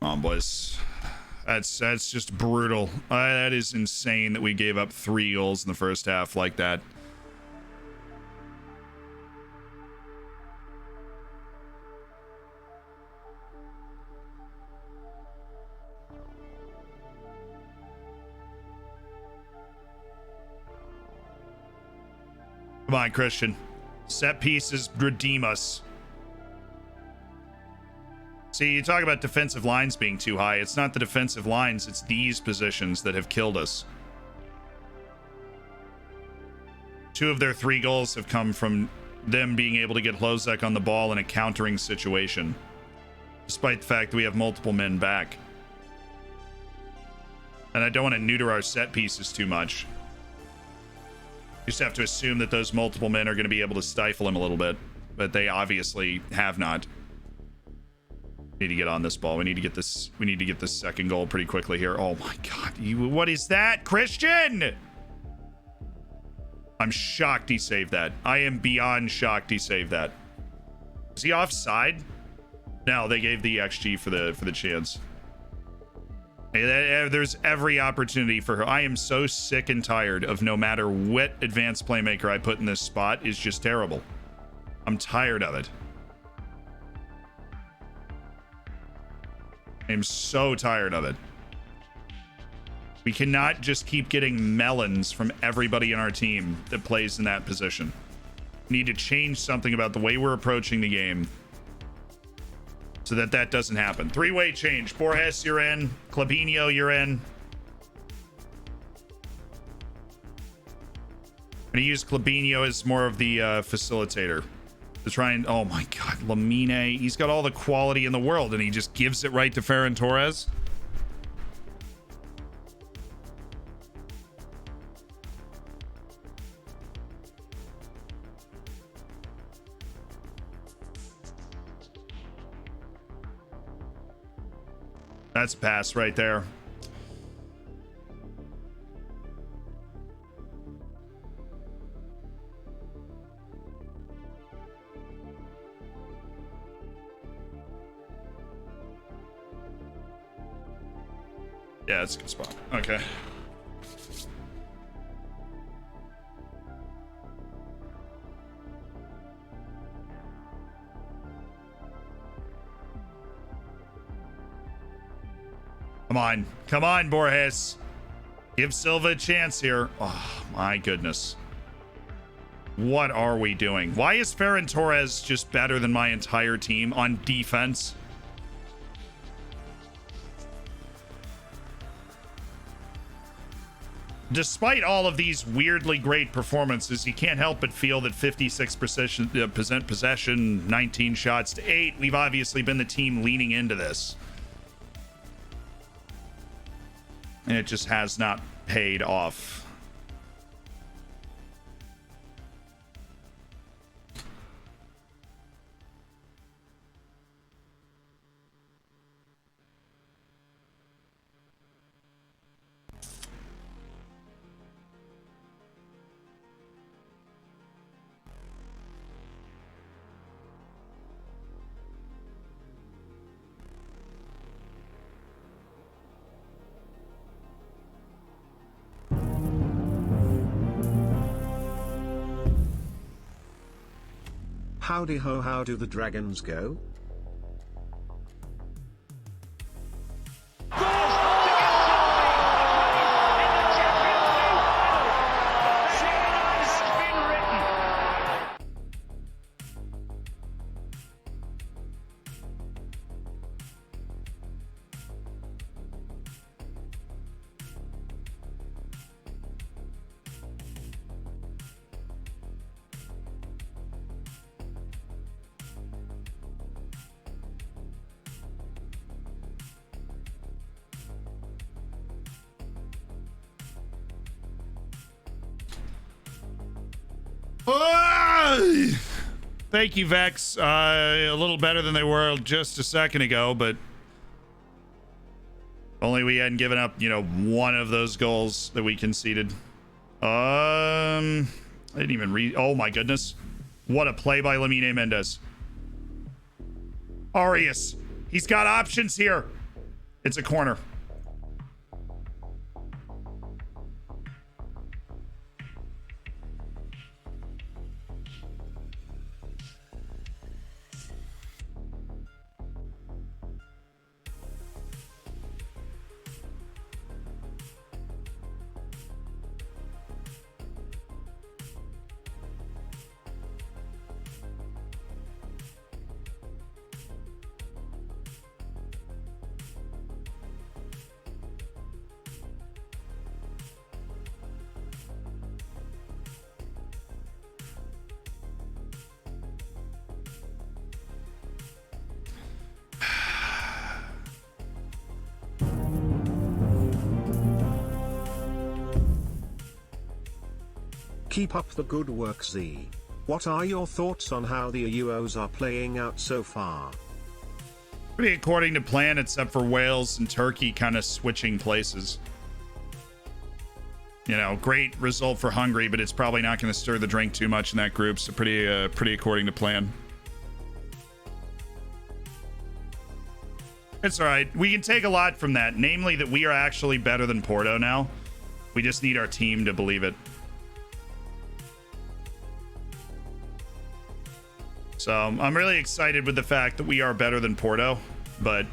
Come on, boys. That's just brutal. That is insane that we gave up 3 goals in the first half like that. Come on, Christian. Set pieces redeem us. See, you talk about defensive lines being too high. It's not the defensive lines, it's these positions that have killed us. 2 of their 3 goals have come from them being able to get Klozek on the ball in a countering situation, despite the fact that we have multiple men back. And I don't want to neuter our set pieces too much. You just have to assume that those multiple men are going to be able to stifle him a little bit, but they obviously have not. Need to get on this ball. We need to get this. We need to get this second goal pretty quickly here. Oh my God! What is that, Christian? I'm shocked he saved that. I am beyond shocked he saved that. Is he offside? No, they gave the XG for the chance. Hey, there's every opportunity for her. I am so sick and tired of no matter what advanced playmaker I put in this spot is just terrible. I'm tired of it. I'm so tired of it. We cannot just keep getting melons from everybody in our team that plays in that position. We need to change something about the way we're approaching the game so that that doesn't happen. Three-way change. Borges, you're in. Clabinho, you're in. I'm going to use Clabinho as more of the facilitator. To try and, oh my God, Lamine, he's got all the quality in the world and he just gives it right to Ferran Torres. That's a pass right there. Yeah, that's a good spot. Okay. Come on. Come on, Borges. Give Silva a chance here. Oh, my goodness. What are we doing? Why is Ferran Torres just better than my entire team on defense? Despite all of these weirdly great performances, you can't help but feel that 56% possession, 19 shots to 8. We've obviously been the team leaning into this. And it just has not paid off. Howdy ho, how do the Dragons go? Thank you, Vex. A little better than they were just a second ago, but only we hadn't given up, you know, one of those goals that we conceded. I didn't even read. Oh my goodness. What a play by Lamine Mendes. Arias. He's got options here. It's a corner. Keep up the good work, Z. What are your thoughts on how the UOs are playing out so far? Pretty according to plan, except for Wales and Turkey kind of switching places. You know, great result for Hungary, but it's probably not going to stir the drink too much in that group. So pretty according to plan. It's all right. We can take a lot from that, namely that we are actually better than Porto now. We just need our team to believe it. So I'm really excited with the fact that we are better than Porto, but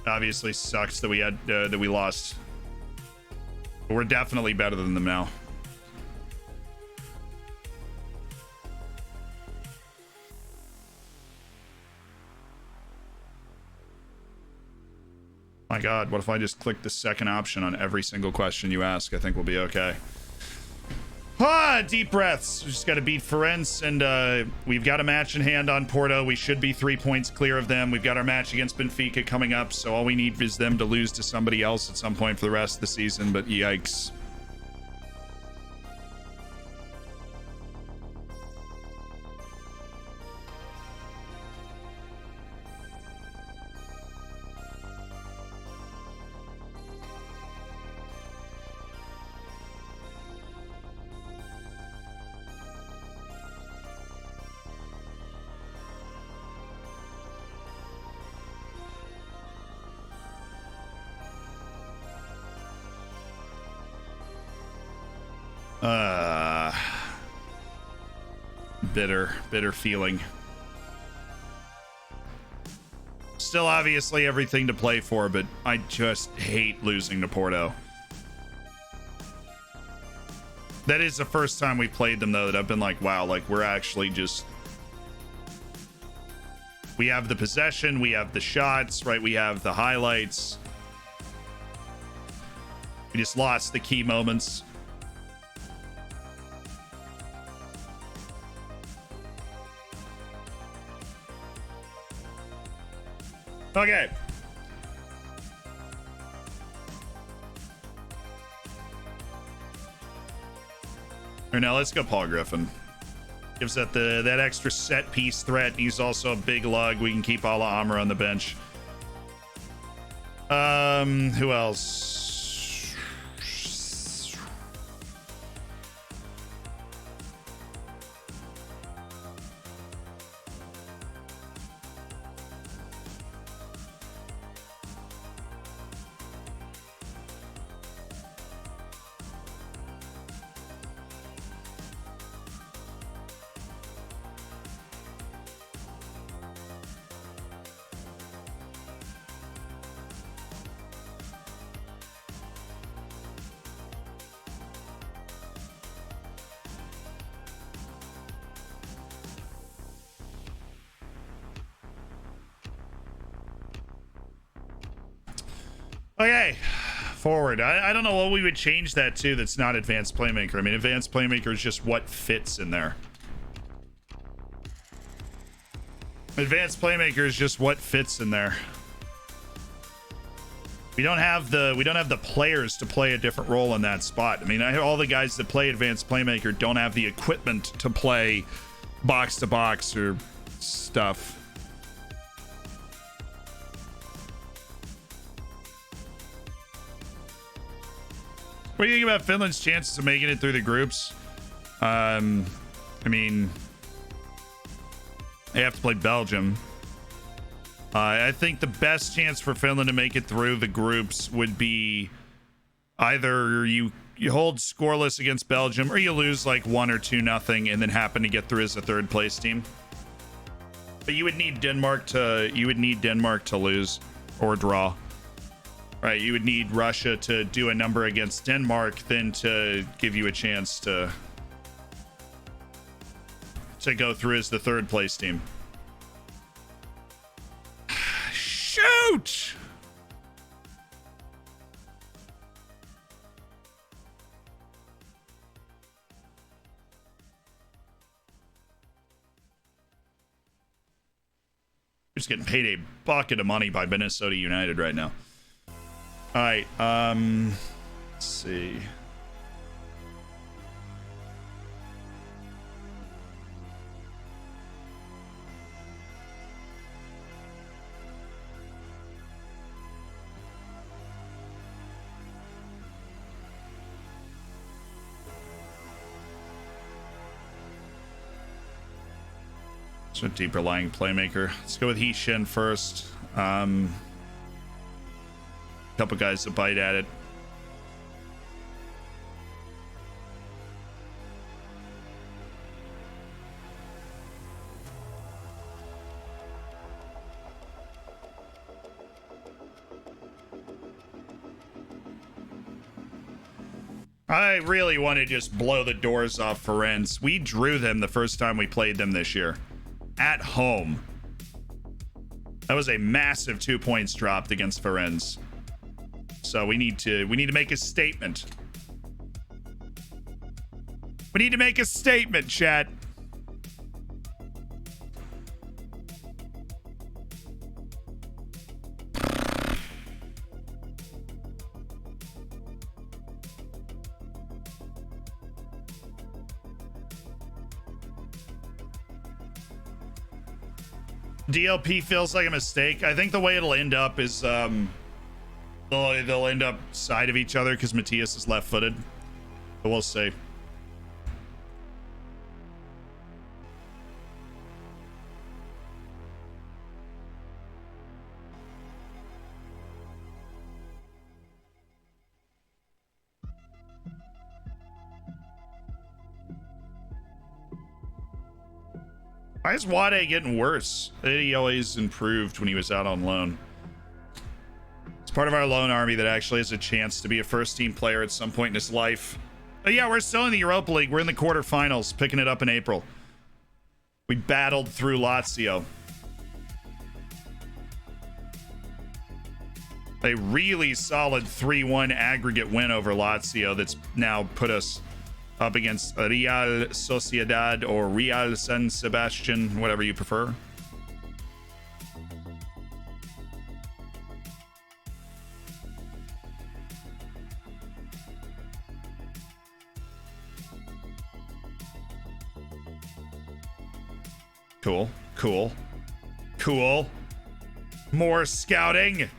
obviously sucks that we lost. But we're definitely better than them now. My God, what if I just click the second option on every single question you ask? I think we'll be okay. Deep breaths. We just got to beat Firenze, and we've got a match in hand on Porto. We should be 3 points clear of them. We've got our match against Benfica coming up, so all we need is them to lose to somebody else at some point for the rest of the season, but yikes. Bitter feeling. Still obviously everything to play for, but I just hate losing to Porto. That is the first time we played them though that I've been like, wow, like we're actually just, we have the possession, we have the shots, right? We have the highlights. We just lost the key moments. Okay. Or now let's go Paul Griffin. Gives that that extra set piece threat. He's also a big lug. We can keep Ala Amr on the bench. Who else? Okay, forward. I don't know what we would change that to that's not advanced playmaker. I mean, advanced playmaker is just what fits in there. Advanced playmaker is just what fits in there. We don't have the players to play a different role in that spot. I mean, all the guys that play advanced playmaker don't have the equipment to play box to box or stuff. What do you think about Finland's chances of making it through the groups? I mean, they have to play Belgium. I think the best chance for Finland to make it through the groups would be either you hold scoreless against Belgium or you lose like 1 or 2-0 and then happen to get through as a third place team. But you would need Denmark to lose or draw. Right, you would need Russia to do a number against Denmark, then to give you a chance to go through as the third place team. Shoot! You're just getting paid a bucket of money by Minnesota United right now. All right, let's see. a deeper lying playmaker. Let's go with He-Shin first. Couple guys that bite at it. I really want to just blow the doors off Firenze. We drew them the first time we played them this year. At home. That was a massive 2 points dropped against Firenze. So we need to make a statement. We need to make a statement, chat. DLP feels like a mistake. I think the way it'll end up is they'll end up side of each other because Matthias is left-footed. But we'll see. Why is Wade getting worse? He always improved when he was out on loan. It's part of our loan army that actually has a chance to be a first team player at some point in his life. But yeah, we're still in the Europa League. We're in the quarterfinals, picking it up in April. We battled through Lazio. A really solid 3-1 aggregate win over Lazio that's now put us up against Real Sociedad or Real San Sebastian, whatever you prefer. Cool, cool, cool. More scouting.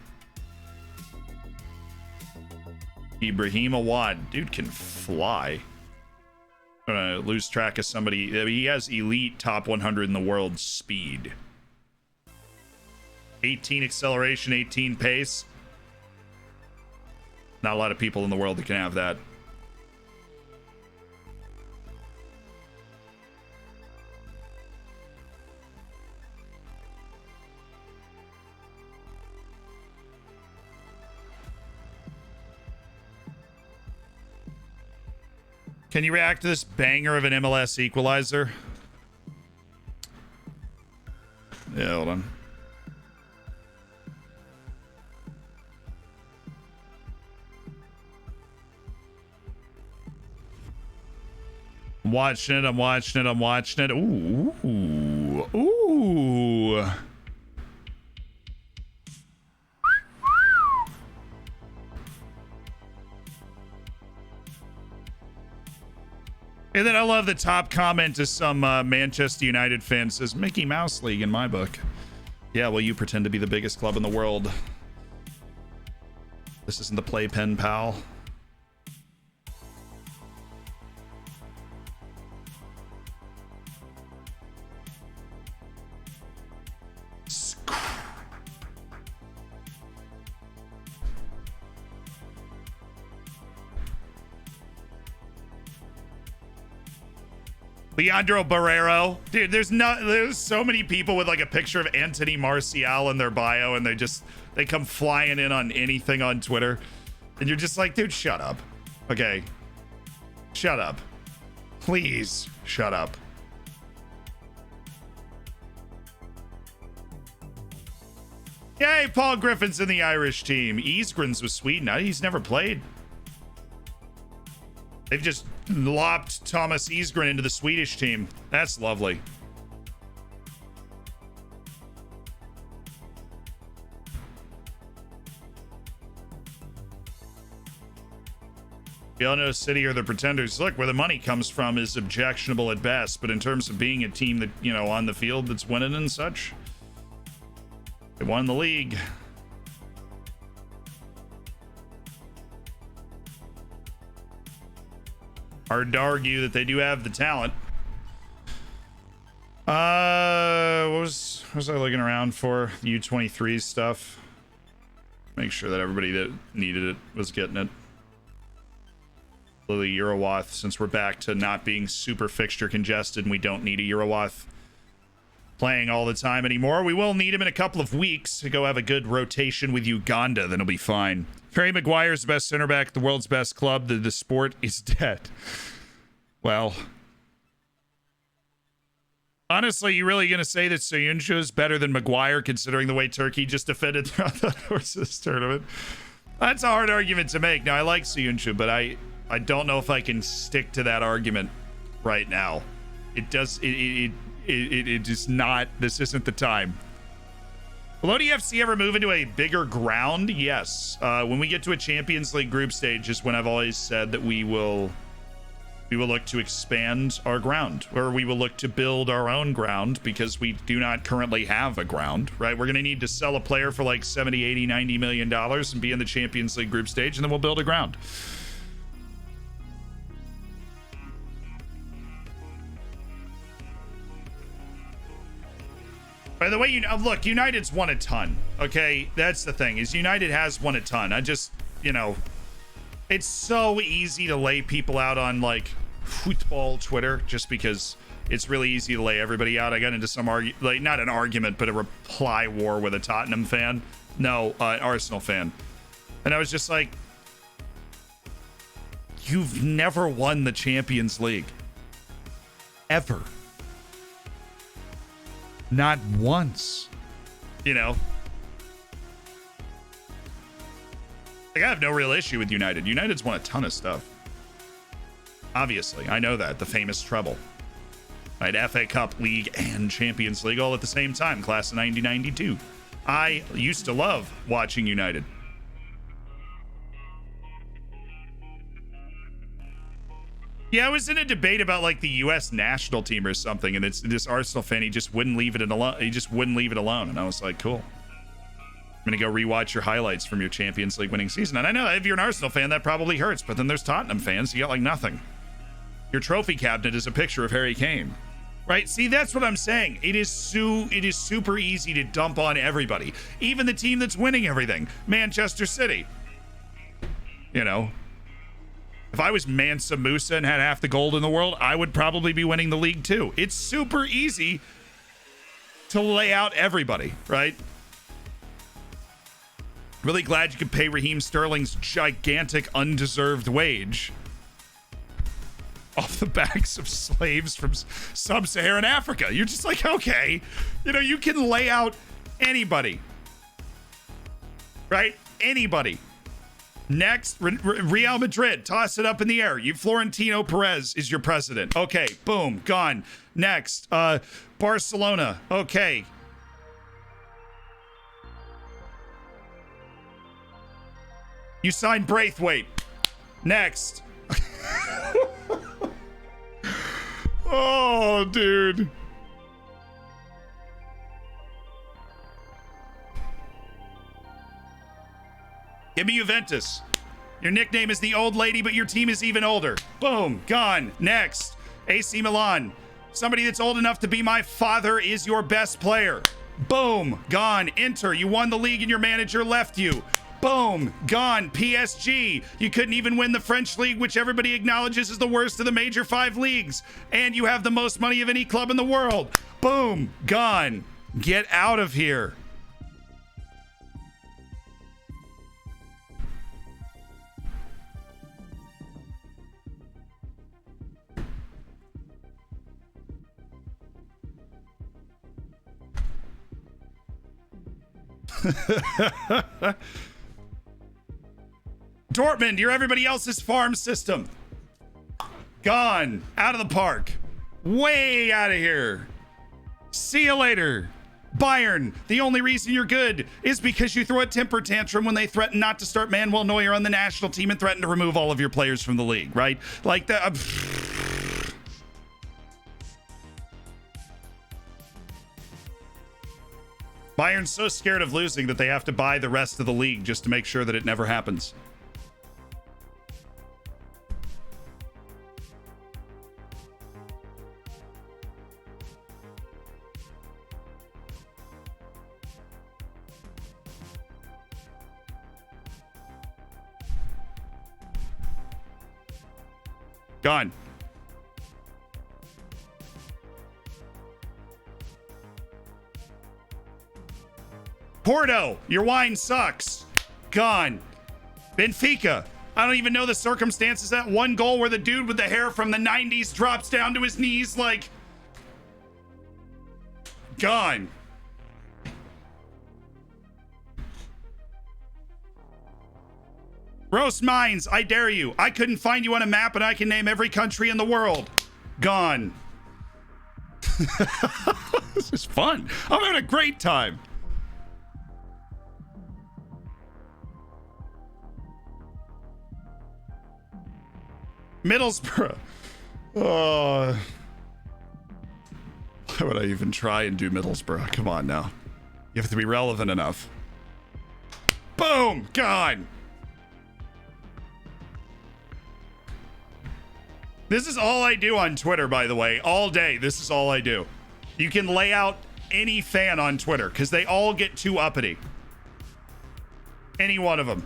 Ibrahim Awad. Dude can fly. I'm gonna lose track of somebody. He has elite top 100 in the world speed. 18 acceleration, 18 pace. Not a lot of people in the world that can have that. Can you react to this banger of an MLS equalizer? Yeah, hold on. I'm watching it, I'm watching it, I'm watching it. Ooh. Ooh. And then I love the top comment to some Manchester United fan says, Mickey Mouse League in my book. Yeah, well, you pretend to be the biggest club in the world. This isn't the playpen, pal. Leandro Barrero. Dude, there's so many people with like a picture of Anthony Martial in their bio and they come flying in on anything on Twitter. And you're just like, dude, shut up. Okay. Shut up. Please shut up. Yay, Paul Griffin's in the Irish team. Isgren's with Sweden. He's never played. They've just lopped Thomas Isgren into the Swedish team. That's lovely. We all know City are the pretenders. Look, where the money comes from is objectionable at best, but in terms of being a team that, you know, on the field that's winning and such, they won the league. Hard to argue that they do have the talent. What was I looking around for? U23 stuff. Make sure that everybody that needed it was getting it. Lily Eurowath, since we're back to not being super fixture congested and we don't need a Eurowath playing all the time anymore. We will need him in a couple of weeks to go have a good rotation with Uganda. Then it'll be fine. Harry Maguire's the best center back at the world's best club. The sport is dead. Well, honestly, you really going to say that Soyuncu is better than Maguire considering the way Turkey just defended throughout the course of this tournament? That's a hard argument to make. Now, I like Soyuncu, but I don't know if I can stick to that argument right now. It is not, this isn't the time. Will ODFC ever move into a bigger ground? Yes. When we get to a Champions League group stage is when I've always said that we will look to expand our ground, or we will look to build our own ground because we do not currently have a ground, right? We're going to need to sell a player for like 70, 80, 90 million dollars and be in the Champions League group stage, and then we'll build a ground. By the way, look, United's won a ton, okay? That's the thing, is United has won a ton. I just, it's so easy to lay people out on, like, football Twitter, just because it's really easy to lay everybody out. I got into some, not an argument, but a reply war with a Tottenham fan. No, an Arsenal fan. And I was just like, you've never won the Champions League. Ever. Not once, Like, I have no real issue with United. United's won a ton of stuff. Obviously, I know that. The famous treble. Right, FA Cup, League, and Champions League all at the same time. Class of 1992. I used to love watching United. Yeah, I was in a debate about like the U.S. national team or something, and it's this Arsenal fan. He just wouldn't leave it alone. He just wouldn't leave it alone, and I was like, "Cool. I'm gonna go rewatch your highlights from your Champions League winning season." And I know if you're an Arsenal fan, that probably hurts. But then there's Tottenham fans. You got like nothing. Your trophy cabinet is a picture of Harry Kane, right? See, that's what I'm saying. It is super easy to dump on everybody, even the team that's winning everything, Manchester City. If I was Mansa Musa and had half the gold in the world, I would probably be winning the league too. It's super easy to lay out everybody, right? Really glad you could pay Raheem Sterling's gigantic undeserved wage off the backs of slaves from sub-Saharan Africa. You're just like, okay, you can lay out anybody, right? Anybody. Next, Real Madrid, toss it up in the air. Florentino Perez is your president. Okay, boom, gone. Next, Barcelona. Okay. You signed Braithwaite. Next. Oh, dude. Give me Juventus. Your nickname is the old lady, but your team is even older. Boom, gone. Next, AC Milan. Somebody that's old enough to be my father is your best player. Boom, gone. Inter, you won the league and your manager left you. Boom, gone. PSG, you couldn't even win the French league, which everybody acknowledges is the worst of the major 5 leagues. And you have the most money of any club in the world. Boom, gone. Get out of here. Dortmund, you're everybody else's farm system. Gone. Out of the park. Way out of here. See you later. Bayern, the only reason you're good is because you throw a temper tantrum when they threaten not to start Manuel Neuer on the national team and threaten to remove all of your players from the league, right? Like that. Bayern's so scared of losing that they have to buy the rest of the league just to make sure that it never happens. Gone. Porto, your wine sucks. Gone. Benfica, I don't even know the circumstances. That one goal where the dude with the hair from the 90s drops down to his knees like... Gone. Roast Mines, I dare you. I couldn't find you on a map and I can name every country in the world. Gone. This is fun. I'm having a great time. Middlesbrough. Oh. Why would I even try and do Middlesbrough? Come on now. You have to be relevant enough. Boom! Gone. This is all I do on Twitter, by the way. All day, this is all I do. You can lay out any fan on Twitter because they all get too uppity. Any one of them.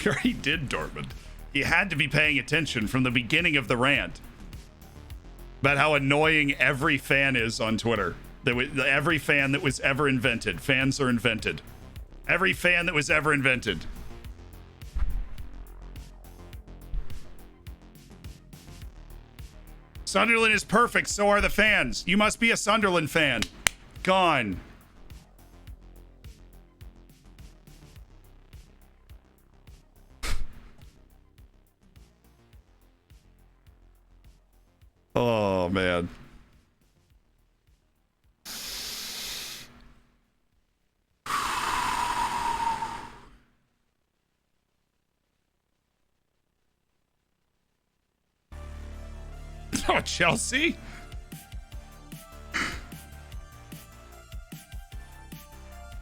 He already did Dortmund. He had to be paying attention from the beginning of the rant about how annoying every fan is on Twitter. Every fan that was ever invented. Fans are invented. Every fan that was ever invented. Sunderland is perfect, so are the fans. You must be a Sunderland fan. Gone. Oh, man. Oh, Chelsea?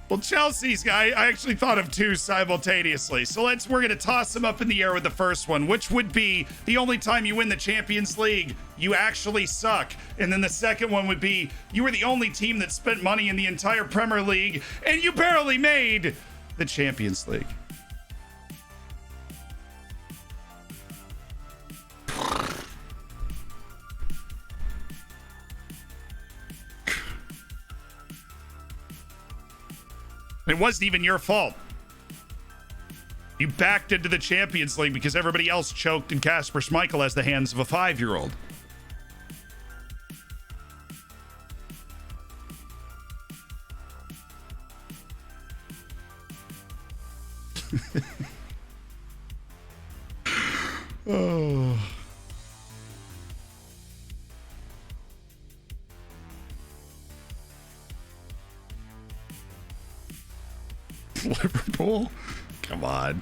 Well, Chelsea's guy, I actually thought of two simultaneously. So we're going to toss them up in the air with the first one, which would be the only time you win the Champions League, you actually suck. And then the second one would be you were the only team that spent money in the entire Premier League and you barely made the Champions League. It wasn't even your fault. You backed into the Champions League because everybody else choked and Kasper Schmeichel has the hands of a 5-year-old. Oh. Liverpool? Come on.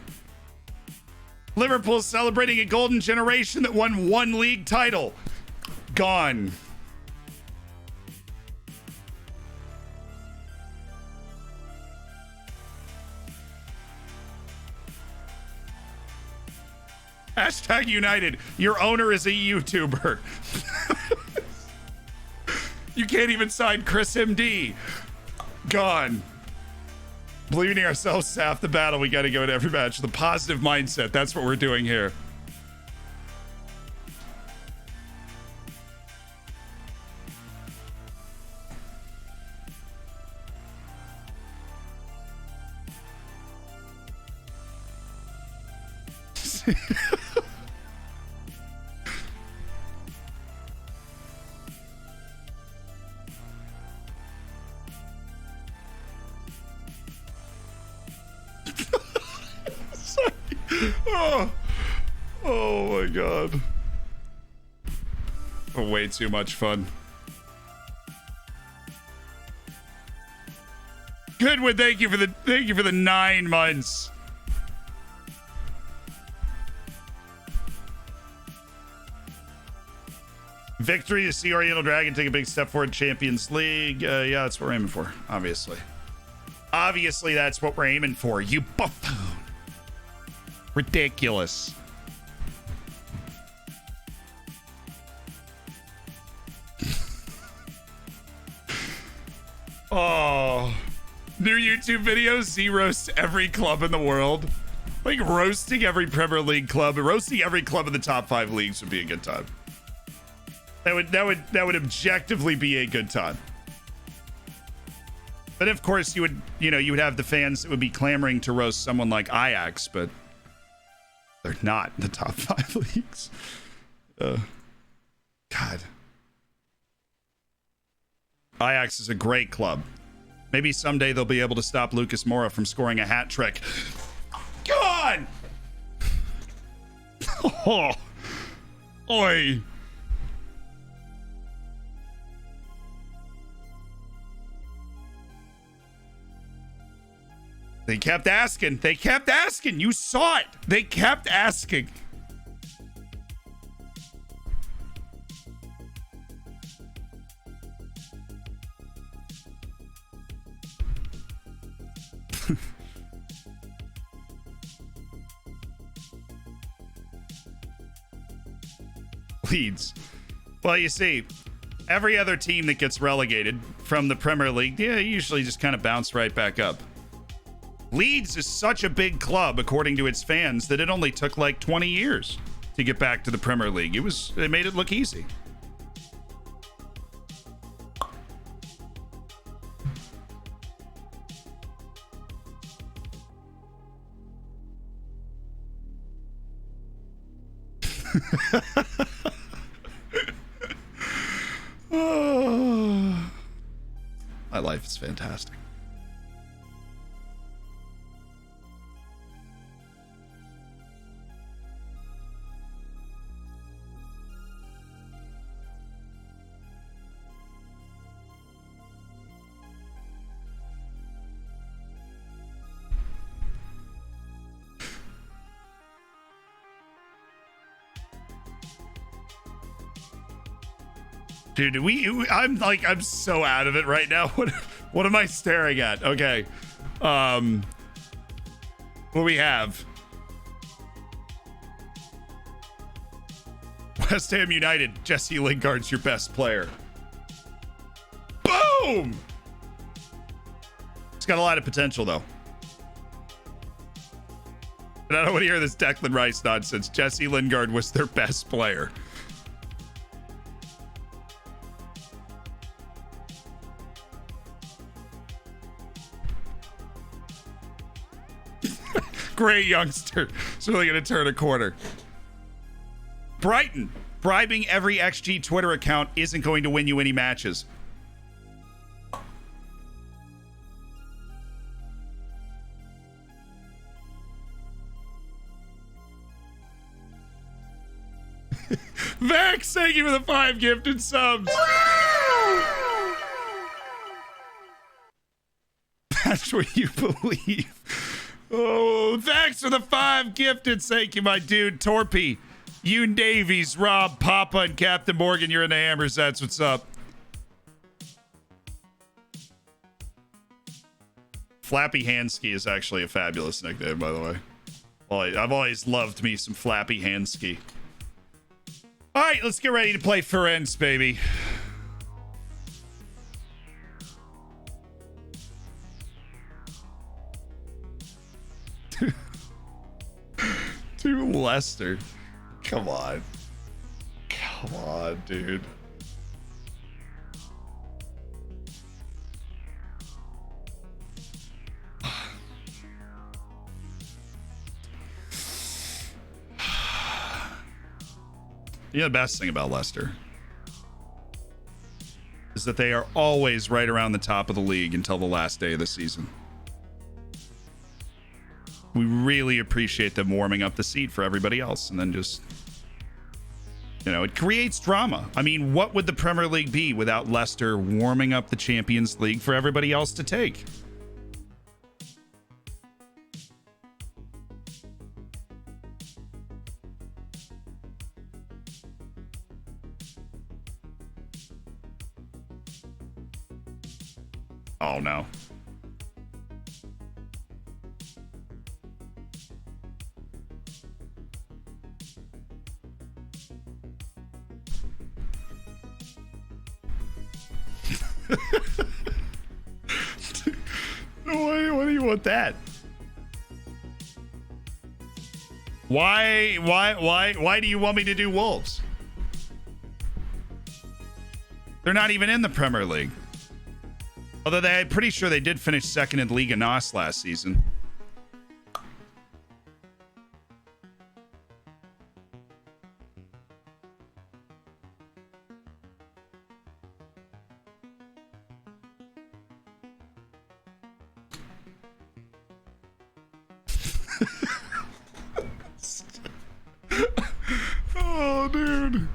Liverpool's celebrating a golden generation that won one league title. Gone. Hashtag United. Your owner is a YouTuber. You can't even sign Chris MD. Gone. Believing in ourselves is half the battle. We got to go in every match. The positive mindset. That's what we're doing here. Oh my god. Oh, way too much fun. Goodwood, thank you for the 9 months. Victory to see Oriental Dragon take a big step forward in Champions League. Yeah, that's what we're aiming for, obviously. Obviously, that's what we're aiming for, you buffoon. Ridiculous. Oh. New YouTube videos, zeros to every club in the world. Like roasting every Premier League club, roasting every club in the top 5 leagues would be a good time. That would objectively be a good time. But of course, you would have the fans that would be clamoring to roast someone like Ajax, but they're not in the top 5 leagues. God. Ajax is a great club. Maybe someday they'll be able to stop Lucas Moura from scoring a hat trick. God! Oh. Oi. They kept asking. They kept asking. You saw it. They kept asking. Leeds. Well, you see, every other team that gets relegated from the Premier League, usually just kind of bounce right back up. Leeds is such a big club, according to its fans, that it only took like 20 years to get back to the Premier League. They made it look easy. Oh, my life is fantastic. Dude, I'm so out of it right now. What am I staring at? Okay. What do we have? West Ham United, Jesse Lingard's your best player. Boom! It's got a lot of potential, though. And I don't want to hear this Declan Rice nonsense. Jesse Lingard was their best player. Great youngster. It's really going to turn a corner. Brighton. Bribing every XG Twitter account isn't going to win you any matches. Vex, thank you for the 5 gifted subs. That's what you believe. Oh, thanks for the 5 gifted. Thank you, my dude. Torpy, you Navies, Rob, Papa, and Captain Morgan. You're in the Hammers. That's what's up. Flappy Handski is actually a fabulous nickname, by the way. Well, I've always loved me some Flappy Handski. All right, let's get ready to play Ferenc, baby. To Leicester. Come on. Come on, dude. The best thing about Leicester is that they are always right around the top of the league until the last day of the season. We really appreciate them warming up the seat for everybody else, and then just, it creates drama. I mean, what would the Premier League be without Leicester warming up the Champions League for everybody else to take? Oh, no. Why do you want that? Why do you want me to do Wolves? They're not even in the Premier League. Although I'm pretty sure they did finish second in Liga NOS last season. Oh, dude.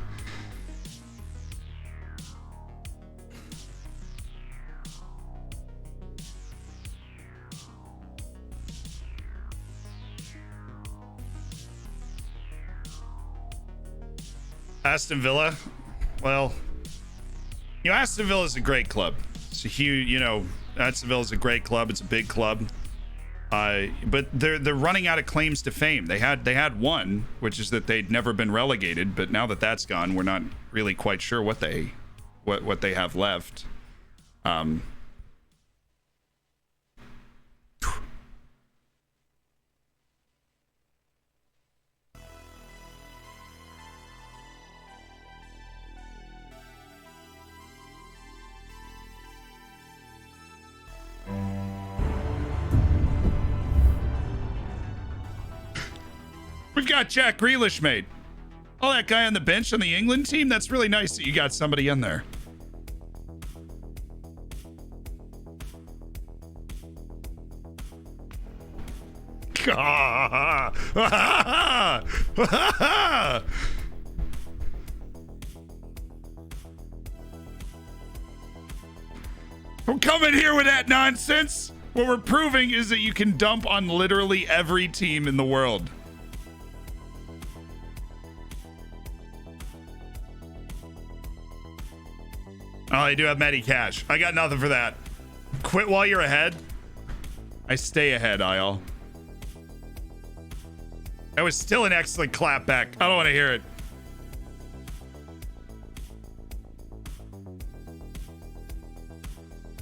Aston Villa. Well, Aston Villa is a great club. It's a huge, Aston Villa is a great club. It's a big club. But they're running out of claims to fame. They had one, which is that they'd never been relegated. But now that that's gone, we're not really quite sure what they have left. We've got Jack Grealish, mate. Oh, that guy on the bench on the England team? That's really nice that you got somebody in there. Don't come in here with that nonsense. What we're proving is that you can dump on literally every team in the world. Oh, I do have Matty Cash. I got nothing for that. Quit while you're ahead. I stay ahead, Ayal. That was still an excellent clapback. I don't want to hear it.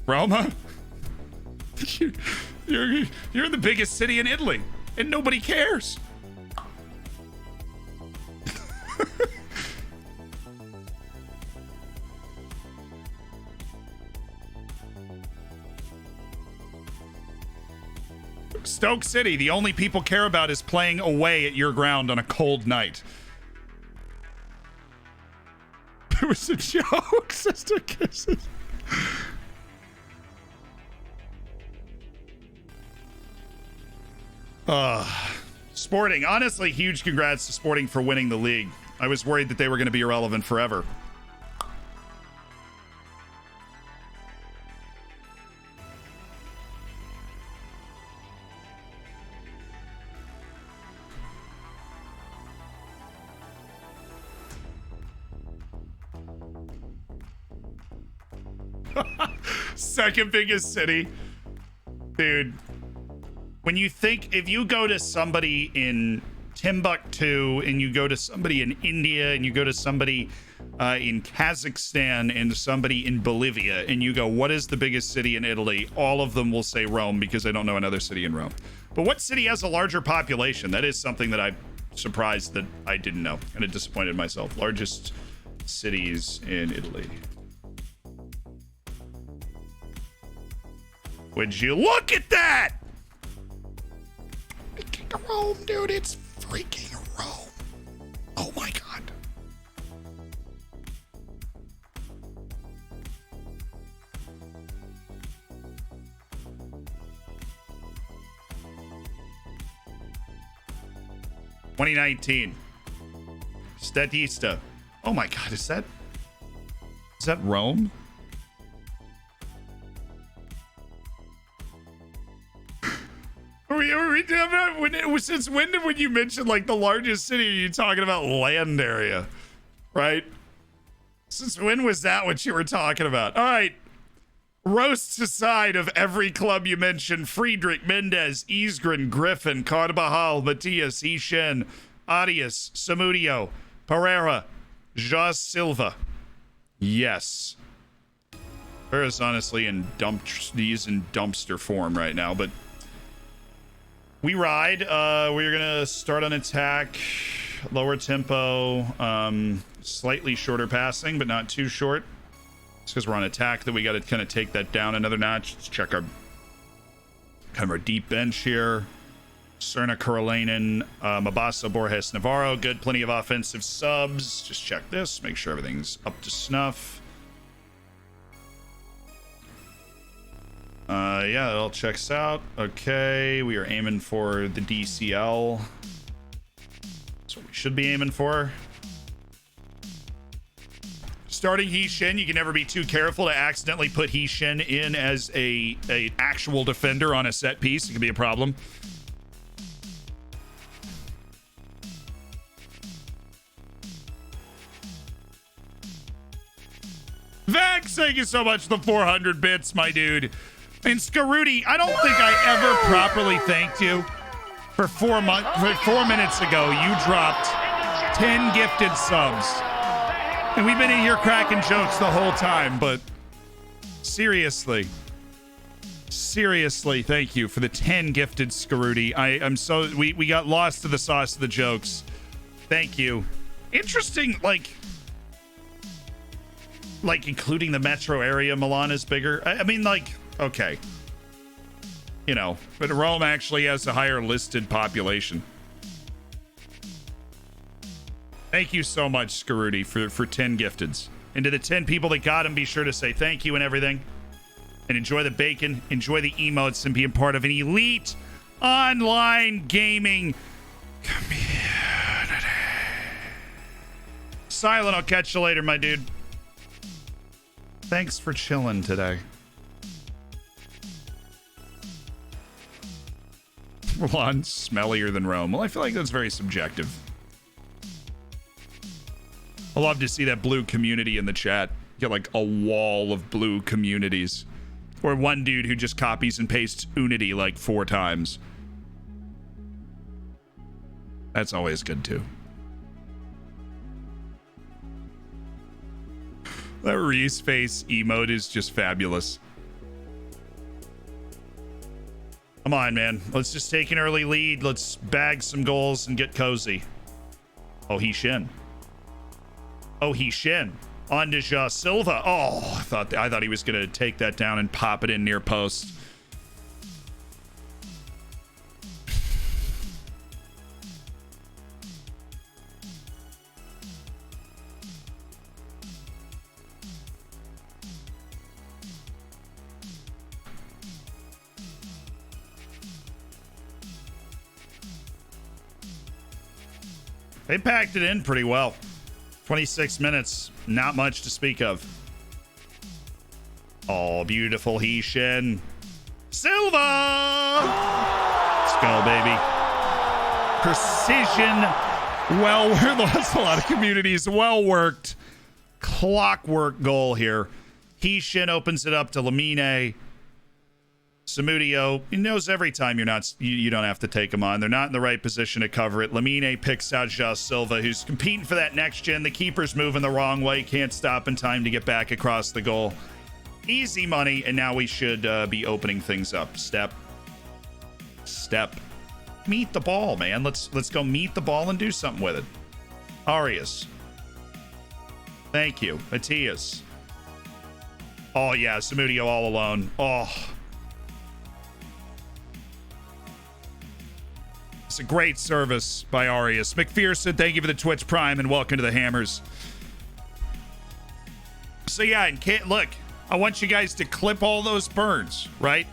Roma? You're in the biggest city in Italy, and nobody cares. Stoke City, the only people care about is playing away at your ground on a cold night. It was a joke, Sister Kisses. Sporting. Honestly, huge congrats to Sporting for winning the league. I was worried that they were going to be irrelevant forever. Second biggest city. Dude, when you think, if you go to somebody in Timbuktu and you go to somebody in India and you go to somebody in Kazakhstan and somebody in Bolivia and you go, what is the biggest city in Italy? All of them will say Rome because I don't know another city in Rome. But what city has a larger population? That is something that I'm surprised that I didn't know, and it disappointed myself. Largest cities in Italy. Would you look at that? Freaking Rome, dude. It's freaking Rome. Oh my God. (2019) Statista. Oh my God, is that Rome? Since when did, when you mention like the largest city, are you talking about land area, right? Since when was that what you were talking about? All right, roasts aside of every club you mentioned: Friedrich, Mendez, Isgren, Griffin, Carvajal, Matias, Ishen, Arias, Samudio, Pereira, Jas Silva. Yes. Pereira's honestly in dumpster form right now, but We ride. We're gonna start on attack, lower tempo, slightly shorter passing, but not too short. It's because we're on attack that we got to kind of take that down another notch. Let's check our kind of our deep bench here. Cerna Corolainen, Mabasa, Borges, Navarro. Good, plenty of offensive subs. Just check this, make sure everything's up to snuff. Yeah, it all checks out. Okay, we are aiming for the DCL. That's what we should be aiming for. Starting He-Shin, you can never be too careful to accidentally put He-Shin in as a actual defender on a set piece. It can be a problem. Vax, thank you so much for the 400 bits, my dude. And Scaruti, I don't think I ever properly thanked you. For 4 minutes ago, you dropped 10 gifted subs. And we've been in here cracking jokes the whole time, but seriously, thank you for the 10 gifted, Scaruti. I'm so, we got lost to the sauce of the jokes. Thank you. Interesting, like including the metro area, Milan is bigger. I mean, like, okay. You know, but Rome actually has a higher listed population. Thank you so much, Scaruti, for 10 gifteds. And to the 10 people that got them, be sure to say thank you and everything. And enjoy the bacon, enjoy the emotes, and being part of an elite online gaming community. Silent, I'll catch you later, my dude. Thanks for chilling today. Milan's smellier than Rome. Well, I feel like that's very subjective. I love to see that blue community in the chat. Get like a wall of blue communities. Or one dude who just copies and pastes Unity like 4 times. That's always good too. That Reece face emote is just fabulous. Come on, man. Let's just take an early lead. Let's bag some goals and get cozy. Oh, He-Shin. On to Ja Silva. Oh, I thought he was going to take that down and pop it in near post. They packed it in pretty well. 26 minutes, not much to speak of. Oh, beautiful He-Shin. Silva! Let's go, baby. Precision. Well, we lost a lot of communities. Well worked. Clockwork goal here. He-Shin opens it up to Lamine. Samudio, he knows every time you don't have to take him on. They're not in the right position to cover it. Lamine picks out Ja Silva, who's competing for that next gen. The keeper's moving the wrong way. Can't stop in time to get back across the goal. Easy money, and now we should be opening things up. Step. Meet the ball, man. Let's go meet the ball and do something with it. Arias. Thank you. Matias. Oh, yeah. Samudio all alone. Oh. It's a great service by Arias. McPherson, thank you for the Twitch Prime and welcome to the Hammers. So yeah, and look, I want you guys to clip all those burns, right?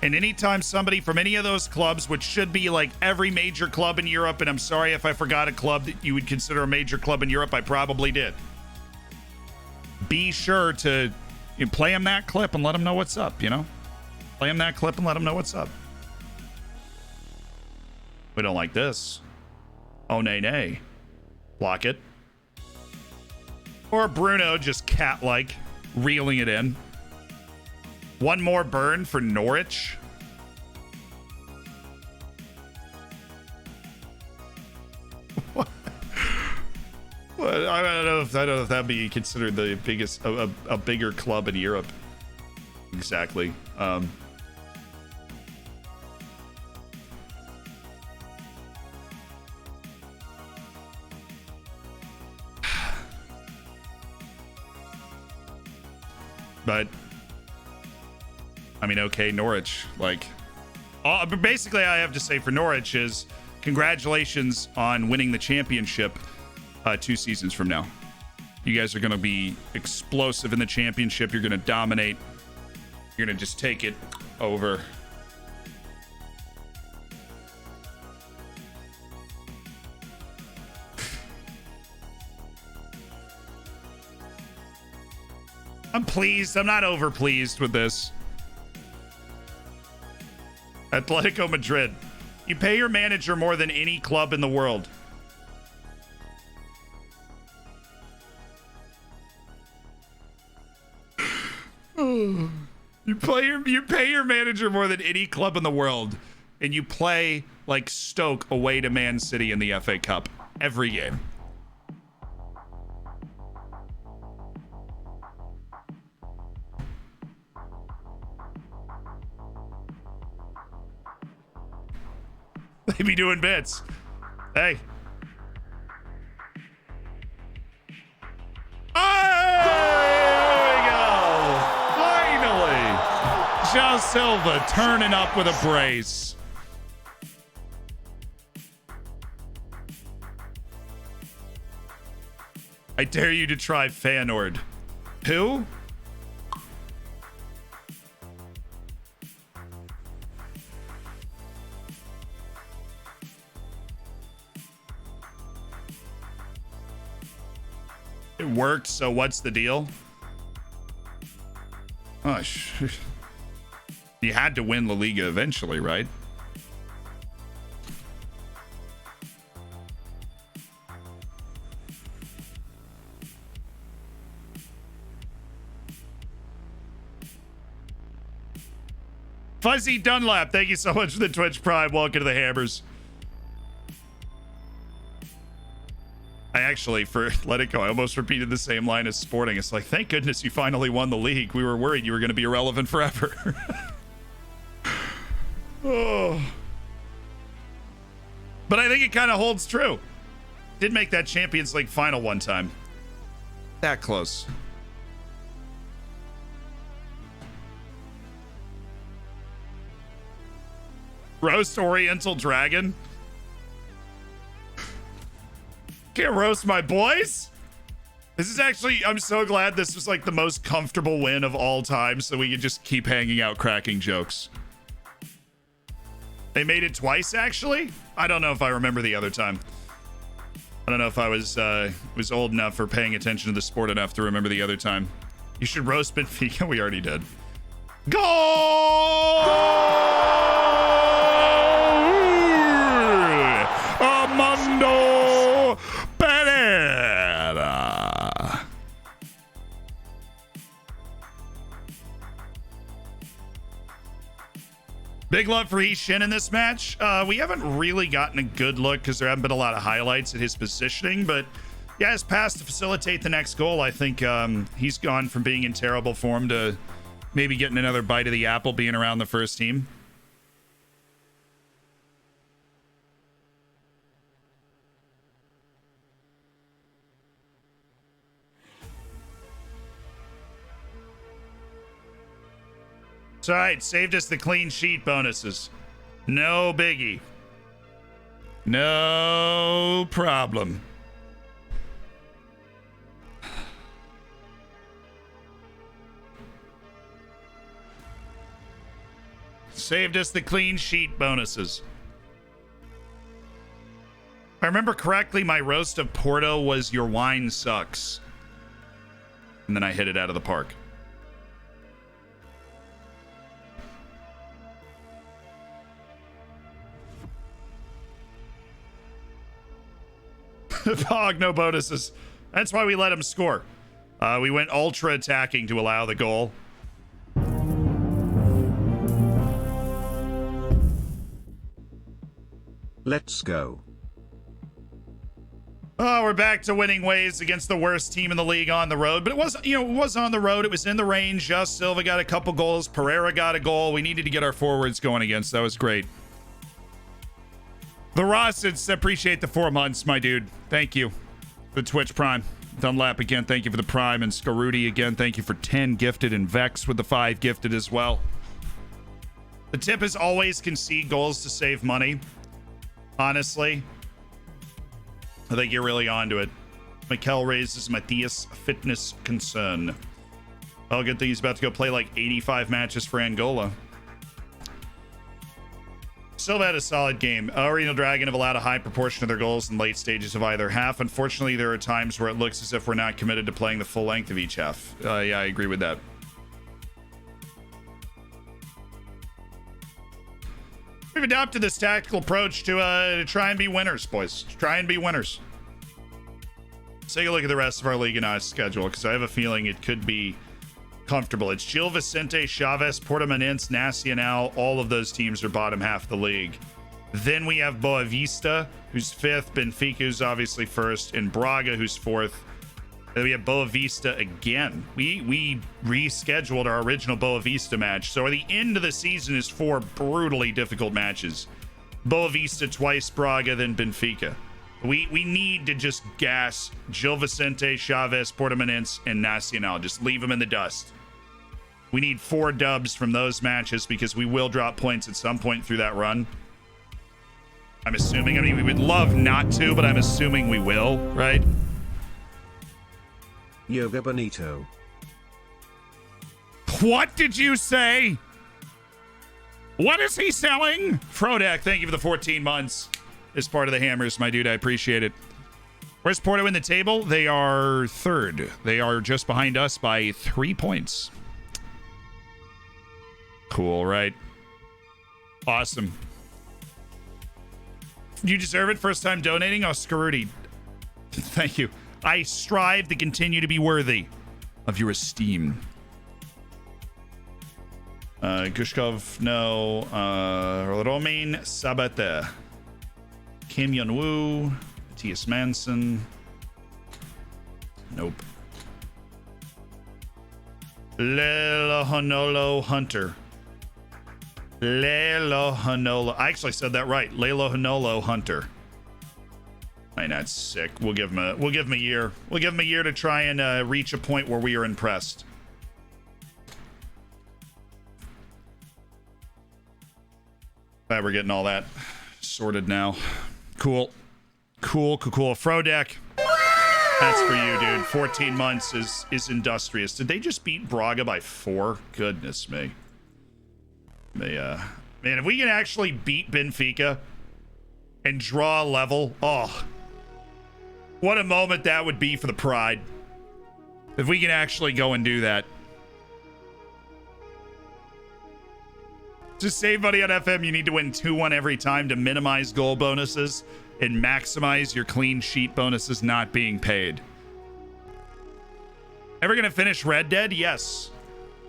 And anytime somebody from any of those clubs, which should be like every major club in Europe, and I'm sorry if I forgot a club that you would consider a major club in Europe, I probably did. Be sure to play them that clip and let them know what's up, you know? Play them that clip and let them know what's up. We don't like this. Oh, nay. Block it. Or Bruno just cat-like, reeling it in. One more burn for Norwich. What? I don't know if that'd be considered the biggest, a bigger club in Europe. Exactly. But I mean, okay, Norwich. Like, basically, I have to say for Norwich is congratulations on winning the championship 2 seasons from now. You guys are going to be explosive in the championship. You're going to dominate. You're going to just take it over. I'm pleased. I'm not over pleased with this. Atletico Madrid. You pay your manager more than any club in the world. You pay your manager more than any club in the world, and you play like Stoke away to Man City in the FA Cup every game. They be doing bits. Hey. João Silva turning up with a brace. I dare you to try Feyenoord. Who? It worked, so what's the deal? Oh, you had to win La Liga eventually, right? Fuzzy Dunlap, thank you so much for the Twitch Prime. Welcome to the Hammers. I actually, for Let It Go, I almost repeated the same line as Sporting. It's like, thank goodness you finally won the league. We were worried you were going to be irrelevant forever. Oh. But I think it kind of holds true. Did make that Champions League final one time. That close. Roast Oriental Dragon. Can't roast my boys. This is actually, I'm so glad this was like the most comfortable win of all time, so we could just keep hanging out cracking jokes. They made it twice, actually. I don't know if I remember the other time. I don't know if I was old enough or paying attention to the sport enough to remember the other time. You should roast Benfica. We already did. Goal! Armando Pereira. Big love for Reece in this match. We haven't really gotten a good look because there haven't been a lot of highlights at his positioning, but yeah, his pass to facilitate the next goal. I think he's gone from being in terrible form to maybe getting another bite of the apple being around the first team. It's all right. Saved us the clean sheet bonuses. No biggie. No problem. Saved us the clean sheet bonuses. If I remember correctly, my roast of Porto was your wine sucks. And then I hit it out of the park. Pog, no bonuses. That's why we let him score. We went ultra attacking to allow the goal. Let's go. Oh, we're back to winning ways against the worst team in the league on the road. But it was, it was on the road. It was in the rain. Just Silva got a couple goals. Pereira got a goal. We needed to get our forwards going against. That was great. The Rossets, appreciate the 4 months, my dude. Thank you. The Twitch Prime. Dunlap again, thank you for the prime. And Scarudi again, thank you for 10 gifted. And Vex with the 5 gifted as well. The tip is always concede goals to save money. Honestly, I think you're really onto it. Mikel raises Matthias fitness concern. Oh, good thing he's about to go play like 85 matches for Angola. Still had a solid game. Oriental Dragon have allowed a high proportion of their goals in late stages of either half. Unfortunately, there are times where it looks as if we're not committed to playing the full length of each half. Yeah, I agree with that. We've adopted this tactical approach to try and be winners, boys. Try and be winners. Let's take a look at the rest of our Liga NOS schedule, because I have a feeling it could be comfortable. It's Gil Vicente, Chavez, Portimonense, Nacional. All of those teams are bottom half of the league. Then we have Boavista, who's 5th, Benfica, who's obviously 1st, and Braga, who's 4th. Then we have Boavista again. We rescheduled our original Boavista match, so at the end of the season is 4 brutally difficult matches. Boavista twice, Braga, then Benfica. We need to just gas Gil Vicente, Chavez, Portimonense, and Nacional. Just leave them in the dust. We need 4 dubs from those matches because we will drop points at some point through that run. I'm assuming. I mean, we would love not to, but I'm assuming we will, right? Yoga Bonito. What did you say? What is he selling? Frodak, thank you for the 14 months. As part of the Hammers, my dude. I appreciate it. Where's Porto in the table? They are 3rd. They are just behind us by 3 points. Cool, right? Awesome. You deserve it. First time donating? Oscarudi. Thank you. I strive to continue to be worthy of your esteem. Gushkov, no. Romain Sabata. Kim Yun-woo, Matthias Manson. Nope. Lela Honolo Hunter. Lela Honolo. I actually said that right. Lela Honolo Hunter. Man, that's sick. We'll give him a year. We'll give him a year to try and reach a point where we are impressed. Glad we're getting all that sorted now. Cool. Frodeck. That's for you, dude. 14 months is industrious. Did they just beat Braga by 4? Goodness me. Man, if we can actually beat Benfica and draw a level, oh, what a moment that would be for the pride. If we can actually go and do that. To save money on FM, you need to win 2-1 every time to minimize goal bonuses and maximize your clean sheet bonuses not being paid. Ever gonna finish Red Dead? Yes.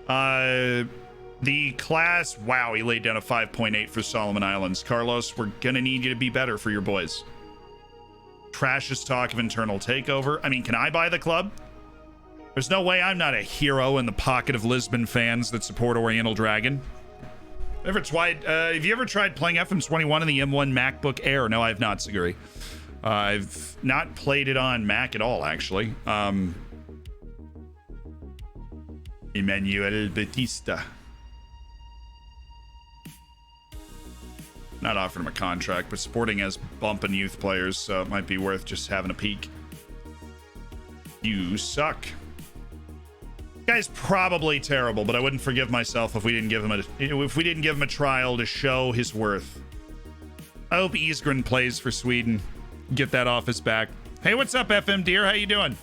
The class, wow, he laid down a 5.8 for Solomon Islands. Carlos, we're gonna need you to be better for your boys. Trash's talk of internal takeover. I mean, can I buy the club? There's no way I'm not a hero in the pocket of Lisbon fans that support Oriental Dragon. Have you ever tried playing FM21 in the M1 MacBook Air? No, I have not, Saguri. I've not played it on Mac at all, actually. Emmanuel Batista. Not offering him a contract, but Sporting has bumping youth players, so it might be worth just having a peek. You suck. Guy's probably terrible, but I wouldn't forgive myself if we didn't give him a trial to show his worth. I hope Isgren plays for Sweden. Get that off his back. Hey, what's up, FM Deer? How you doing?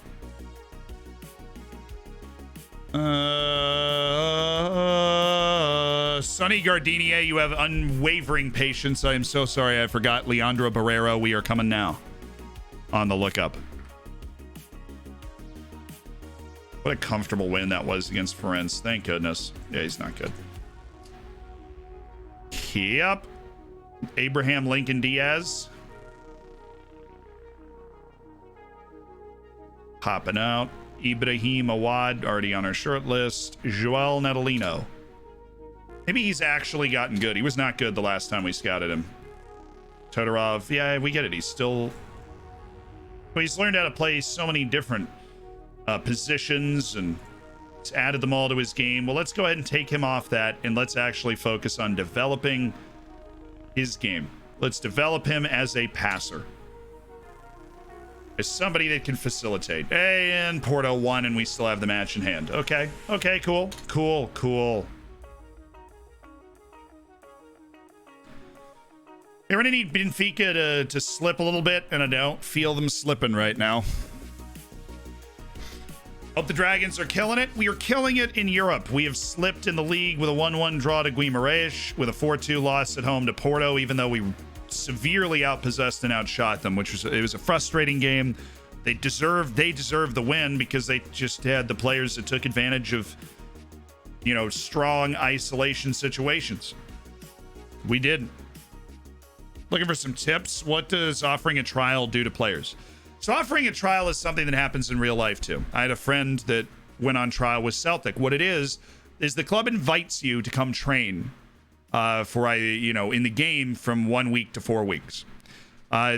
Sonny Gardenia, you have unwavering patience. I am so sorry I forgot Leandro Barrero. We are coming now. On the lookup. What a comfortable win that was against Ferenc. Thank goodness. Yeah, he's not good. Yep. Abraham Lincoln Diaz. Hopping out. Ibrahim Awad, already on our short list. Joel Natalino. Maybe he's actually gotten good. He was not good the last time we scouted him. Todorov. Yeah, we get it. He's still... Well, he's learned how to play so many different positions and added them all to his game. Well, let's go ahead and take him off that, and let's actually focus on developing his game. Let's develop him as a passer, as somebody that can facilitate. And Porto won, and we still have the match in hand. Okay, cool. You're gonna need Benfica to slip a little bit, and I don't feel them slipping right now. Hope the Dragons are killing it. We are killing it in Europe. We have slipped in the league with a 1-1 draw to Guimarães, with a 4-2 loss at home to Porto, even though we severely outpossessed and outshot them, which was a frustrating game. They deserved the win because they just had the players that took advantage of, strong isolation situations. We did. Looking for some tips. What does offering a trial do to players? So offering a trial is something that happens in real life too. I had a friend that went on trial with Celtic. What it is the club invites you to come train in the game from 1 week to 4 weeks.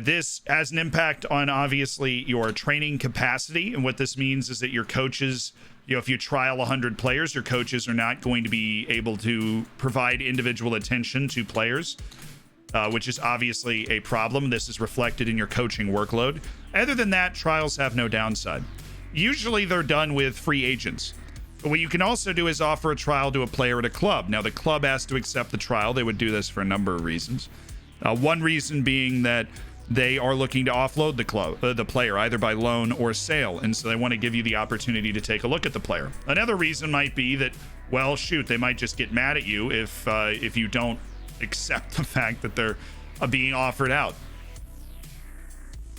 This has an impact on obviously your training capacity, and what this means is that your coaches, if you trial 100 players, your coaches are not going to be able to provide individual attention to players. Which is obviously a problem. This is reflected in your coaching workload. Other than that, trials have no downside. Usually they're done with free agents. But what you can also do is offer a trial to a player at a club. Now, the club has to accept the trial. They would do this for a number of reasons. One reason being that they are looking to offload the player, either by loan or sale. And so they want to give you the opportunity to take a look at the player. Another reason might be that, well, shoot, they might just get mad at you if you don't accept the fact that they're being offered out,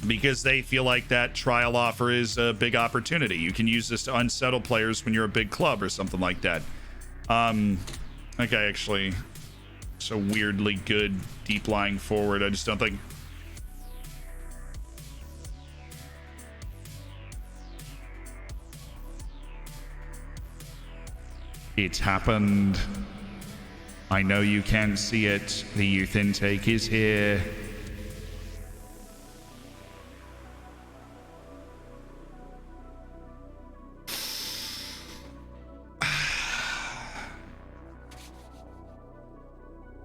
because they feel like that trial offer is a big opportunity. You can use this to unsettle players when you're a big club or something like that. Okay, actually, so weirdly good deep lying forward. I just don't think. It's happened. I know you can see it. The youth intake is here.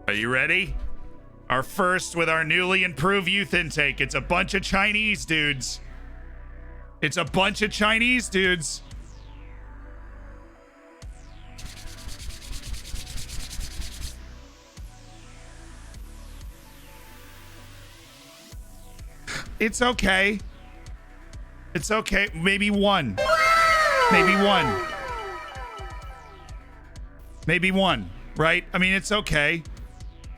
Are you ready? Our first with our newly improved youth intake. It's a bunch of Chinese dudes. It's okay. It's okay. Maybe one. Right? I mean, it's okay.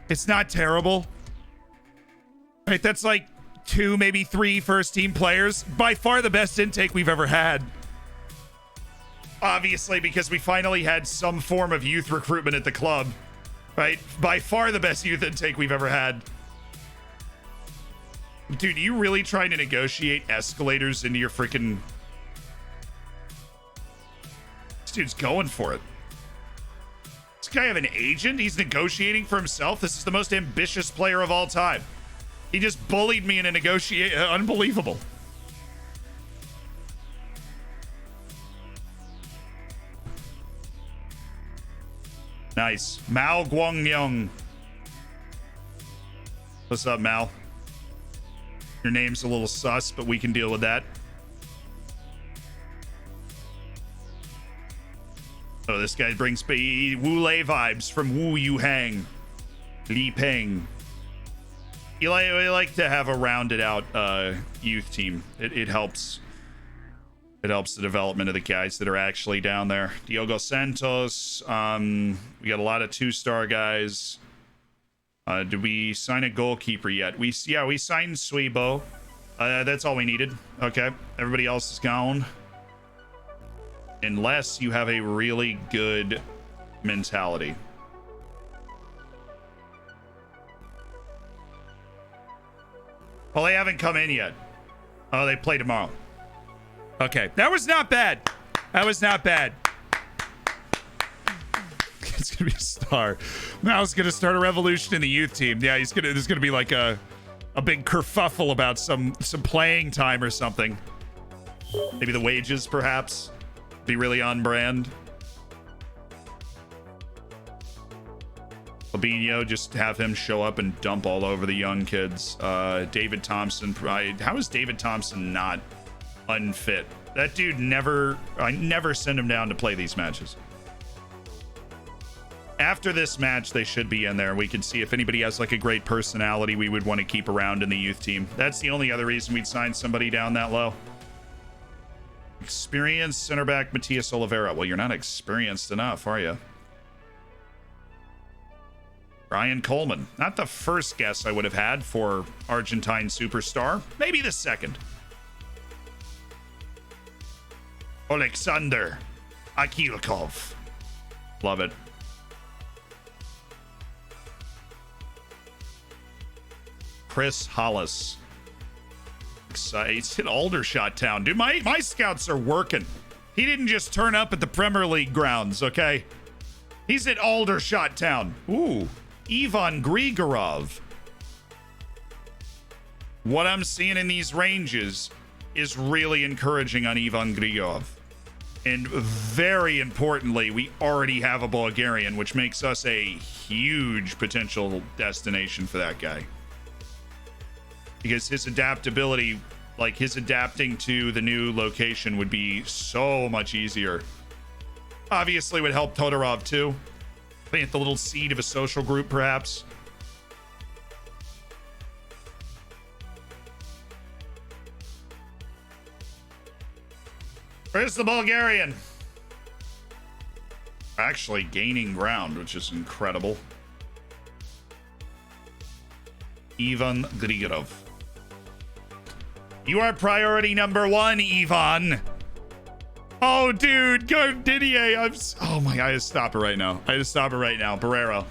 It's not terrible. Right? That's like 2, maybe 3 first team players. By far the best intake we've ever had. Obviously, because we finally had some form of youth recruitment at the club. Right? By far the best youth intake we've ever had. Dude, you really trying to negotiate escalators into your freaking... This dude's going for it. Does this guy have an agent? He's negotiating for himself? This is the most ambitious player of all time. He just bullied me in a negotiation. Unbelievable. Nice. Mao Guangyong. What's up, Mal? Your name's a little sus, but we can deal with that. Oh, this guy brings Wu Lei vibes from Wu Yuhang. Li Peng. You like to have a rounded out youth team. It helps. It helps the development of the guys that are actually down there. Diogo Santos. We got a lot of 2-star guys. Did we sign a goalkeeper yet? We signed Suibo. That's all we needed. Okay, everybody else is gone. Unless you have a really good mentality. Well, they haven't come in yet. Oh, they play tomorrow. Okay, that was not bad. It's gonna be a star. Mal's gonna start a revolution in the youth team. Yeah, there's gonna be like a big kerfuffle about some playing time or something. Maybe the wages, perhaps, be really on brand. Fabinho, just have him show up and dump all over the young kids. David Thompson, how is David Thompson not unfit? That dude I never send him down to play these matches. After this match, they should be in there. We can see if anybody has like a great personality we would want to keep around in the youth team. That's the only other reason we'd sign somebody down that low. Experienced center back Matias Oliveira. Well, you're not experienced enough, are you? Brian Coleman. Not the first guess I would have had for Argentine superstar. Maybe the second. Alexander Akilkov. Love it. Chris Hollis. He's in Aldershot Town. Dude, my scouts are working. He didn't just turn up at the Premier League grounds, okay? He's at Aldershot Town. Ooh. Ivan Grigorov. What I'm seeing in these ranges is really encouraging on Ivan Grigorov. And very importantly, we already have a Bulgarian, which makes us a huge potential destination for that guy. Because his adaptability, like his adapting to the new location would be so much easier. Obviously would help Todorov too. Plant the little seed of a social group, perhaps. Where's the Bulgarian? Actually gaining ground, which is incredible. Ivan Grigorov. You are priority number 1, Ivan. Oh, dude, Gardinier. Oh my God, I just stop it right now. Barrero.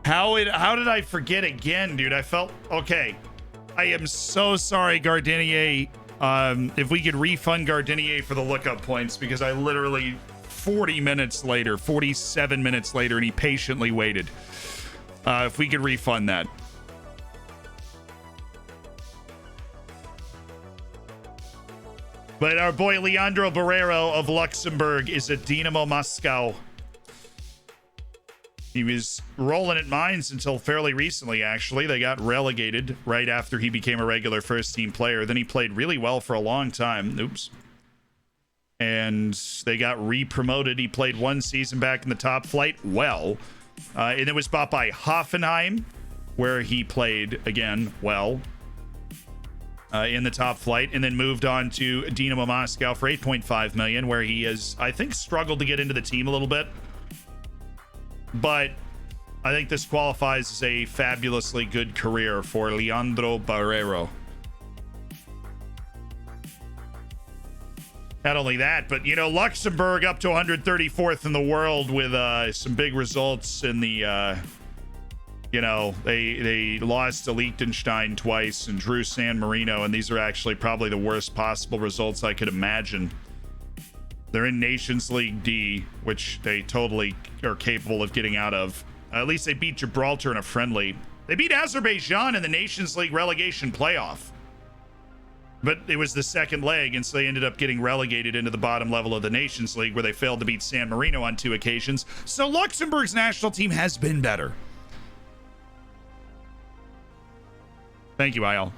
How did I forget again, dude? I felt okay. I am so sorry, Gardinier. If we could refund Gardinier for the lookup points, because I literally 47 minutes later, and he patiently waited. If we could refund that. But our boy Leandro Barrero of Luxembourg is at Dinamo Moscow. He was rolling at Mainz until fairly recently, actually. They got relegated right after he became a regular first-team player. Then he played really well for a long time. Oops. And they got re-promoted. He played one season back in the top flight. Well, and it was bought by Hoffenheim, where he played, again, well, in the top flight, and then moved on to Dinamo Moscow for 8.5 million, where he has, I think, struggled to get into the team a little bit. But I think this qualifies as a fabulously good career for Leandro Barrero. Not only that, but, you know, Luxembourg up to 134th in the world with some big results in the, you know, they lost to Liechtenstein twice and drew San Marino, and these are actually probably the worst possible results I could imagine. They're in Nations League D, which they totally are capable of getting out of. At least they beat Gibraltar in a friendly. They beat Azerbaijan in the Nations League relegation playoff. But it was the second leg, and so they ended up getting relegated into the bottom level of the Nations League, where they failed to beat San Marino on 2 occasions. So Luxembourg's national team has been better. Thank you, Ayal.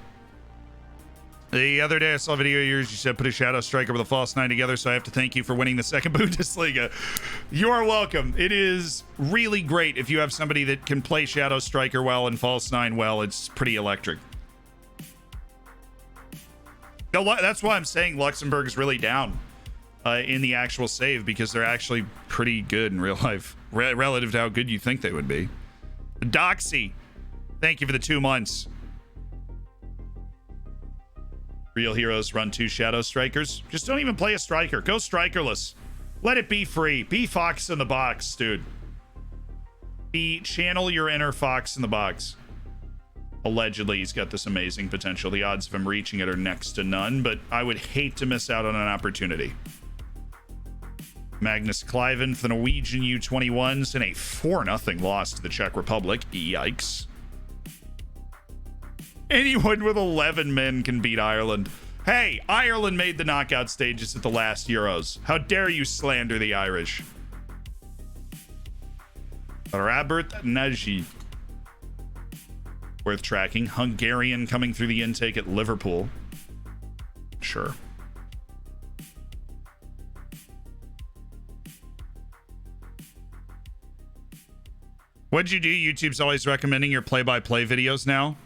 The other day I saw a video of yours. You said put a shadow striker with a false 9 together, so I have to thank you for winning the second Bundesliga. You are welcome. It is really great if you have somebody that can play shadow striker well and false 9 well. It's pretty electric. That's why I'm saying Luxembourg is really down in the actual save, because they're actually pretty good in real life relative to how good you think they would be. Doxy, thank you for the 2 months. Real heroes run 2 shadow strikers. Just don't even play a striker. Go strikerless. Let it be free. Be Fox in the box, dude. Channel your inner Fox in the box. Allegedly, he's got this amazing potential. The odds of him reaching it are next to none, but I would hate to miss out on an opportunity. Magnus Cliven for the Norwegian U21s in a 4-0 loss to the Czech Republic. Yikes. Anyone with 11 men can beat Ireland. Hey, Ireland made the knockout stages at the last Euros. How dare you slander the Irish? Robert Nagy. Worth tracking. Hungarian coming through the intake at Liverpool. Sure. What'd you do? YouTube's always recommending your play-by-play videos now.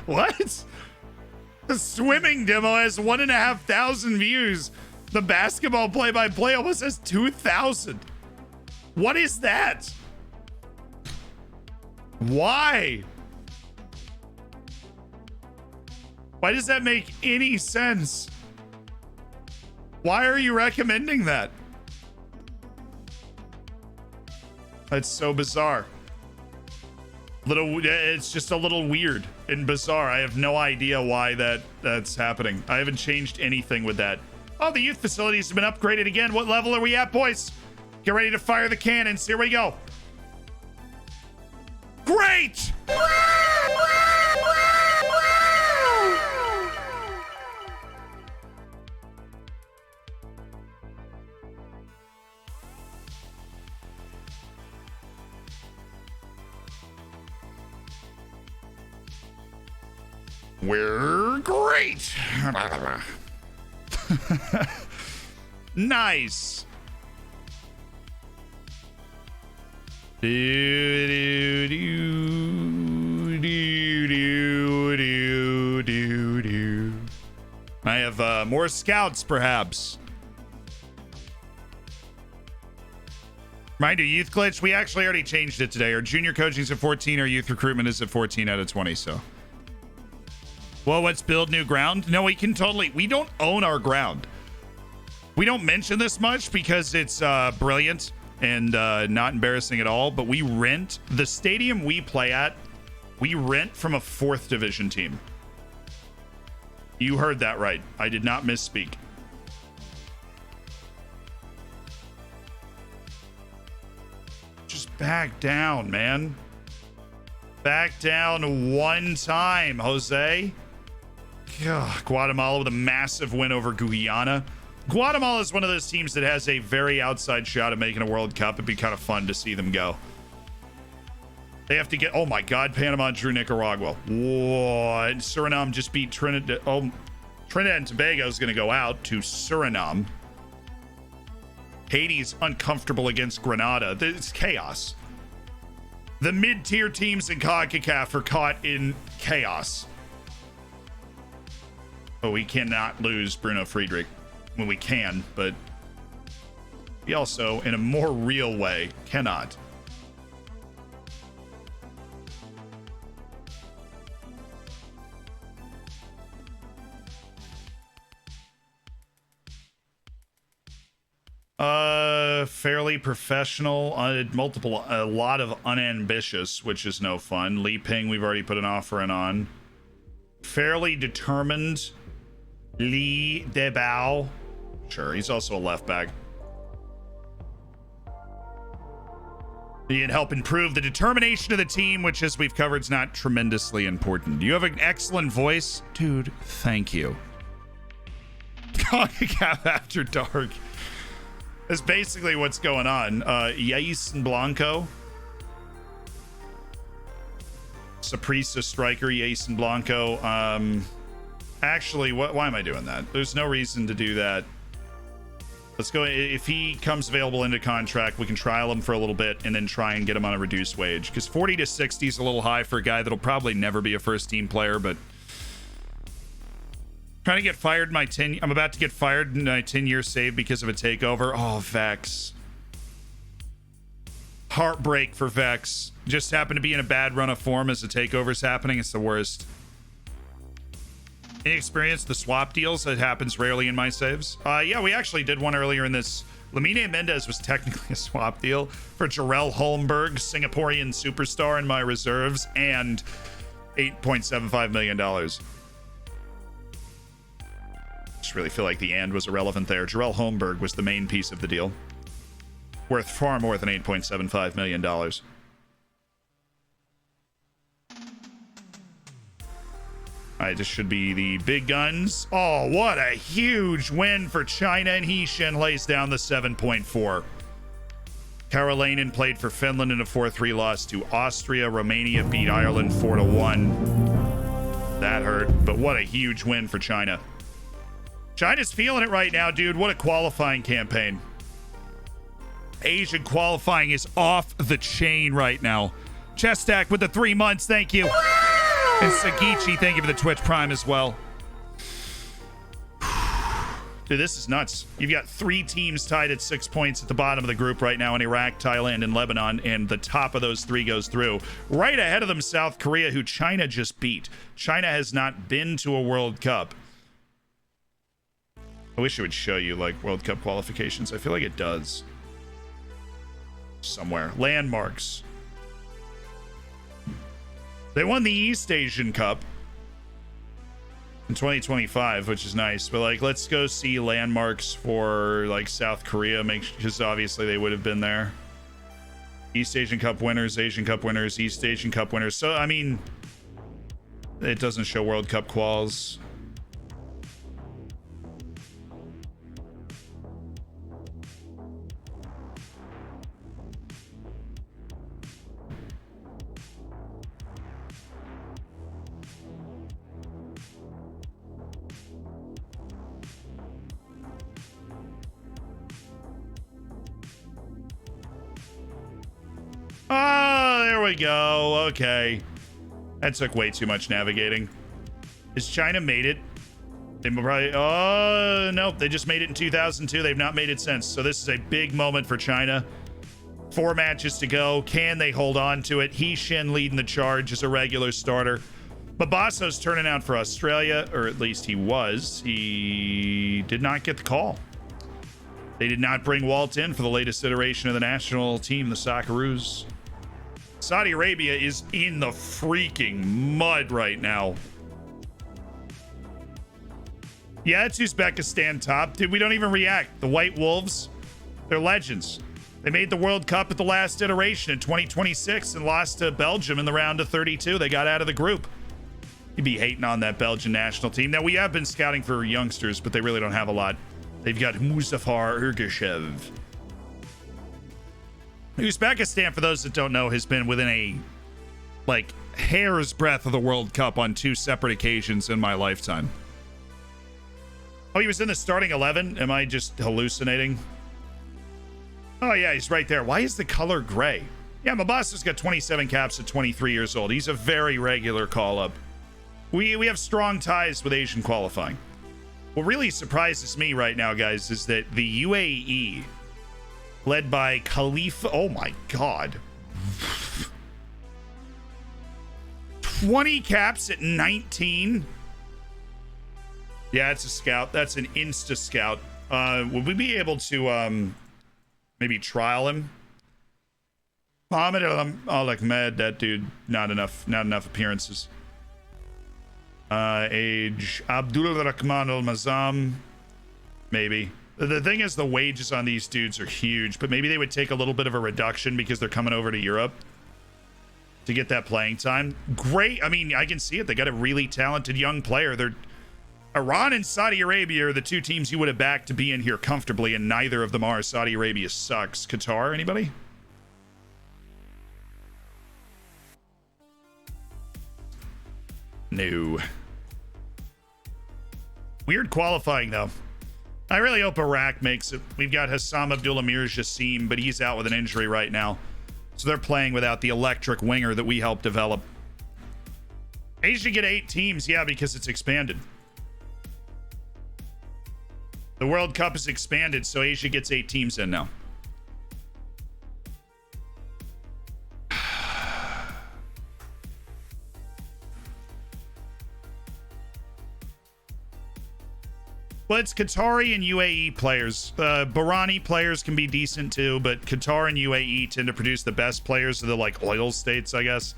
What? The swimming demo has 1,500 views. The basketball play-by-play almost has 2,000. What is that? Why? Why does that make any sense? Why are you recommending that? That's so bizarre. It's just a little weird and bizarre. I have no idea why that's happening. I haven't changed anything with that. Oh, the youth facilities have been upgraded again. What level are we at, boys? Get ready to fire the cannons. Here we go. Great! We're great. Nice. I have more scouts, perhaps. Reminder, youth glitch. We actually already changed it today. Our junior coaching's at 14. Our youth recruitment is at 14 out of 20. So. Well, let's build new ground. No, we can totally. We don't own our ground. We don't mention this much because it's brilliant and not embarrassing at all. But we rent the stadium we play at. We rent from a 4th division team. You heard that right. I did not misspeak. Just back down, man. Back down one time, Jose. Ugh, Guatemala with a massive win over Guyana. Guatemala is one of those teams that has a very outside shot at making a World Cup. It'd be kind of fun to see them go. They have to get... Oh, my God. Panama drew Nicaragua. What? Suriname just beat Trinidad. Oh, Trinidad and Tobago is going to go out to Suriname. Haiti's uncomfortable against Grenada. It's chaos. The mid-tier teams in CONCACAF are caught in chaos. Oh, we cannot lose Bruno Friedrich. Well, we can, but we also, in a more real way, cannot. Fairly professional, a lot of unambitious, which is no fun. Li Ping, we've already put an offer in on. Fairly determined. Lee Debao. Sure, he's also a left back. He can help improve the determination of the team, which, as we've covered, is not tremendously important. You have an excellent voice. Dude, thank you. CONCACAF After Dark. That's basically what's going on. Yason Blanco. Saprissa striker, Yason Blanco. Actually, why am I doing that? There's no reason to do that. Let's go. If he comes available into contract, we can trial him for a little bit and then try and get him on a reduced wage. Because 40 to 60 is a little high for a guy that'll probably never be a first team player, but trying to get fired I'm about to get fired in my 10-year save because of a takeover. Oh, Vex. Heartbreak for Vex. Just happened to be in a bad run of form as the takeover's happening. It's the worst. Any experience the swap deals? That happens rarely in my saves. Yeah, we actually did one earlier in this Lamine Mendez was technically a swap deal for Jarrell Holmberg, Singaporean superstar in my reserves, and $8.75 million. Just really feel like the and was irrelevant there. Jarrell Holmberg was the main piece of the deal. Worth far more than $8.75 million. All right, this should be the big guns. Oh, what a huge win for China, and Heishin lays down the 7.4. Karolainen played for Finland in a 4-3 loss to Austria. Romania beat Ireland 4-1. That hurt, but what a huge win for China. China's feeling it right now, dude. What a qualifying campaign. Asian qualifying is off the chain right now. Chestack with the 3 months, thank you. And Sagichi, thank you for the Twitch Prime as well. Dude, this is nuts. You've got 3 teams tied at 6 points at the bottom of the group right now in Iraq, Thailand, and Lebanon, and the top of those 3 goes through. Right ahead of them, South Korea, who China just beat. China has not been to a World Cup. I wish it would show you, like, World Cup qualifications. I feel like it does. Somewhere. Landmarks. They won the East Asian Cup in 2025, which is nice. But, like, let's go see landmarks for, like, South Korea, because obviously they would have been there. East Asian Cup winners, Asian Cup winners, East Asian Cup winners. So, I mean, it doesn't show World Cup quals. Oh, there we go. Okay. That took way too much navigating. Has China made it? They probably... Oh, nope. They just made it in 2002. They've not made it since. So this is a big moment for China. 4 matches to go. Can they hold on to it? Heishin leading the charge as a regular starter. Babasso's turning out for Australia, or at least he was. He did not get the call. They did not bring Walt in for the latest iteration of the national team, the Socceroos. Saudi Arabia is in the freaking mud right now. Yeah, it's Uzbekistan top. Dude, we don't even react. The White Wolves, they're legends. They made the World Cup at the last iteration in 2026 and lost to Belgium in the round of 32. They got out of the group. You'd be hating on that Belgian national team. Now, we have been scouting for youngsters, but they really don't have a lot. They've got Mustafar Ergashev. Uzbekistan, for those that don't know, has been within a, like, hair's breadth of the World Cup on 2 separate occasions in my lifetime. Oh, he was in the starting 11? Am I just hallucinating? Oh, yeah, he's right there. Why is the color gray? Yeah, Mabassa's got 27 caps at 23 years old. He's a very regular call-up. We have strong ties with Asian qualifying. What really surprises me right now, guys, is that the UAE, led by Khalifa, oh my God, 20 caps at 19. Yeah, it's a scout. That's an insta scout. Would we be able to maybe trial him? Mohamed Al-Ahmed, that dude, not enough appearances. Age Abdul Rahman Al-Mazam, maybe. The thing is, the wages on these dudes are huge, but maybe they would take a little bit of a reduction because they're coming over to Europe to get that playing time. Great. I mean, I can see it. They got a really talented young player. They're Iran and Saudi Arabia are the 2 teams you would have backed to be in here comfortably, and neither of them are. Saudi Arabia sucks. Qatar, anybody? No. Weird qualifying, though. I really hope Iraq makes it. We've got Hassam Abdul-Amir Jassim, but he's out with an injury right now. So they're playing without the electric winger that we helped develop. Asia get 8 teams, yeah, because it's expanded. The World Cup is expanded, so Asia gets 8 teams in now. Well, it's Qatari and UAE players. Bahraini players can be decent too, but Qatar and UAE tend to produce the best players of the like oil states, I guess.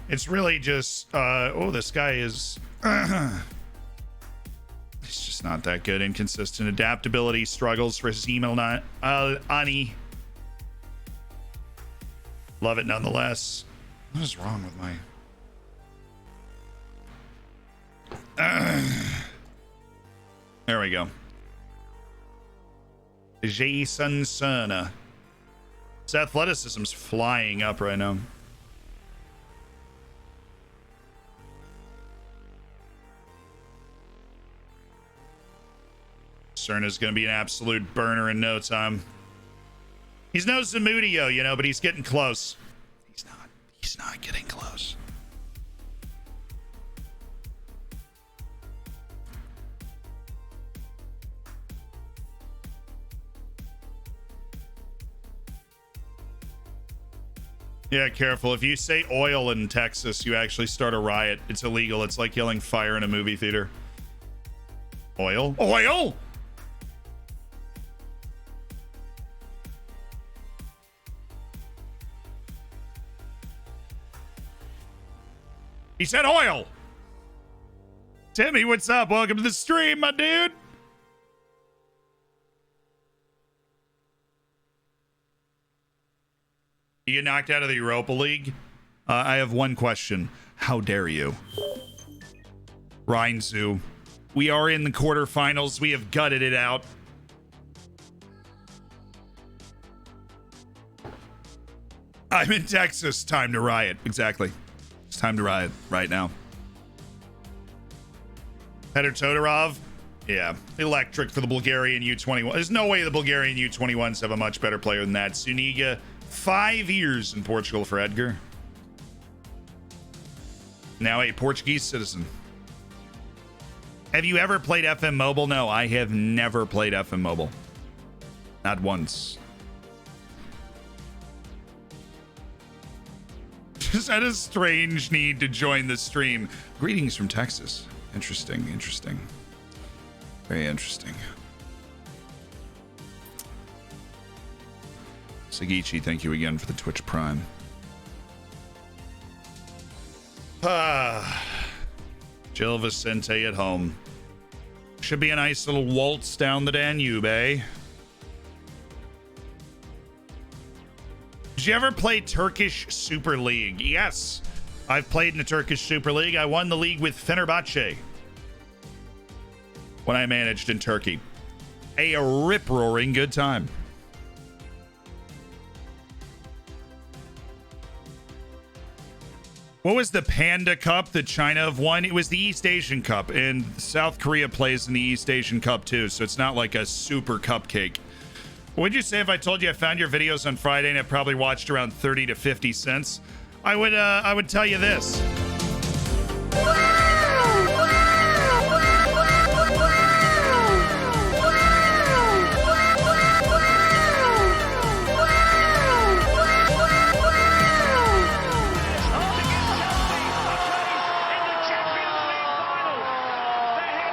It's really just this guy is he's just not that good. Inconsistent adaptability struggles for Zimel Ani. Love it nonetheless. What is wrong with my there we go. Jason Sana. His athleticism's flying up right now. Cerna's gonna be an absolute burner in no time. He's no Zamudio, you know, but he's getting close. He's not getting close. Yeah, careful. If you say oil in Texas, you actually start a riot. It's illegal. It's like yelling fire in a movie theater. Oil? Oil? He said oil. Timmy, what's up? Welcome to the stream, my dude. You get knocked out of the Europa League? I have one question. How dare you? Rhinzu. We are in the quarterfinals. We have gutted it out. I'm in Texas. Time to riot. Exactly. It's time to riot right now. Petr Todorov. Yeah. Electric for the Bulgarian U21. There's no way the Bulgarian U21s have a much better player than that. Suniga. 5 years in Portugal for Edgar. Now a Portuguese citizen. Have you ever played FM Mobile? No, I have never played FM Mobile. Not once. Just had a strange need to join the stream. Greetings from Texas. Interesting, interesting. Very interesting. Sagichi, thank you again for the Twitch Prime. Gil Vicente at home. Should be a nice little waltz down the Danube, eh? Did you ever play Turkish Super League? Yes, I've played in the Turkish Super League. I won the league with Fenerbahce when I managed in Turkey. A rip-roaring good time. What was the Panda Cup that China have won? It was the East Asian Cup, and South Korea plays in the East Asian Cup too, so it's not like a super cupcake. What'd you say if I told you I found your videos on Friday and I probably watched around 30 to 50 cents? I would tell you this.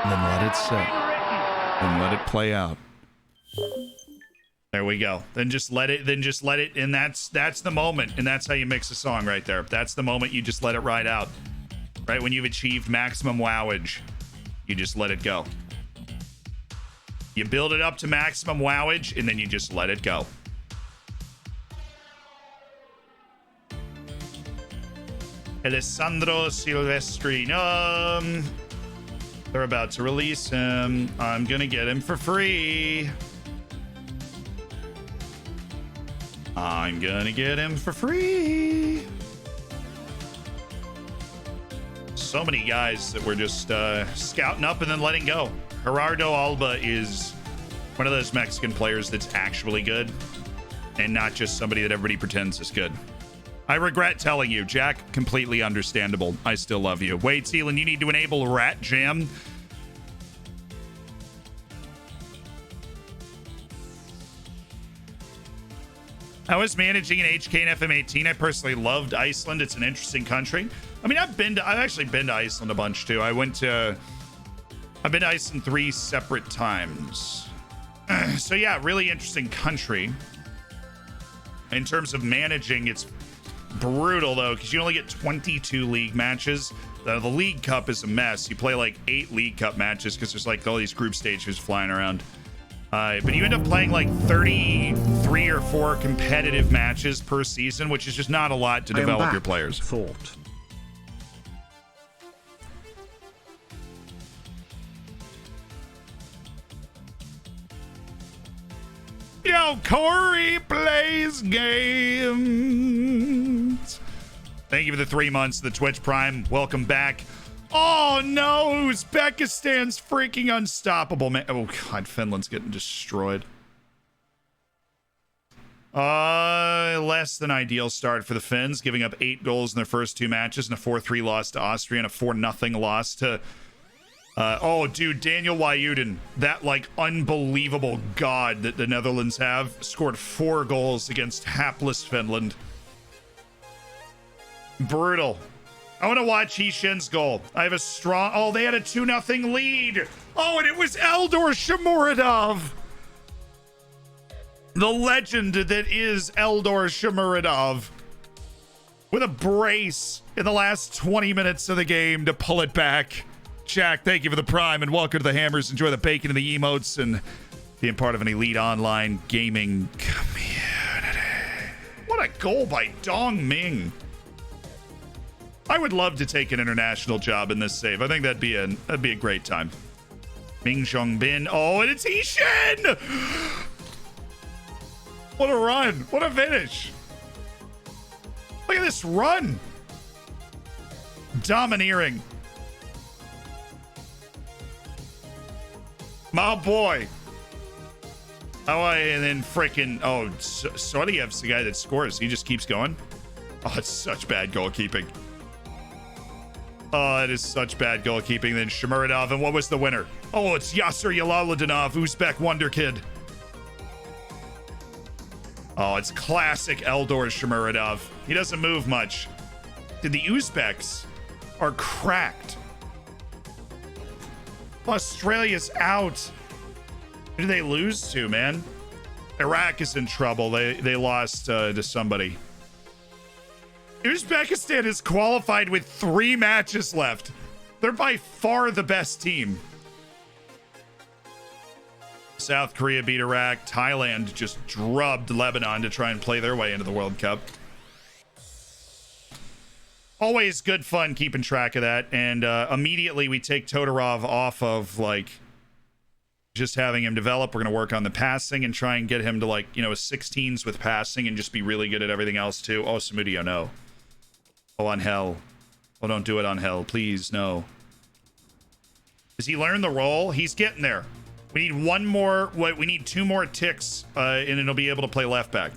Then let it sit. And let it play out. There we go. Then just let it, and that's the moment, and that's how you mix a song right there. That's the moment you just let it ride out. Right when you've achieved maximum wowage, you just let it go. You build it up to maximum wowage, and then you just let it go. Alessandro Silvestri. They're about to release him. I'm gonna get him for free. I'm gonna get him for free. So many guys that we're just scouting up and then letting go. Gerardo Alba is one of those Mexican players that's actually good and not just somebody that everybody pretends is good. I regret telling you, Jack, completely understandable. I still love you. Wait, Sealan, you need to enable Rat Jam. I was managing in HK and FM18. I personally loved Iceland. It's an interesting country. I mean, I've actually been to Iceland a bunch too. I've been to Iceland 3 separate times. So yeah, really interesting country. In terms of managing, it's brutal though, because you only get 22 league matches. The League Cup is a mess. You play like 8 League Cup matches because there's like all these group stages flying around. But you end up playing like 33 or 4 competitive matches per season, which is just not a lot to develop your players. Thought. Yo, Corey plays games. Thank you for the 3 months of the Twitch Prime. Welcome back. Oh no, Uzbekistan's freaking unstoppable, man. Oh god, Finland's getting destroyed. Less than ideal start for the Finns, giving up 8 goals in their first 2 matches and a 4-3 loss to Austria and a 4-0 loss to oh dude, Daniel Wyuden, that like unbelievable god that the Netherlands have, scored 4 goals against hapless Finland. Brutal. I want to watch Hishin's goal. I have a strong... Oh, they had a 2-0 lead. Oh, and it was Eldor Shomurodov. The legend that is Eldor Shomurodov. With a brace in the last 20 minutes of the game to pull it back. Jack, thank you for the prime and welcome to the Hammers. Enjoy the bacon and the emotes and being part of an elite online gaming community. What a goal by Dong Ming. I would love to take an international job in this save. I think that'd be a great time. Ming Zhong Bin. Oh, and it's Hishin! What a run. What a finish. Look at this run. Domineering. My boy. And then freaking... Oh, Sodiev's the guy that scores. He just keeps going. Oh, it's such bad goalkeeping. Oh, it is such bad goalkeeping. Then Shomurodov, and what was the winner? Oh, it's Yasser Yalaladinov, Uzbek wonder kid. Oh, it's classic Eldor Shomurodov. He doesn't move much. Dude, the Uzbeks are cracked. Australia's out. Who did they lose to, man? Iraq is in trouble. They lost to somebody. Uzbekistan is qualified with 3 matches left. They're by far the best team. South Korea beat Iraq. Thailand just drubbed Lebanon to try and play their way into the World Cup. Always good fun keeping track of that. And immediately we take Todorov off of like just having him develop. We're going to work on the passing and try and get him to like, you know, a 16s with passing and just be really good at everything else too. Oh, Samudio, no. Oh, on hell. Oh, don't do it on hell. Please, no. Does he learn the role? He's getting there. We need one more. We need 2 more ticks, and it'll be able to play left back.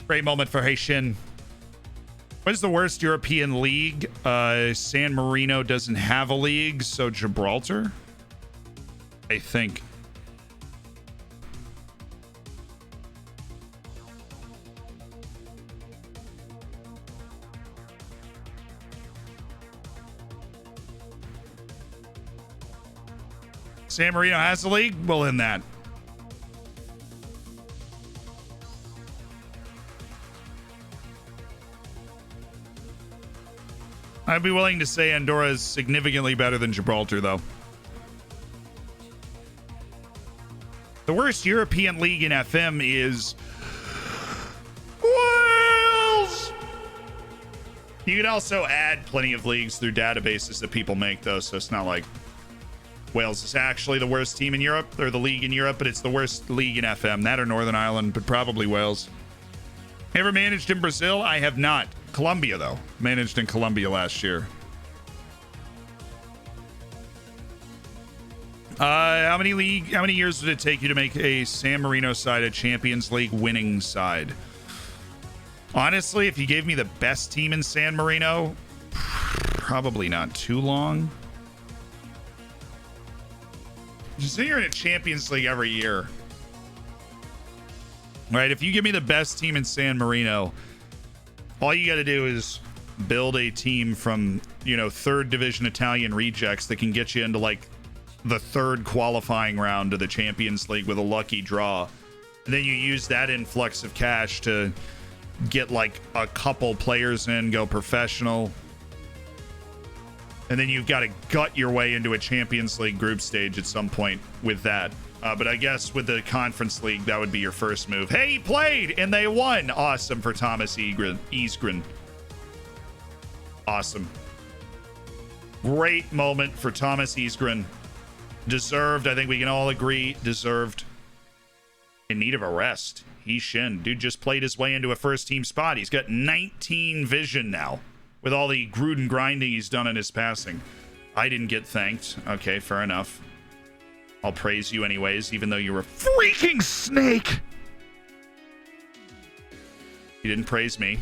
Great moment for Haitian. What is the worst European league? San Marino doesn't have a league, so Gibraltar? I think. San Marino has a league? Well, in that. I'd be willing to say Andorra is significantly better than Gibraltar, though. The worst European league in FM is Wales. You can also add plenty of leagues through databases that people make, though, so it's not like Wales is actually the worst team in Europe, or the league in Europe, but it's the worst league in FM. That or Northern Ireland, but probably Wales. Ever managed in Brazil? I have not. Colombia, though. Managed in Colombia last year. How many years would it take you to make a San Marino side a Champions League winning side? Honestly, if you gave me the best team in San Marino, probably not too long. Just say you're in a Champions League every year. Right? If you give me the best team in San Marino, all you got to do is build a team from, you know, third division Italian rejects that can get you into like the third qualifying round of the Champions League with a lucky draw. And then you use that influx of cash to get like a couple players in, go professional. And then you've got to gut your way into a Champions League group stage at some point with that. But I guess with the Conference League, that would be your first move. Hey, he played and they won. Awesome for Thomas Isgren. Awesome. Great moment for Thomas Isgren. Deserved. I think we can all agree. Deserved. In need of a rest. He's Shin. Dude just played his way into a first team spot. He's got 19 vision now with all the Gruden grinding he's done in his passing. I didn't get thanked. Okay, fair enough. I'll praise you anyways, even though you're a freaking snake. You didn't praise me.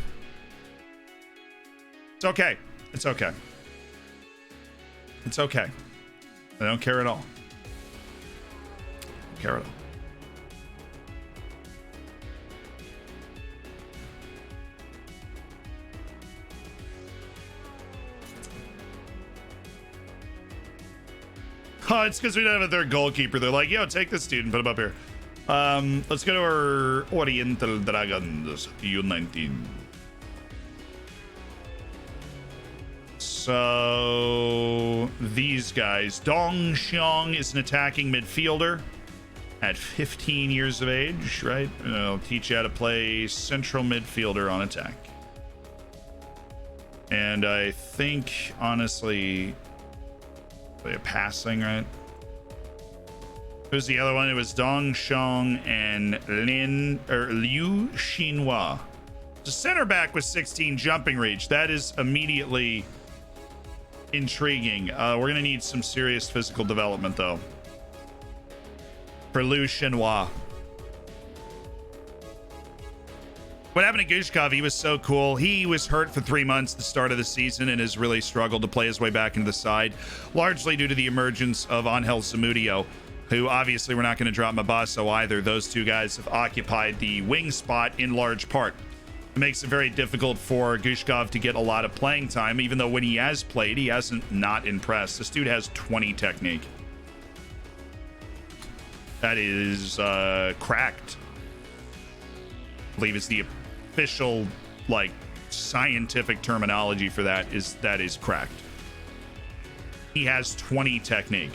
It's okay. It's okay. It's okay. I don't care at all. I don't care at all. Oh, it's because we don't have a third goalkeeper. They're like, yo, take this dude and put him up here. Let's go to our Oriental Dragons U19. So these guys. Dong Xiong is an attacking midfielder at 15 years of age, right? I'll teach you how to play central midfielder on attack. And I think, honestly, passing, right? Who's the other one? It was Dong Xiong and Liu Xinhua. The center back with 16 jumping reach. That is immediately intriguing. We're going to need some serious physical development, though, for Liu Xinhua. What happened to Gushkov? He was so cool. He was hurt for 3 months at the start of the season and has really struggled to play his way back into the side, largely due to the emergence of Angel Zamudio, who obviously we're not going to drop Mabasso either. Those two guys have occupied the wing spot in large part. It makes it very difficult for Gushkov to get a lot of playing time, even though when he has played, he hasn't not impressed. This dude has 20 technique. That is cracked. I believe it's the official, like, scientific terminology for that is cracked. He has 20 technique.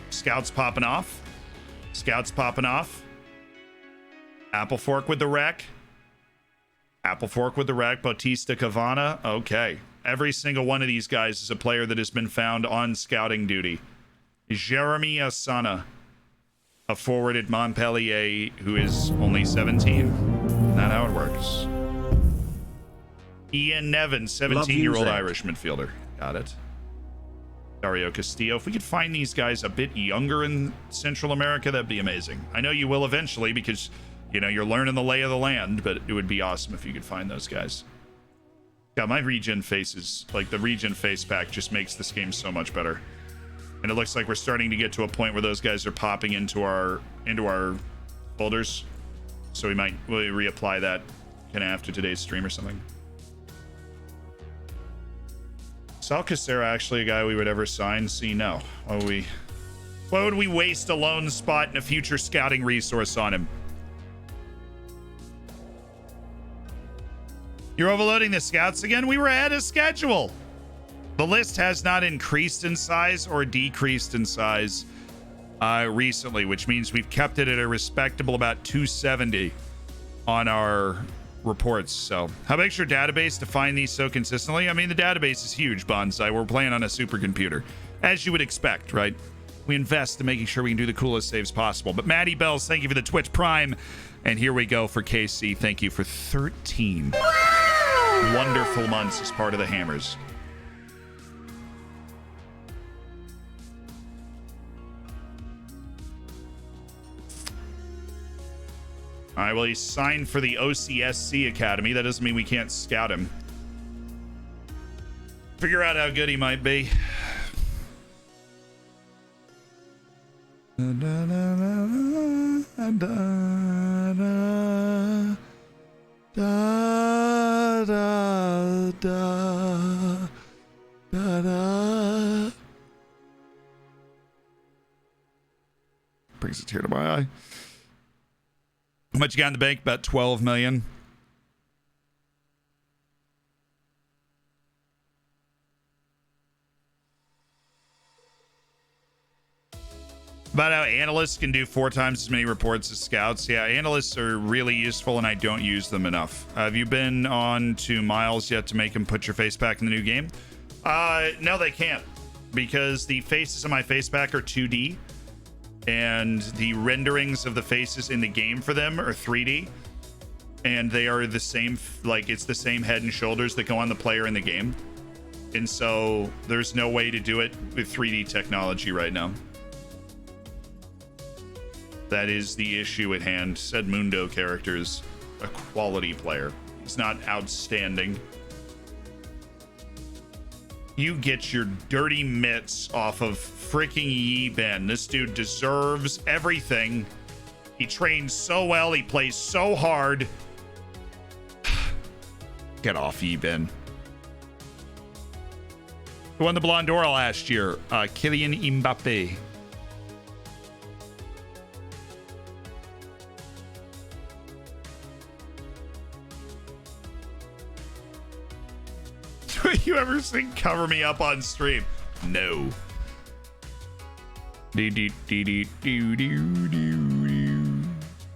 Scouts popping off. Scouts popping off. Apple fork with the wreck. Apple fork with the wreck. Bautista Cavana. Okay. Every single one of these guys is a player that has been found on scouting duty. Jeremy Asana, a forward at Montpellier who is only 17. Not how it works. Ian Nevin, 17-year-old Irish midfielder. Got it. Dario Castillo. If we could find these guys a bit younger in Central America, that'd be amazing. I know you will eventually because, you know, you're learning the lay of the land, but it would be awesome if you could find those guys. God, my regen faces, like the regen face pack just makes this game so much better. And it looks like we're starting to get to a point where those guys are popping into our folders. So we'll reapply that kind of after today's stream or something. Sal Casera actually a guy we would ever sign? See, no. Why would we waste a lone spot and a future scouting resource on him? You're overloading the scouts again? We were ahead of schedule. The list has not increased in size or decreased in size recently, which means we've kept it at a respectable about 270 on our reports. So how big's your database to find these so consistently? I mean, the database is huge, Bonsai. We're playing on a supercomputer, as you would expect, right? We invest in making sure we can do the coolest saves possible. But Maddie Bells, thank you for the Twitch Prime. And here we go for KC. Thank you for 13 wonderful months as part of the Hammers. All right, well, he's signed for the OCSC Academy. That doesn't mean we can't scout him. Figure out how good he might be. da, da, da. Brings a tear to my eye. How much you got in the bank? About 12 million. About how analysts can do 4 times as many reports as scouts. Yeah, analysts are really useful, and I don't use them enough. Have you been on to Miles yet to make him put your face back in the new game? No, they can't, because the faces on my face back are 2D, and the renderings of the faces in the game for them are 3D, and they are the same, like, it's the same head and shoulders that go on the player in the game. And so there's no way to do it with 3D technology right now. That is the issue at hand. Said Mundo character's a quality player. He's not outstanding. You get your dirty mitts off of freaking Yi Ben. This dude deserves everything. He trains so well. He plays so hard. Get off, Yi Ben. Who won the Ballon d'Or last year? Kylian Mbappe. You ever sing Cover Me Up on stream? No. Do do do do do do do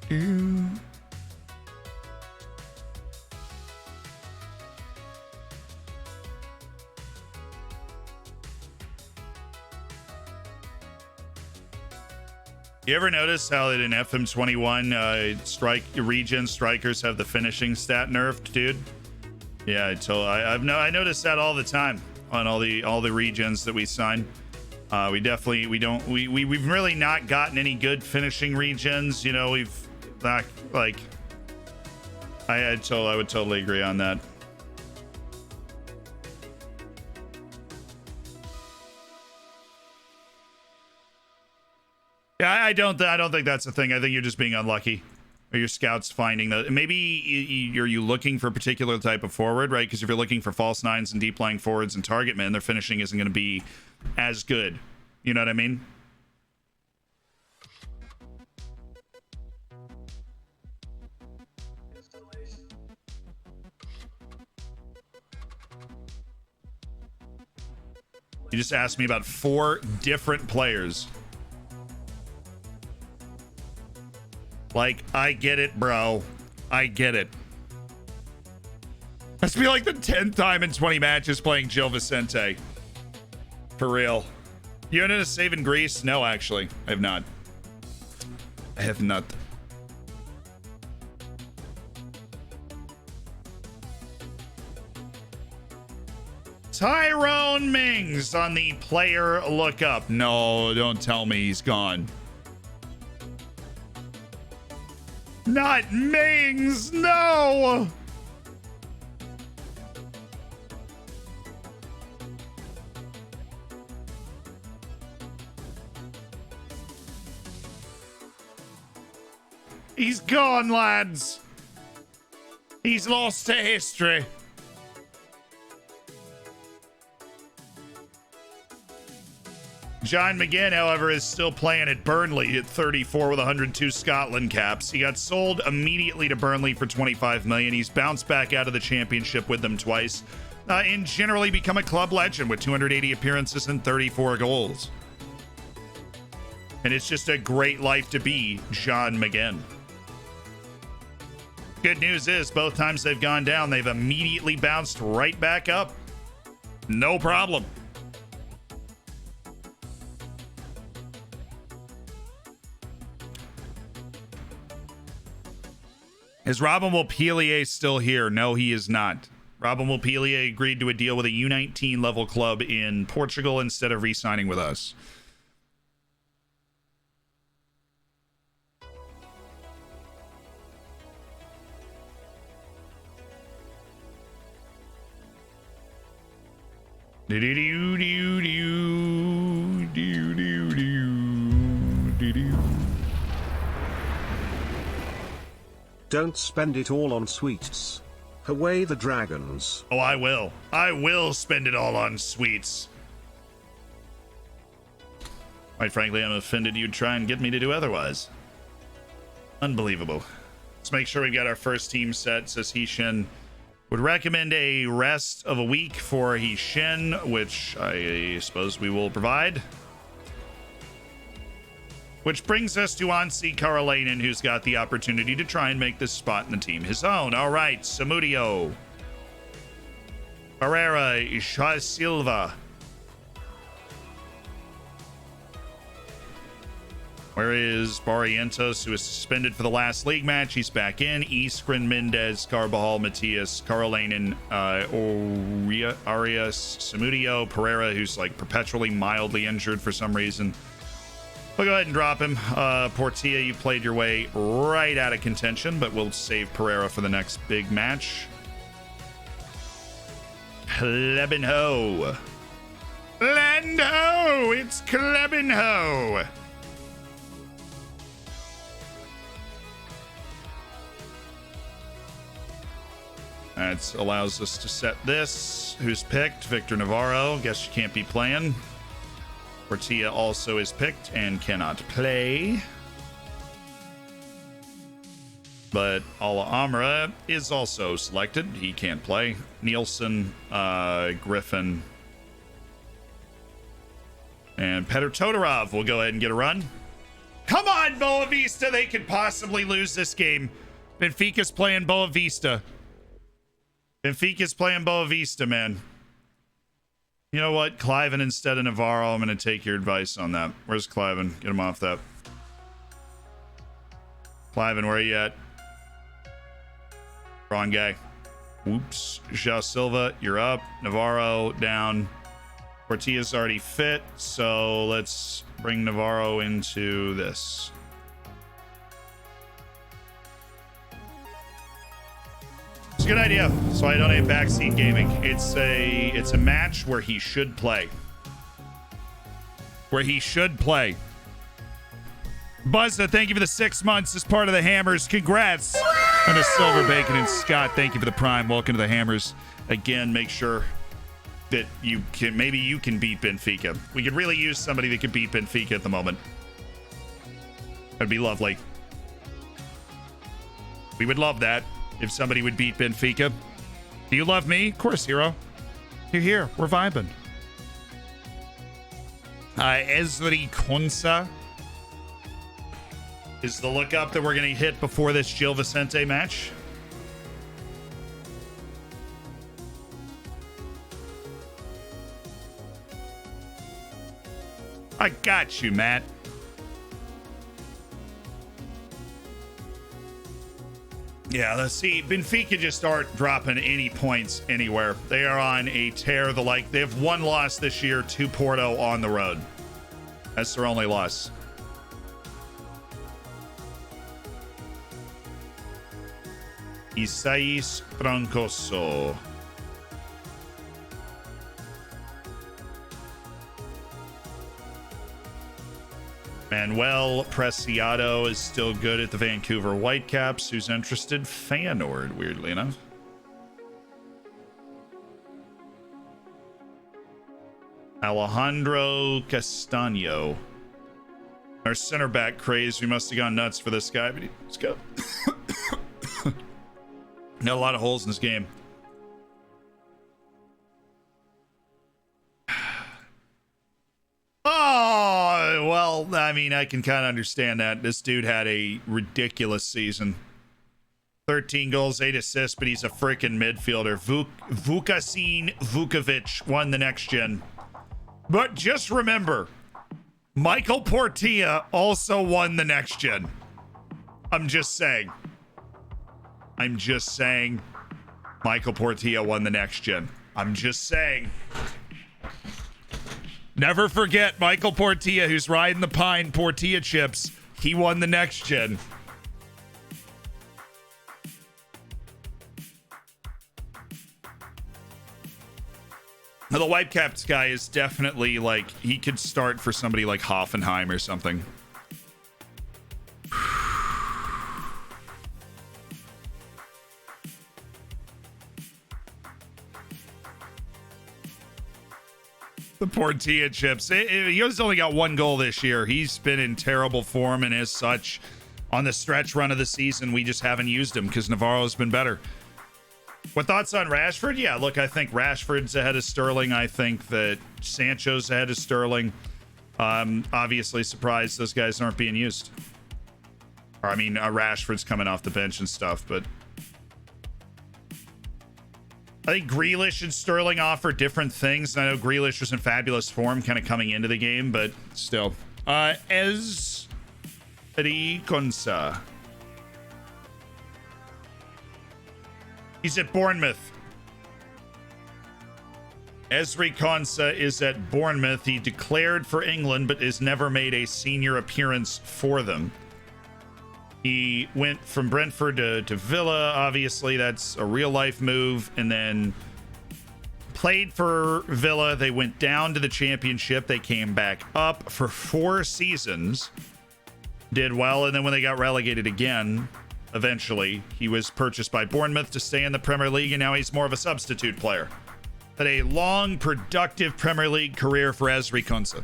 do. You ever notice how that in FM21 strike regen strikers have the finishing stat nerfed, dude? Yeah, I noticed that all the time on all the regens that we sign. We've really not gotten any good finishing regens. You know, we've not, like, I would totally agree on that. Yeah, I don't think that's the thing. I think you're just being unlucky. Or your scouts finding that maybe you looking for a particular type of forward, right? Because if you're looking for false nines and deep lying forwards and target men, their finishing isn't going to be as good. You know what I mean? You just asked me about 4 different players. Like, I get it, bro. I get it. Must be like the 10th time in 20 matches playing Gil Vicente. For real. You ended a save in Greece? No, actually. I have not. I have not. Tyrone Mings on the player lookup. No, don't tell me he's gone. Not Mings, no! He's gone, lads. He's lost to history. John McGinn, however, is still playing at Burnley at 34 with 102 Scotland caps. He got sold immediately to Burnley for 25 million. He's bounced back out of the championship with them twice, and generally become a club legend with 280 appearances and 34 goals. And it's just a great life to be John McGinn. Good news is, both times they've gone down, they've immediately bounced right back up. No problem. Is Robin Wilpelier still here? No, he is not. Robin Wilpelier agreed to a deal with a U19 level club in Portugal instead of re-signing with us. Don't spend it all on sweets. Away the dragons. Oh, I will. I will spend it all on sweets. Quite frankly, I'm offended you'd try and get me to do otherwise. Unbelievable. Let's make sure we've got our first team set. Says Hishin would recommend a rest of a week for Hishin, which I suppose we will provide. Which brings us to Ansi Karolainen, who's got the opportunity to try and make this spot in the team his own. All right, Samudio, Pereira, Isha Silva. Where is Barrientos, who is suspended for the last league match? He's back in. Iskren, Mendez, Carbajal, Matias, Karolainen, Arias, Samudio, Pereira, who's like perpetually mildly injured for some reason. We'll go ahead and drop him. Portilla, you played your way right out of contention, but we'll save Pereira for the next big match. Klebenho. Lando! It's Klebenho! That allows us to set this. Who's picked? Victor Navarro. Guess you can't be playing. Portilla also is picked and cannot play. But Ala Amra is also selected. He can't play. Nielsen, Griffin, and Petr Todorov will go ahead and get a run. Come on, Boavista. They could possibly lose this game. Benfica's playing Boavista. Benfica's playing Boavista, man. You know what? Cliven instead of Navarro. I'm going to take your advice on that. Where's Cliven? Get him off that. Cliven, where are you at? Wrong guy. Oops. Ja Silva, you're up. Navarro down. Portilla's already fit, so let's bring Navarro into this. It's a good idea. So I donate backseat gaming. It's a match where he should play. Where he should play. Buzza, thank you for the 6 months as part of the Hammers. Congrats on a silver bacon. And Scott, thank you for the prime. Welcome to the Hammers. Again, make sure that maybe you can beat Benfica. We could really use somebody that could beat Benfica at the moment. That'd be lovely. We would love that. If somebody would beat Benfica. Do you love me? Of course, hero. You're here. We're vibing. Esri Konsa is the lookup that we're going to hit before this Gil Vicente match. I got you, Matt. Yeah, let's see. Benfica just aren't dropping any points anywhere. They are on a tear. They have one loss this year to Porto on the road. That's their only loss. Isais Brancoso. Manuel Preciado is still good at the Vancouver Whitecaps. Who's interested? Feyenoord, weirdly enough. Alejandro Castaño. Our center back craze. We must have gone nuts for this guy, but he's got a lot of holes in this game. Oh, well, I mean, I can kind of understand that. This dude had a ridiculous season. 13 goals, 8 assists, but he's a freaking midfielder. Vukasin Vukovic won the next gen. But just remember, Michael Portilla also won the next gen. I'm just saying. Michael Portilla won the next gen. I'm just saying. Never forget Michael Portilla, who's riding the pine Portilla chips. He won the next gen. Now, the Whitecaps guy is definitely like, he could start for somebody like Hoffenheim or something. The poor Tia Chips. He's only got one goal this year. He's been in terrible form, and as such, on the stretch run of the season, we just haven't used him because Navarro's been better. What thoughts on Rashford? Yeah, look, I think Rashford's ahead of Sterling. I think that Sancho's ahead of Sterling. Obviously surprised those guys aren't being used. Or, I mean, Rashford's coming off the bench and stuff, but I think Grealish and Sterling offer different things. And I know Grealish was in fabulous form kind of coming into the game, but still. Esri Konsa. He's at Bournemouth. Esri Konsa is at Bournemouth. He declared for England, but has never made a senior appearance for them. He went from Brentford to Villa. Obviously, that's a real-life move. And then played for Villa. They went down to the Championship. They came back up for 4 seasons. Did well, and then when they got relegated again, eventually, he was purchased by Bournemouth to stay in the Premier League, and now he's more of a substitute player. Had a long, productive Premier League career for Esri Konsa.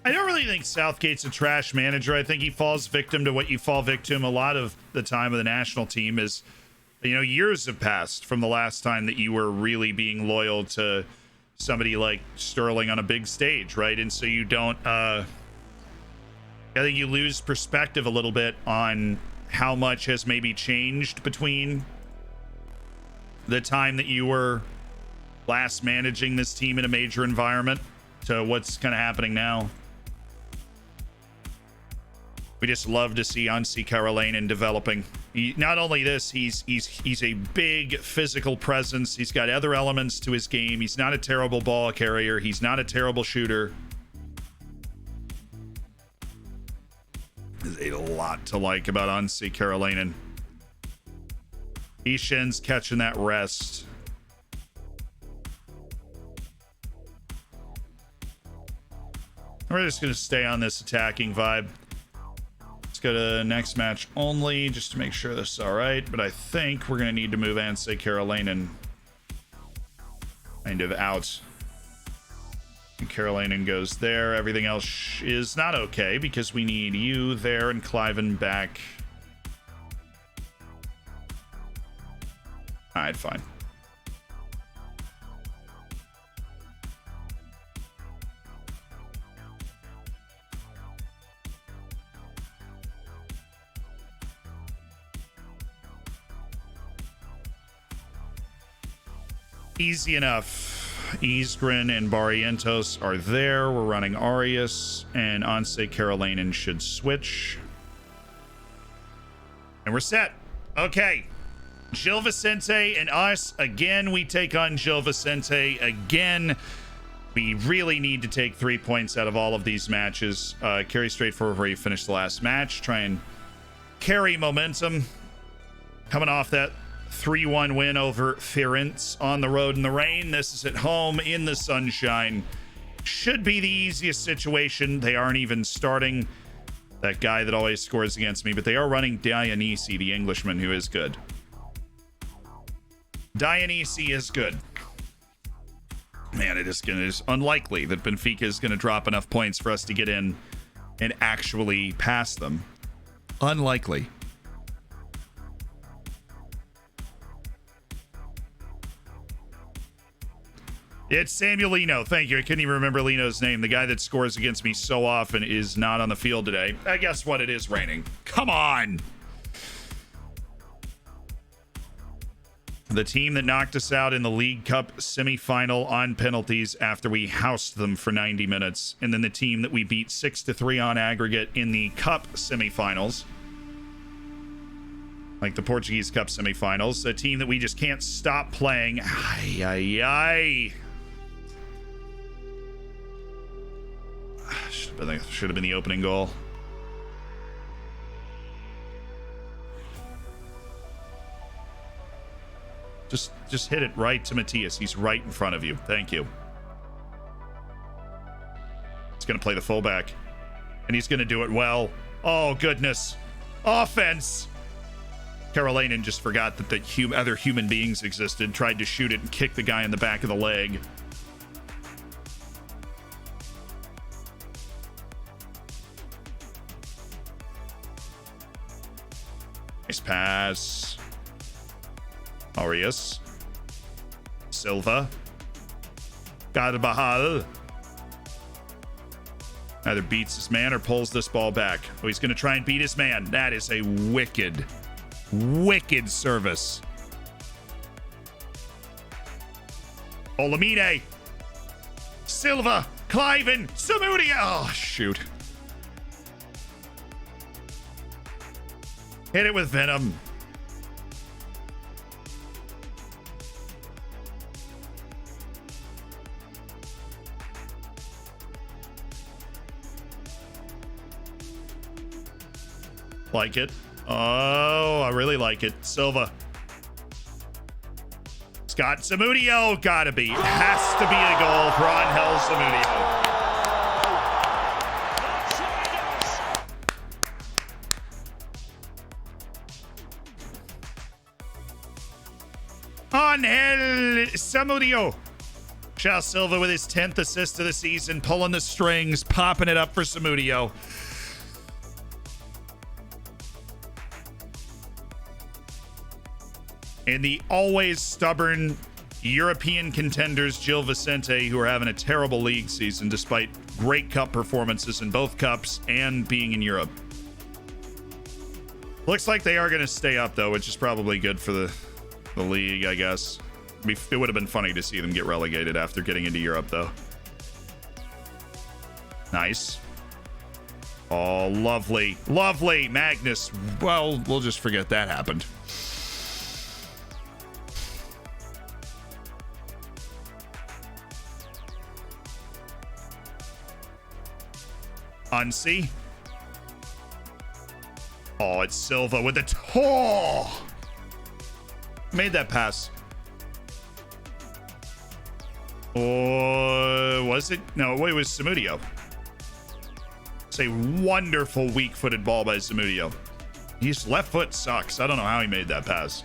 I don't really think Southgate's a trash manager. I think he falls victim to what you fall victim a lot of the time with the national team is, you know, years have passed from the last time that you were really being loyal to somebody like Sterling on a big stage, right? And so you don't, I think you lose perspective a little bit on how much has maybe changed between the time that you were last managing this team in a major environment to what's kind of happening now. We just love to see Anssi Karolainen developing. Not only this, he's a big physical presence. He's got other elements to his game. He's not a terrible ball carrier. He's not a terrible shooter. There's a lot to like about Anssi Karolainen. Ishen's catching that rest. We're just going to stay on this attacking vibe. Go to next match only just to make sure this is all right, but I think we're gonna need to move Anssi Karolainen kind of out, and Karolainen goes there. Everything else is not okay because we need you there and Cliven back. All right, fine. Easy enough. Isgren and Barrientos are there. We're running Arias, and Anssi Karolainen should switch. And we're set. Okay. Gil Vicente and us. Again, we take on Gil Vicente. Again, we really need to take 3 points out of all of these matches. Carry straightforward where you finish the last match. Try and carry momentum. Coming off that 3-1 win over Firenze on the road in the rain. This is at home in the sunshine. Should be the easiest situation. They aren't even starting that guy that always scores against me, but they are running Dionysi, the Englishman, who is good. Dionysi is good. Man, it is unlikely that Benfica is going to drop enough points for us to get in and actually pass them. Unlikely. It's Samuel Lino. Thank you. I couldn't even remember Lino's name. The guy that scores against me so often is not on the field today. Guess what? It is raining. Come on. The team that knocked us out in the League Cup semifinal on penalties after we housed them for 90 minutes. And then the team that we beat 6-3 on aggregate in the Cup semifinals. Like the Portuguese Cup semifinals. A team that we just can't stop playing. Ay, ay, ay. Should have been the opening goal. Just hit it right to Matthias. He's right in front of you. Thank you. He's going to play the fullback. And he's going to do it well. Oh, goodness. Offense. Karolainen just forgot that the other human beings existed, tried to shoot it and kick the guy in the back of the leg. Nice pass. Arias. Silva. Carvajal. Either beats his man or pulls this ball back. Oh, he's going to try and beat his man. That is a wicked service. Olamide. Silva. Cliven. Samudia. Oh, shoot. Hit it with venom. Like it. Oh, I really like it. Silva. Scott Samudio. Gotta be. Has to be a goal for Angel Samudio. Angel Samudio. Charles Silva with his 10th assist of the season, pulling the strings, popping it up for Samudio. And the always stubborn European contenders, Gil Vicente, who are having a terrible league season despite great cup performances in both cups and being in Europe. Looks like they are going to stay up, though, which is probably good for the league, I guess. It would have been funny to see them get relegated after getting into Europe, though. Nice. Oh, lovely. Lovely. Magnus. Well, we'll just forget that happened. Unsee. Oh, it's Silva with the oh! Made that pass. Oh, was it? No, it was Samudio. It's a wonderful weak-footed ball by Samudio. His left foot sucks. I don't know how he made that pass.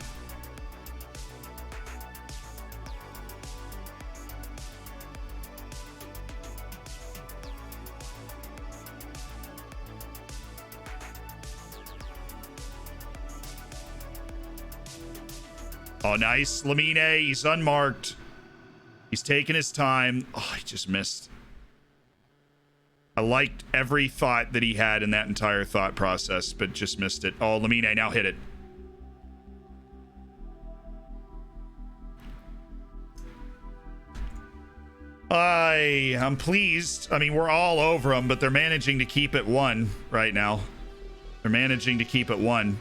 Oh, nice. Lamine, he's unmarked. He's taking his time. Oh, he just missed. I liked every thought that he had in that entire thought process, but just missed it. Oh, Lamine now hit it. I'm pleased. I mean, we're all over them, but they're managing to keep it one right now. They're managing to keep it one.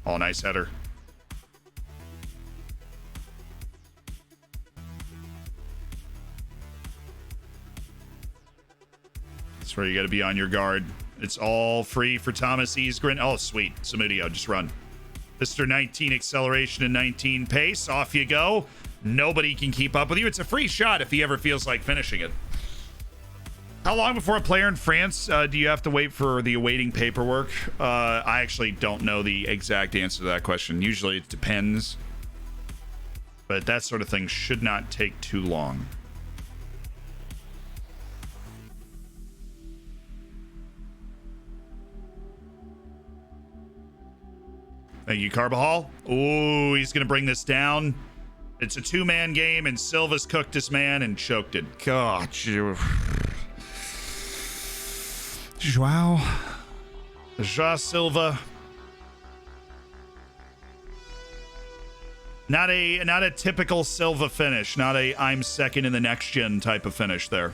Oh, nice header. That's where you got to be on your guard. It's all free for Thomas Isgren. Oh, sweet. Samudio, just run. Mr. 19 acceleration and 19 pace. Off you go. Nobody can keep up with you. It's a free shot if he ever feels like finishing it. How long before a player in France do you have to wait for the awaiting paperwork? I actually don't know the exact answer to that question. Usually it depends. But that sort of thing should not take too long. Thank you, Carbajal. Oh, he's going to bring this down. It's a two-man game, and Silva's cooked his man and choked it. God, Joao Silva. Not a typical Silva finish. Not a I'm second in the next gen type of finish there.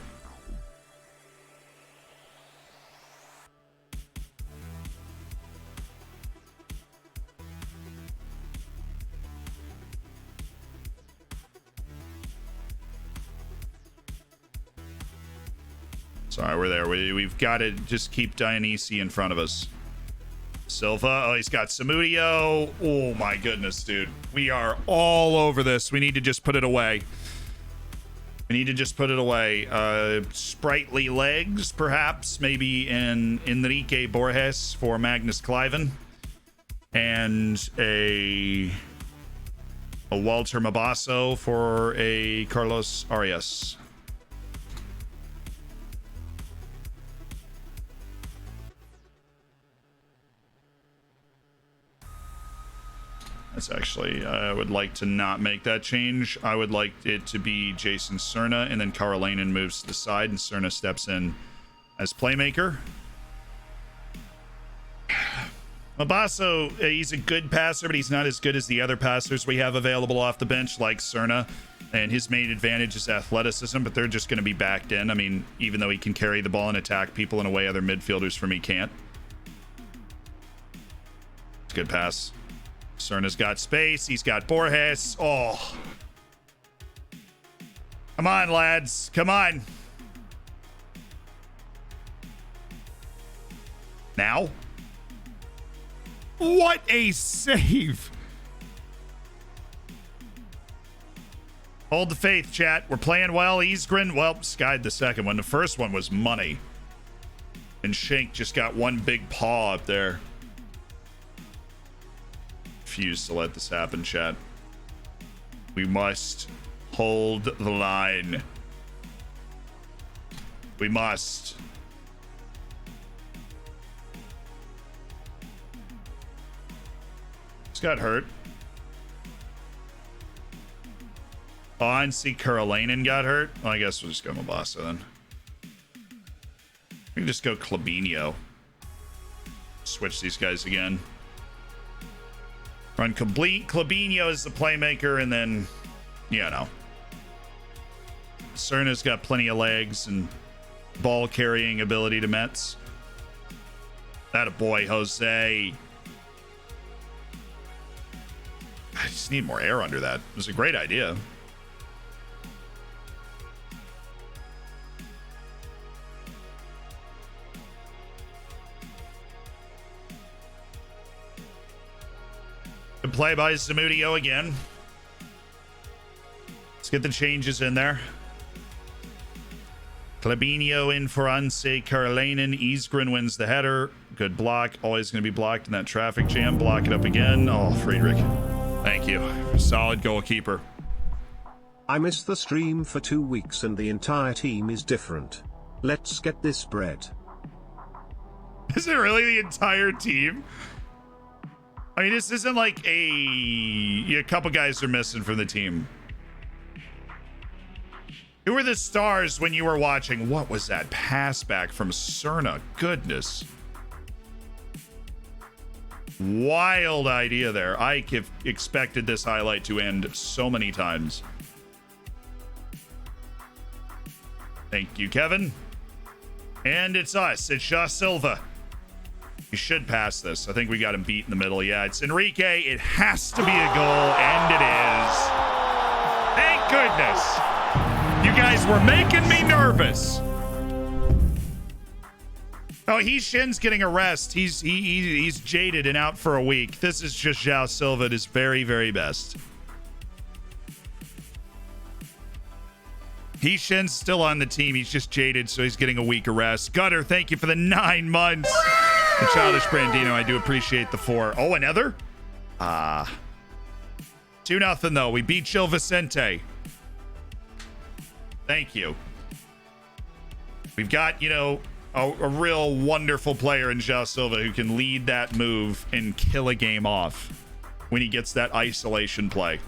Sorry, we're there. We've got to just keep Dionysi in front of us. Silva. Oh, he's got Samudio. Oh, my goodness, dude. We are all over this. We need to just put it away. We need to just put it away. Sprightly legs, perhaps. Maybe an Enrique Borges for Magnus Cliven. And a Walter Mabasso for a Carlos Arias. That's actually, I would like to not make that change. I would like it to be Jason Cerna, and then Karolainen moves to the side, and Cerna steps in as playmaker. Mabasso, he's a good passer, but he's not as good as the other passers we have available off the bench, like Cerna. And his main advantage is athleticism, but they're just going to be backed in. I mean, even though he can carry the ball and attack people in a way other midfielders for me can't. It's a good pass. Cerna's got space. He's got Borges. Oh. Come on, lads. Come on. Now? What a save. Hold the faith, chat. We're playing well. Isgren, well, skied the second one. The first one was money. And Shank just got one big paw up there. Refuse to let this happen, chat. We must hold the line. We must. Just got hurt. Oh, I see Karolainen got hurt. Well, I guess we'll just go Mabasa then. We can just go Klabinho. Switch these guys again. Run complete. Klabinho is the playmaker, and then, you know. Cerna's got plenty of legs and ball carrying ability to Mets. That a boy, Jose. I just need more air under that. It was a great idea. Good play by Zamudio again. Let's get the changes in there. Klabinho in for Anse Karolainen. Isgren wins the header. Good block. Always going to be blocked in that traffic jam. Block it up again. Oh, Friedrich. Thank you. Solid goalkeeper. I missed the stream for 2 weeks and the entire team is different. Let's get this bread. Is it really the entire team? I mean, this isn't like a couple guys are missing from the team. Who were the stars when you were watching? What was that pass back from Cerna? Goodness. Wild idea there. I have expected this highlight to end so many times. Thank you, Kevin. And it's us. It's Shaw Silva. We should pass this. I think we got him beat in the middle. Yeah, it's Enrique. It has to be a goal, and it is. Thank goodness. You guys were making me nervous. Oh, Shin's getting a rest. He's jaded and out for a week. This is just João Silva at his very, very best. Shin's still on the team. He's just jaded, so he's getting a week of rest. Gutter, thank you for the 9 months. The Childish Brandino, I do appreciate the 4. Oh, another? 2-0 though. We beat Gil Vicente. Thank you. We've got, a real wonderful player in João Silva who can lead that move and kill a game off when he gets that isolation play.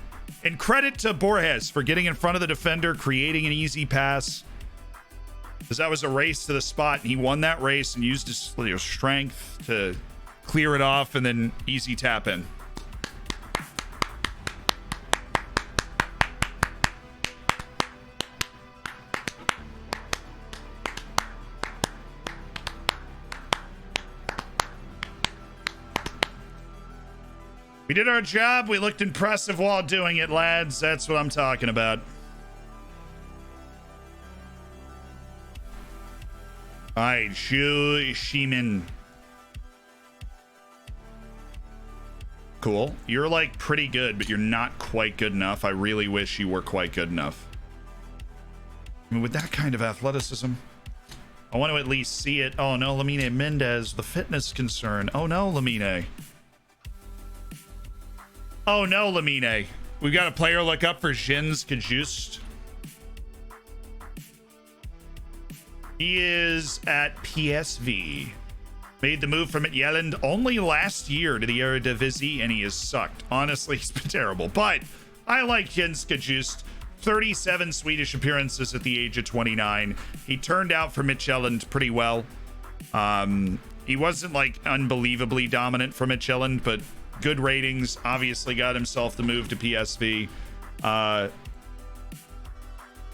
And credit to Borges for getting in front of the defender, creating an easy pass. Because that was a race to the spot, and he won that race and used his strength to clear it off and then easy tap in. We did our job. We looked impressive while doing it, lads. That's what I'm talking about. All right, Shu Shimin. Cool. You're like pretty good, but you're not quite good enough. I really wish you were quite good enough. I mean, with that kind of athleticism, I want to at least see it. Oh no, Lamine Mendez, the fitness concern. Oh no, Lamine. Oh no, Lamine. We've got a player look up for Jens Kajust. He is at PSV. Made the move from Midtjylland only last year to the Eredivisie, and he has sucked. Honestly, he's been terrible. But I like Jens Kajust. 37 Swedish appearances at the age of 29. He turned out for Midtjylland pretty well. He wasn't like unbelievably dominant for Midtjylland, but good ratings. Obviously got himself the move to PSV.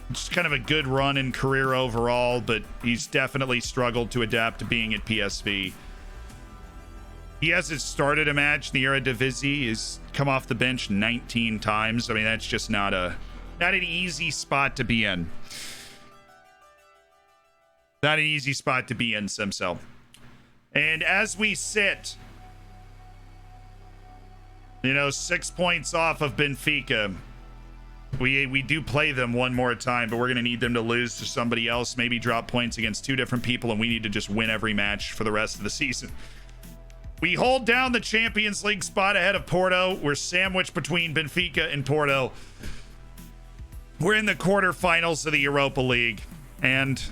Just kind of a good run in career overall, but he's definitely struggled to adapt to being at PSV. He hasn't started a match in the Eredivisie. He's come off the bench 19 times. I mean, that's just not an easy spot to be in. Not an easy spot to be in, Simcell. And as we sit, 6 points off of Benfica. We do play them one more time, but we're going to need them to lose to somebody else, maybe drop points against two different people, and we need to just win every match for the rest of the season. We hold down the Champions League spot ahead of Porto. We're sandwiched between Benfica and Porto. We're in the quarterfinals of the Europa League, and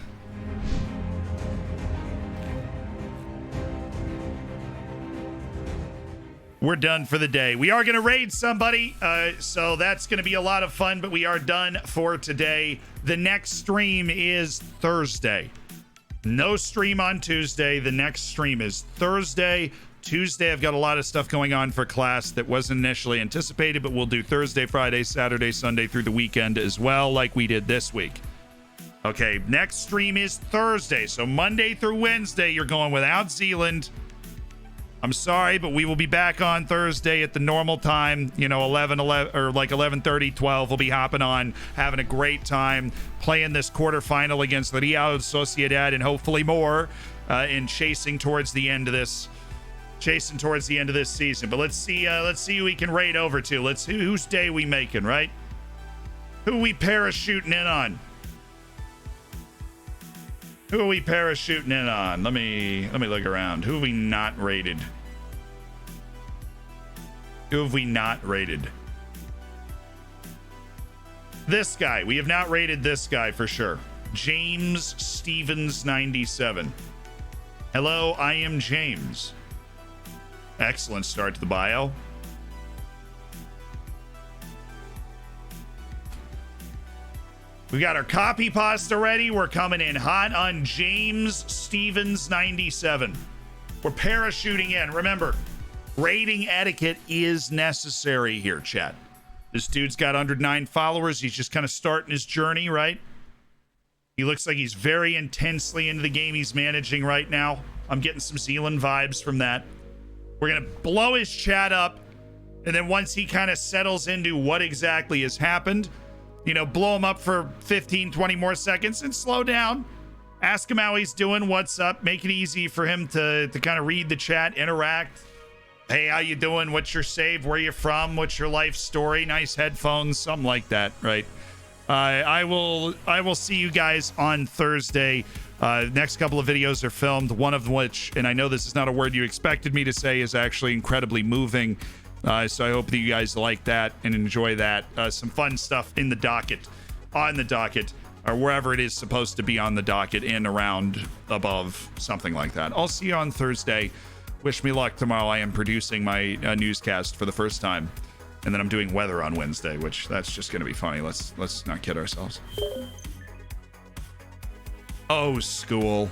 we're done for the day. We are going to raid somebody, so that's going to be a lot of fun, but we are done for today. The next stream is Thursday. No stream on Tuesday. The next stream is Thursday. Tuesday, I've got a lot of stuff going on for class that wasn't initially anticipated, but we'll do Thursday, Friday, Saturday, Sunday through the weekend as well, like we did this week. Okay, next stream is Thursday. So Monday through Wednesday, you're going without Zealand. I'm sorry, but we will be back on Thursday at the normal time, 11 or like 11:30, 12. We'll be hopping on, having a great time, playing this quarterfinal against the Real Sociedad and hopefully more in chasing towards the end of this season. But let's see who we can raid over to. Let's see whose day we making, right? Who we parachuting in on? Who are we parachuting in on? Let me look around. Who have we not rated? Who have we not rated? This guy. We have not rated this guy for sure. James Stevens 97. Hello, I am James. Excellent start to the bio. We got our copy pasta ready. We're coming in hot on James Stevens 97. We're parachuting in. Remember, rating etiquette is necessary here, chat. This dude's got 109 followers. He's just kind of starting his journey, right? He looks like he's very intensely into the game he's managing right now. I'm getting some Zealand vibes from that. We're going to blow his chat up. And then once he kind of settles into what exactly has happened, blow him up for 15, 20 more seconds and slow down. Ask him how he's doing, what's up. Make it easy for him to kind of read the chat, interact. Hey, how you doing? What's your save? Where you from? What's your life story? Nice headphones, something like that, right? I will see you guys on Thursday. Next couple of videos are filmed, one of which, and I know this is not a word you expected me to say, is actually incredibly moving. So I hope that you guys like that and enjoy that. Some fun stuff on the docket, or wherever it is supposed to be on the docket, in, around, above, something like that. I'll see you on Thursday. Wish me luck tomorrow. I am producing my newscast for the first time. And then I'm doing weather on Wednesday, which that's just going to be funny. Let's not kid ourselves. Oh, school.